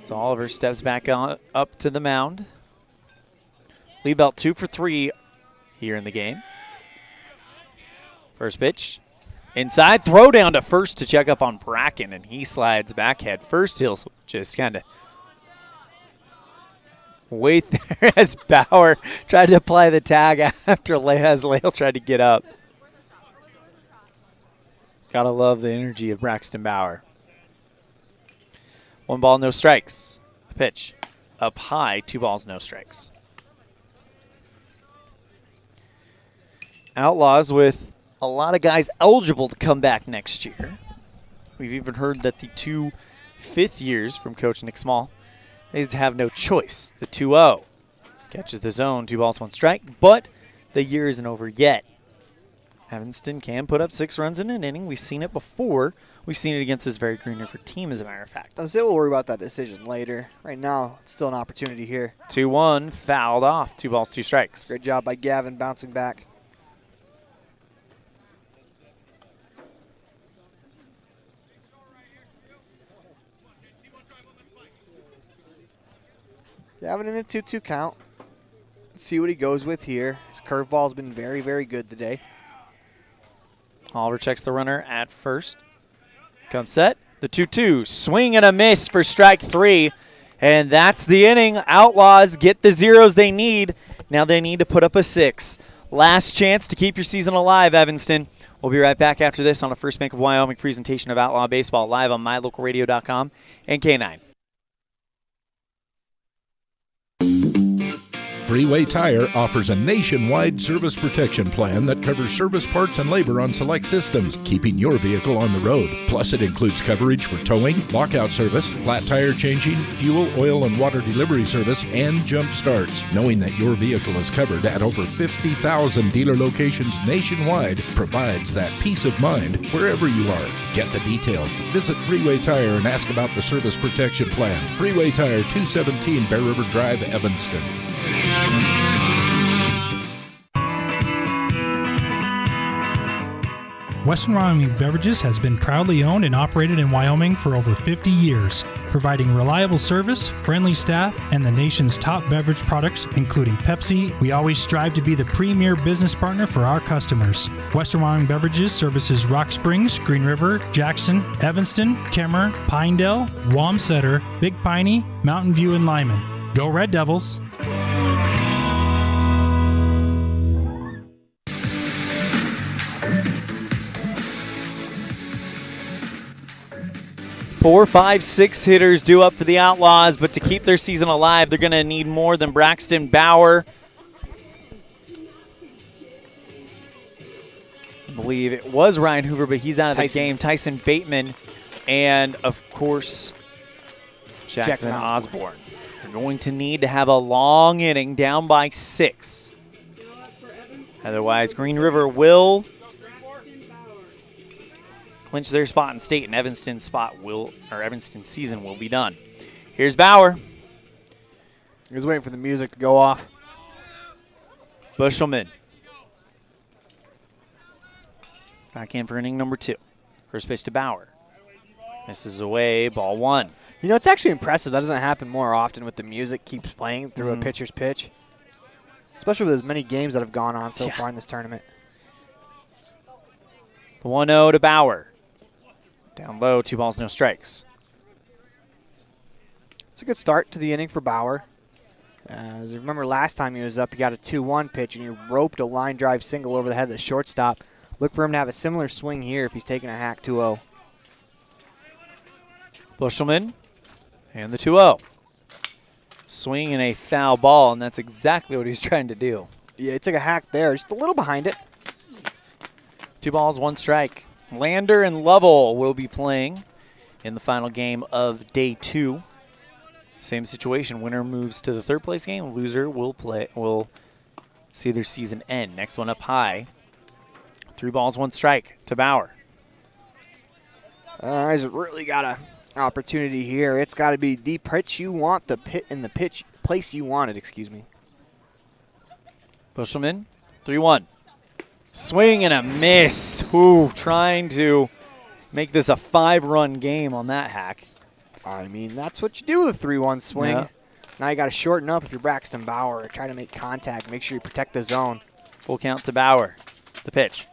So Oliver steps back up to the mound. Liebelt 2 for 3 here in the game. First pitch. Inside, throw down to first to check up on Bracken, and he slides back head first. He'll just kind of wait there as Bauer tried to apply the tag after Lale tried to get up. Gotta love the energy of Braxton Bauer. 1 ball, no strikes. The pitch up high, 2 balls, no strikes. Outlaws with a lot of guys eligible to come back next year. We've even heard that the 2 fifth years from Coach Nick Small, they have no choice. The 2-0 catches the zone, 2 balls, 1 strike, but the year isn't over yet. Evanston can put up 6 runs in an inning. We've seen it before. We've seen it against this very Green River team, as a matter of fact. I'll say we'll worry about that decision later. Right now, it's still an opportunity here. 2-1, fouled off. 2 balls, 2 strikes. Great job by Gavin bouncing back. Gavin in a 2-2 count. Let's see what he goes with here. His curveball's been very, very good today. Oliver checks the runner at first. Comes set. The 2-2. Swing and a miss for strike 3. And that's the inning. Outlaws get the zeros they need. Now they need to put up a 6. Last chance to keep your season alive, Evanston. We'll be right back after this on a First Bank of Wyoming presentation of Outlaw Baseball live on mylocalradio.com and K9. Freeway Tire offers a nationwide service protection plan that covers service parts and labor on select systems, keeping your vehicle on the road. Plus, it includes coverage for towing, lockout service, flat tire changing, fuel, oil, and water delivery service, and jump starts. Knowing that your vehicle is covered at over 50,000 dealer locations nationwide provides that peace of mind wherever you are. Get the details. Visit Freeway Tire and ask about the service protection plan. Freeway Tire, 217 Bear River Drive, Evanston. Western Wyoming Beverages has been proudly owned and operated in Wyoming for over 50 years, providing reliable service, friendly staff, and the nation's top beverage products, including Pepsi. We always strive to be the premier business partner for our customers. Western Wyoming Beverages services Rock Springs, Green River, Jackson, Evanston, Kemmer, Pinedale, Wamsutter, Big Piney, Mountain View, and Lyman. Go Red Devils! Four, 5, 6 hitters due up for the Outlaws, but to keep their season alive, they're going to need more than Braxton Bauer. I believe it was Ryan Hoover, but he's out of the game. Tyson Bateman, and, of course, Jackson Osborne. They're going to need to have a long inning down by 6. Otherwise, Green River will clinch their spot in state, and Evanston's season will be done. Here's Bauer. He was waiting for the music to go off. Bushelman. Back in for inning number 2. First pitch to Bauer. Misses away, ball 1. You know, it's actually impressive. That doesn't happen more often with the music keeps playing through a pitcher's pitch. Especially with as many games that have gone on so far in this tournament. The 1-0 to Bauer. Down low, 2 balls, no strikes. It's a good start to the inning for Bauer. As you remember last time he was up, he got a 2-1 pitch and he roped a line drive single over the head of the shortstop. Look for him to have a similar swing here if he's taking a hack 2-0. Bushelman and the 2-0. Swing and a foul ball, and that's exactly what he's trying to do. Yeah, he took a hack there, just a little behind it. 2 balls, 1 strike. Lander and Lovell will be playing in the final game of day 2. Same situation. Winner moves to the 3rd place game. Loser will see their season end. Next one up high. 3 balls, 1 strike to Bauer. He's really got an opportunity here. It's got to be the pitch you want, the pit in the pitch place you want it. Excuse me. Bushelman, 3-1. Swing and a miss. Ooh, trying to make this a 5-run game on that hack. I mean, that's what you do with a 3-1 swing. Yeah. Now you got to shorten up if you're Braxton Bauer. Try to make contact. Make sure you protect the zone. Full count to Bauer. The pitch.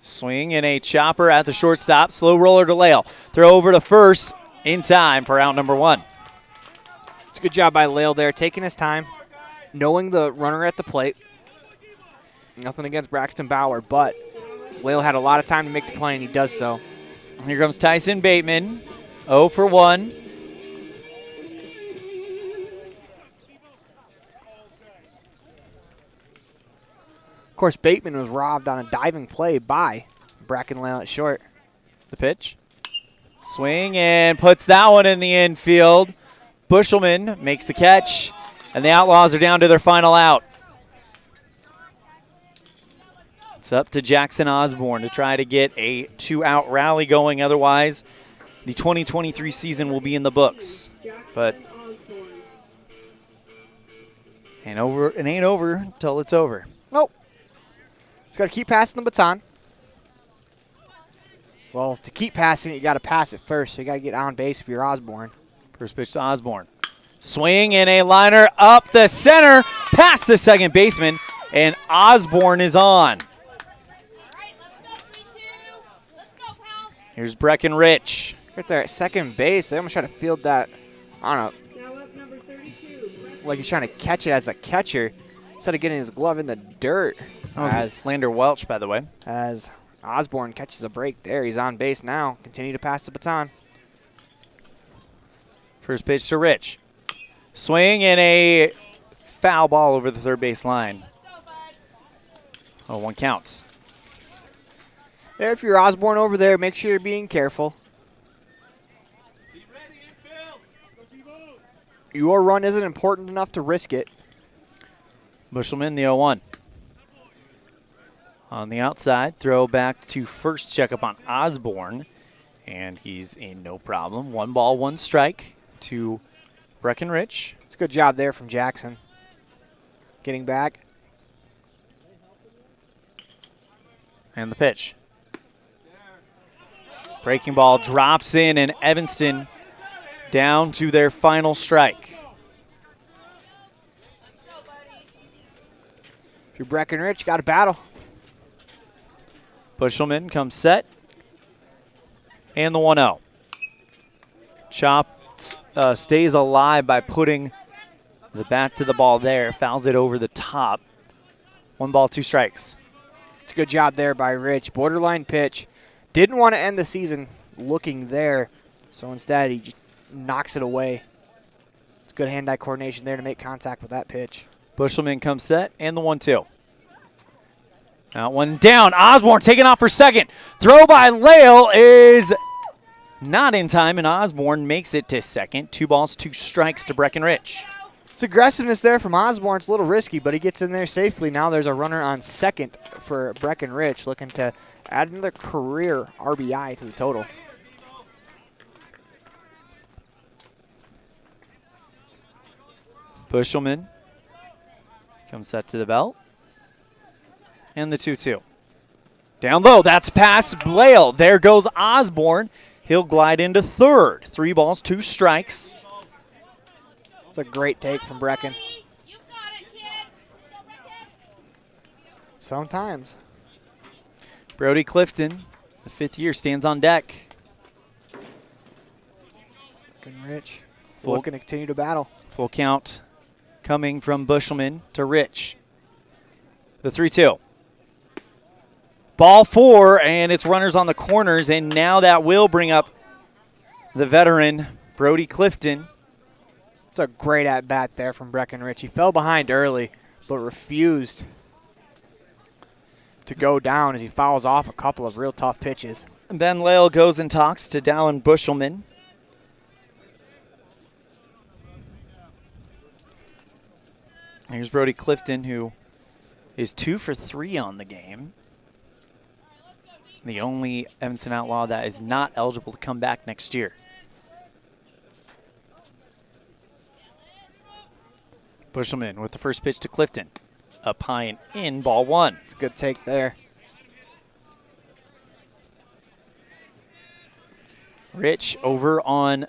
Swing and a chopper at the shortstop. Slow roller to Lale. Throw over to first in time for out number 1. It's a good job by Lale there, taking his time, knowing the runner at the plate. Nothing against Braxton Bauer, but Lale had a lot of time to make the play, and he does so. Here comes Tyson Bateman. 0 for 1. Of course, Bateman was robbed on a diving play by Bracken Lale at short. The pitch. Swing and puts that one in the infield. Bushelman makes the catch, and the Outlaws are down to their final out. It's up to Jackson Osborne to try to get a 2-out rally going. Otherwise, the 2023 season will be in the books. But it ain't over until it's over. Nope. Just got to keep passing the baton. Well, to keep passing it, you got to pass it first. So you got to get on base if you're Osborne. First pitch to Osborne. Swing and a liner up the center, past the second baseman, and Osborne is on. Here's Breckenridge. Right there at second base, they almost try to field that, I don't know, like he's trying to catch it as a catcher instead of getting his glove in the dirt. That was Lander Welch, by the way. As Osborne catches a break there. He's on base now. Continue to pass the baton. First pitch to Rich. Swing and a foul ball over the third base line. Oh, 1 counts. If you're Osborne over there, make sure you're being careful. Your run isn't important enough to risk it. Bushelman, the 0-1. On the outside, throw back to first, checkup on Osborne, and he's in no problem. 1 ball, 1 strike to Breckenridge. It's a good job there from Jackson. Getting back. And the pitch. Breaking ball drops in, and Evanston down to their final strike. If you're Breckenridge, got to battle. Bushelman comes set. And the 1-0. Chop stays alive by putting the bat to the ball there. Fouls it over the top. 1 ball, 2 strikes. It's a good job there by Rich. Borderline pitch. Didn't want to end the season looking there, so instead he just knocks it away. It's good hand-eye coordination there to make contact with that pitch. Bushelman comes set, and the 1-2. Now 1 down. Osborne taking off for second. Throw by Lale is not in time, and Osborne makes it to second. 2 balls, 2 strikes to Breckenridge. It's aggressiveness there from Osborne. It's a little risky, but he gets in there safely. Now there's a runner on second for Breckenridge, looking to add another career RBI to the total. Bushelman comes set to the belt. And the 2-2. Down low, that's past Lale. There goes Osborne. He'll glide into third. 3 balls, 2 strikes. It's a great take from Brecken. Sometimes. Brody Clifton, the 5th year, stands on deck. And Rich looking to continue to battle. Full count coming from Bushelman to Rich. The 3-2. Ball 4, and it's runners on the corners, and now that will bring up the veteran, Brody Clifton. It's a great at-bat there from Breckenridge. He fell behind early, but refused to go down as he fouls off a couple of real tough pitches. Ben Lale goes and talks to Dallin Bushelman. Here's Brody Clifton, who is 2 for 3 on the game. The only Evanston Outlaw that is not eligible to come back next year. Bushelman with the first pitch to Clifton. Up high and in, ball 1. It's a good take there. Rich over on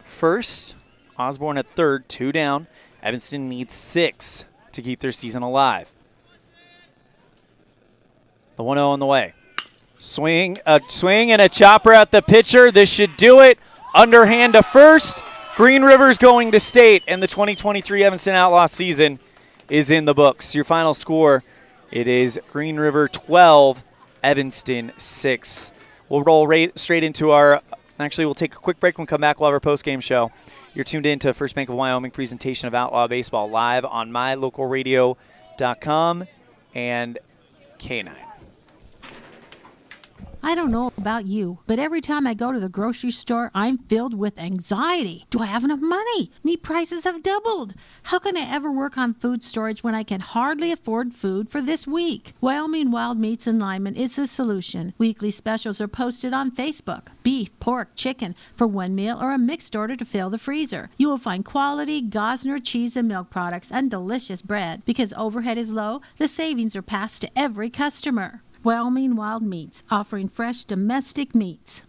first. Osborne at third, 2 down. Evanston needs 6 to keep their season alive. The 1-0 on the way. Swing and a chopper at the pitcher. This should do it. Underhand to first. Green River's going to state, and the 2023 Evanston Outlaw season is in the books. Your final score, it is Green River 12, Evanston 6. We'll roll straight into our, actually we'll take a quick break. When we come back, we'll have our post-game show. You're tuned in to First Bank of Wyoming presentation of Outlaw Baseball live on mylocalradio.com and K9. I don't know about you, but every time I go to the grocery store, I'm filled with anxiety. Do I have enough money? Meat prices have doubled. How can I ever work on food storage when I can hardly afford food for this week? Wyoming Wild Meats and Lyman is the solution. Weekly specials are posted on Facebook. Beef, pork, chicken for one meal or a mixed order to fill the freezer. You will find quality Gosner cheese and milk products and delicious bread. Because overhead is low, the savings are passed to every customer. Wyoming Wild Meats, offering fresh domestic meats.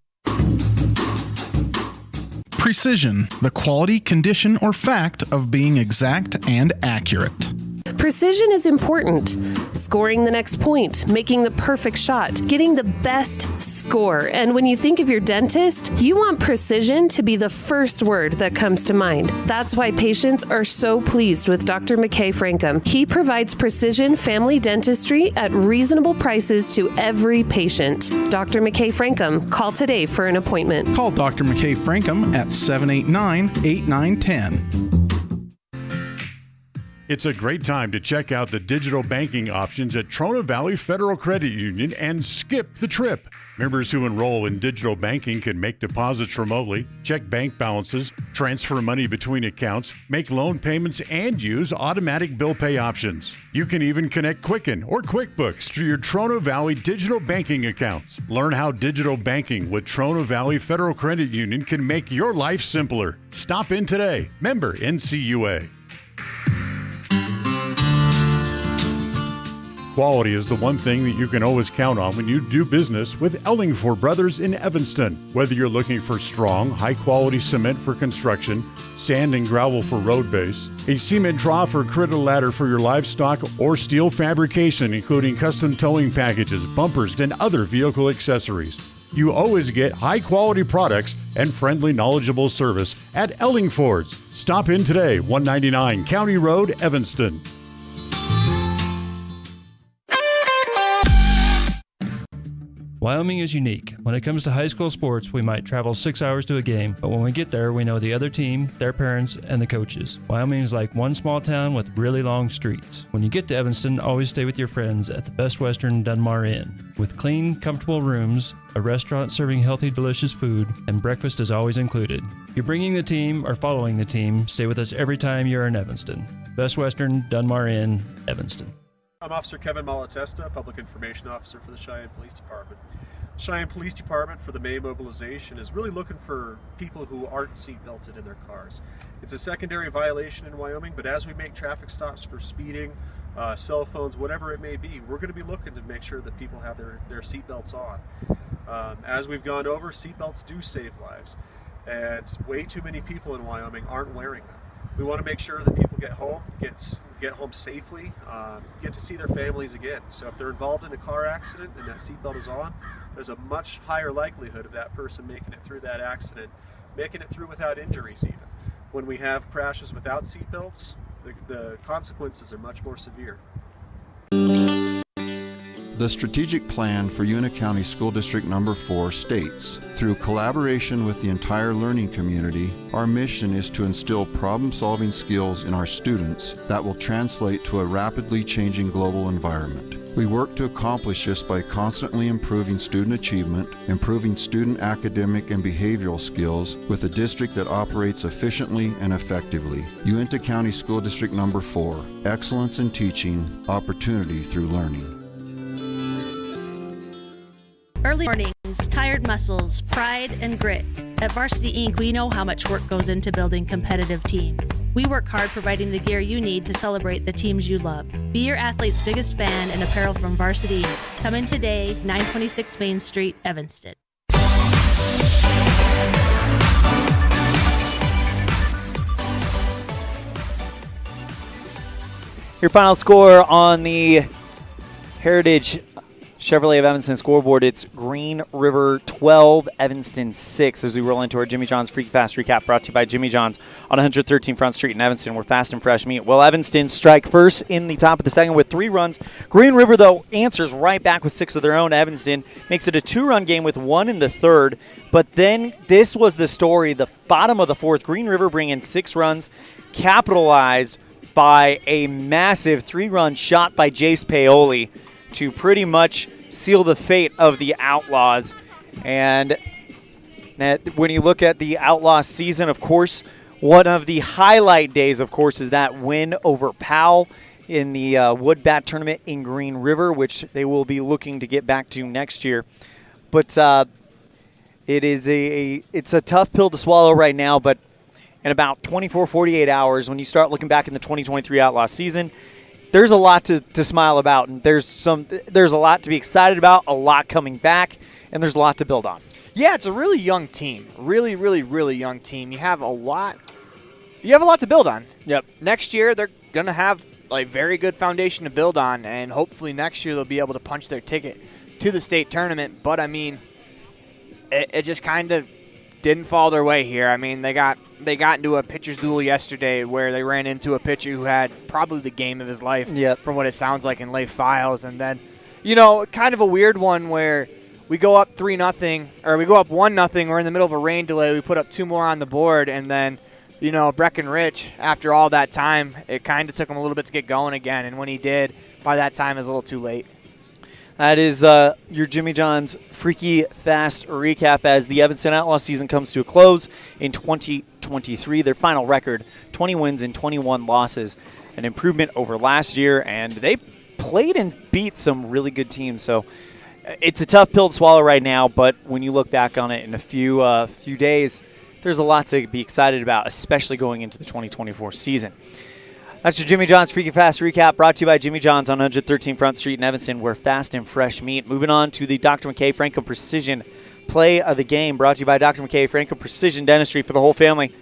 Precision, the quality, condition, or fact of being exact and accurate. Precision is important. Scoring the next point, making the perfect shot, getting the best score. And when you think of your dentist, you want precision to be the first word that comes to mind. That's why patients are so pleased with Dr. McKay Frankum. He provides precision family dentistry at reasonable prices to every patient. Dr. McKay Frankum, call today for an appointment. Call Dr. McKay Frankum at 789-8910. It's a great time to check out the digital banking options at Trona Valley Federal Credit Union and skip the trip. Members who enroll in digital banking can make deposits remotely, check bank balances, transfer money between accounts, make loan payments, and use automatic bill pay options. You can even connect Quicken or QuickBooks to your Trona Valley digital banking accounts. Learn how digital banking with Trona Valley Federal Credit Union can make your life simpler. Stop in today. Member NCUA. Quality is the one thing that you can always count on when you do business with Ellingford Brothers in Evanston. Whether you're looking for strong, high-quality cement for construction, sand and gravel for road base, a cement trough or critter ladder for your livestock, or steel fabrication including custom towing packages, bumpers, and other vehicle accessories, you always get high-quality products and friendly, knowledgeable service at Ellingford's. Stop in today, 199 County Road, Evanston. Wyoming is unique. When it comes to high school sports, we might travel 6 hours to a game, but when we get there, we know the other team, their parents, and the coaches. Wyoming is like one small town with really long streets. When you get to Evanston, always stay with your friends at the Best Western Dunmar Inn. With clean, comfortable rooms, a restaurant serving healthy, delicious food, and breakfast is always included. If you're bringing the team or following the team, stay with us every time you're in Evanston. Best Western Dunmar Inn, Evanston. I'm Officer Kevin Malatesta, Public Information Officer for the Cheyenne Police Department. Cheyenne Police Department for the May mobilization is really looking for people who aren't seatbelted in their cars. It's a secondary violation in Wyoming, but as we make traffic stops for speeding, cell phones, whatever it may be, we're going to be looking to make sure that people have their seatbelts on. As we've gone over, seatbelts do save lives, and way too many people in Wyoming aren't wearing them. We want to make sure that people get home, get get home safely, get to see their families again. So if they're involved in a car accident and that seatbelt is on, there's a much higher likelihood of that person making it through that accident, making it through without injuries even. When we have crashes without seatbelts, the consequences are much more severe. The strategic plan for Una County School District Number 4 states, through collaboration with the entire learning community, our mission is to instill problem-solving skills in our students that will translate to a rapidly changing global environment. We work to accomplish this by constantly improving student achievement, improving student academic and behavioral skills with a district that operates efficiently and effectively. Uinta County School District Number 4, excellence in teaching, opportunity through learning. Early mornings, tired muscles, pride, and grit. At Varsity Inc., we know how much work goes into building competitive teams. We work hard providing the gear you need to celebrate the teams you love. Be your athlete's biggest fan in apparel from Varsity Inc. Come in today, 926 Main Street, Evanston. Your final score on the Heritage Chevrolet of Evanston scoreboard, it's Green River 12, Evanston 6 as we roll into our Jimmy John's Freaky Fast Recap brought to you by Jimmy John's on 113 Front Street in Evanston, where fast and fresh meat. Well, Evanston strike first in the top of the second with 3 runs. Green River, though, answers right back with 6 of their own. Evanston makes it a 2-run game with 1 in the third. But then this was the story, the bottom of the fourth. Green River bring in 6 runs, capitalized by a massive 3-run shot by Jace Paoli to pretty much seal the fate of the Outlaws. And when you look at the Outlaws season, of course, one of the highlight days, of course, is that win over Powell in the Wood Bat tournament in Green River, which they will be looking to get back to next year. But it's a tough pill to swallow right now, but in about 24, 48 hours, when you start looking back in the 2023 Outlaws season, there's a lot to smile about, and there's a lot to be excited about, a lot coming back, and there's a lot to build on. Yeah, it's a really young team. Really, really, really young team. You have a lot to build on. Yep. Next year, they're going to have a very good foundation to build on, and hopefully next year they'll be able to punch their ticket to the state tournament. But, I mean, it just kind of didn't fall their way here. I mean, they got into a pitcher's duel yesterday where they ran into a pitcher who had probably the game of his life, from what it sounds like in late files. And then, kind of a weird one where we go up 3-0, or we go up 1-0. We're in the middle of a rain delay. We put up 2 more on the board, and then, Breckenridge, after all that time, it kind of took him a little bit to get going again. And when he did, by that time, it was a little too late. That is your Jimmy John's Freaky Fast Recap as the Evanston Outlaws season comes to a close in 2023. Their final record, 20 wins and 21 losses, an improvement over last year, and they played and beat some really good teams. So it's a tough pill to swallow right now, but when you look back on it in a few days, there's a lot to be excited about, especially going into the 2024 season. That's your Jimmy John's Freaky Fast Recap brought to you by Jimmy John's on 113 Front Street in Evanston, where fast and fresh meat. Moving on to the Dr. McKay Franklin Precision Play of the Game brought to you by Dr. McKay Franklin Precision Dentistry for the whole family.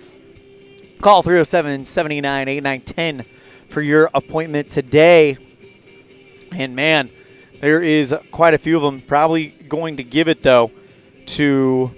Call 307-789-8910 for your appointment today. And, man, there is quite a few of them. Probably going to give it, though, to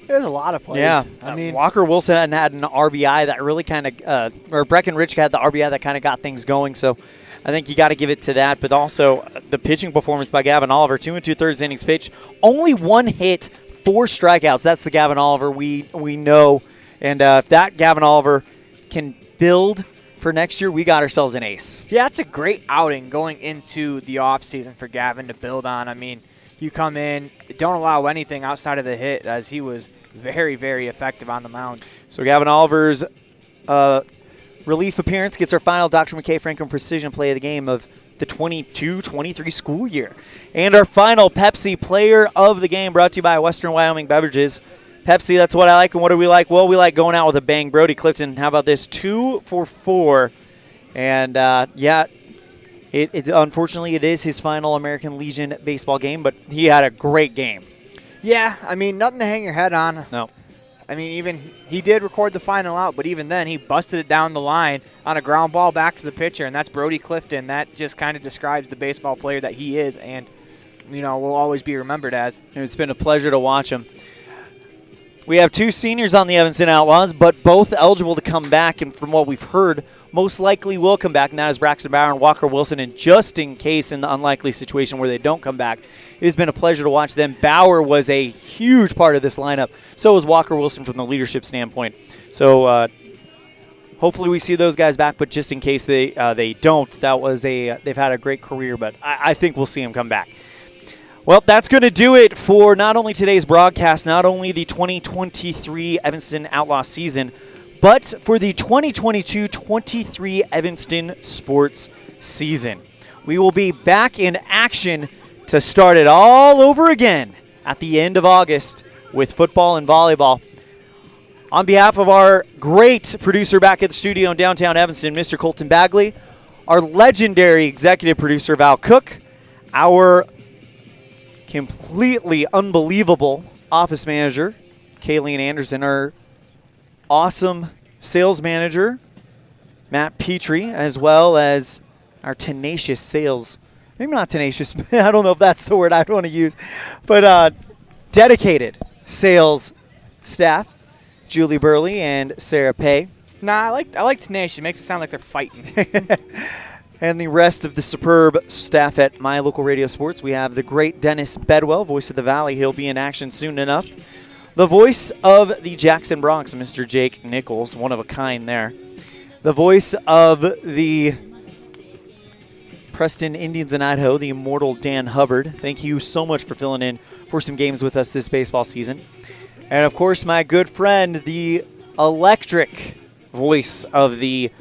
There's a lot of plays. Yeah. I mean, Walker Wilson had an RBI that really kind of or Breckenridge had the RBI that kind of got things going. So I think you got to give it to that. But also the pitching performance by Gavin Oliver, 2 2/3 innings pitched. Only 1 hit, 4 strikeouts. That's the Gavin Oliver we know. And if that Gavin Oliver can build for next year, we got ourselves an ace. Yeah, it's a great outing going into the offseason for Gavin to build on. I mean, you come in, don't allow anything outside of the hit, as he was very, very effective on the mound. So Gavin Oliver's relief appearance gets our final Dr. McKay Franklin Precision Play of the Game of the 22-23 school year. And our final Pepsi Player of the Game brought to you by Western Wyoming Beverages. Pepsi, that's what I like. And what do we like? Well, we like going out with a bang. Brody Clifton, how about this? 2 for 4. And, unfortunately, it is his final American Legion baseball game, but he had a great game. Yeah, I mean, nothing to hang your head on. No. I mean, even he did record the final out, but even then he busted it down the line on a ground ball back to the pitcher, and that's Brody Clifton. That just kind of describes the baseball player that he is and, will always be remembered as. It's been a pleasure to watch him. We have 2 seniors on the Evanston Outlaws, but both eligible to come back, and from what we've heard, most likely will come back, and that is Braxton Bauer and Walker Wilson. And just in case, in the unlikely situation where they don't come back, it has been a pleasure to watch them. Bauer was a huge part of this lineup. So was Walker Wilson from the leadership standpoint. So hopefully we see those guys back, but just in case they don't, they've had a great career, but I think we'll see them come back. Well, that's going to do it for not only today's broadcast, not only the 2023 Evanston Outlaw season, but for the 2022-23 Evanston sports season. We will be back in action to start it all over again at the end of August with football and volleyball. On behalf of our great producer back at the studio in downtown Evanston, Mr. Colton Bagley, our legendary executive producer, Val Cook, our completely unbelievable office manager, Kayleen Anderson, our awesome sales manager, Matt Petrie, as well as our tenacious sales, maybe not tenacious, I don't know if that's the word I'd want to use, but dedicated sales staff, Julie Burley and Sarah Pay. Nah, I like tenacious. It makes it sound like they're fighting. And the rest of the superb staff at My Local Radio Sports. We have the great Dennis Bedwell, voice of the Valley. He'll be in action soon enough. The voice of the Jackson Bronx, Mr. Jake Nichols, one of a kind there. The voice of the Preston Indians in Idaho, the immortal Dan Hubbard. Thank you so much for filling in for some games with us this baseball season. And, of course, my good friend, the electric voice of the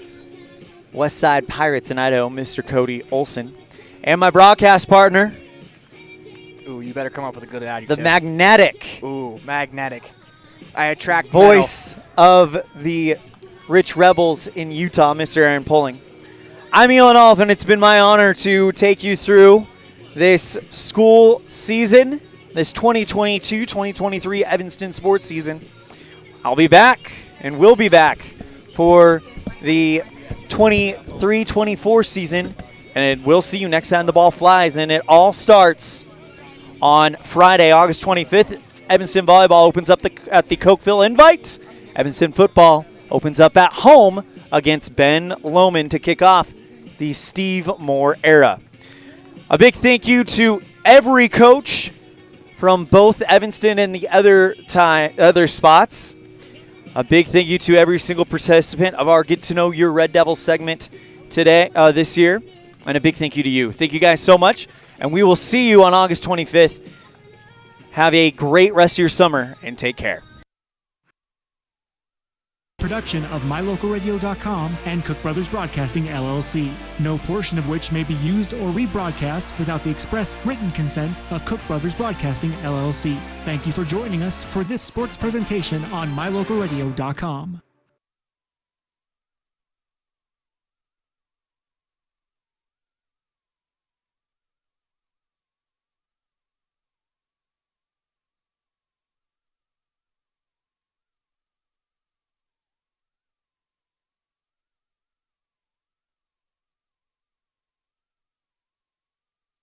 West Side Pirates in Idaho, Mr. Cody Olson. And my broadcast partner. Ooh, you better come up with a good adjective. The magnetic. Ooh, magnetic. I attract voice of the Rich Rebels in Utah, Mr. Aaron Pulling. I'm Elan Olliff, and it's been my honor to take you through this school season, this 2022-2023 Evanston sports season. I'll be back, and we'll be back for the 23-24 season, and we'll see you next time the ball flies. And it all starts on Friday, August 25th. Evanston volleyball opens up at the Cokeville Invite. Evanston football opens up at home against Ben Lomond to kick off the Steve Moore era. A big thank you to every coach from both Evanston and the other spots. A big thank you to every single participant of our Get to Know Your Red Devils segment today, this year. And a big thank you to you. Thank you guys so much. And we will see you on August 25th. Have a great rest of your summer and take care. Production of MyLocalRadio.com and Cook Brothers Broadcasting, LLC. No portion of which may be used or rebroadcast without the express written consent of Cook Brothers Broadcasting, LLC. Thank you for joining us for this sports presentation on MyLocalRadio.com.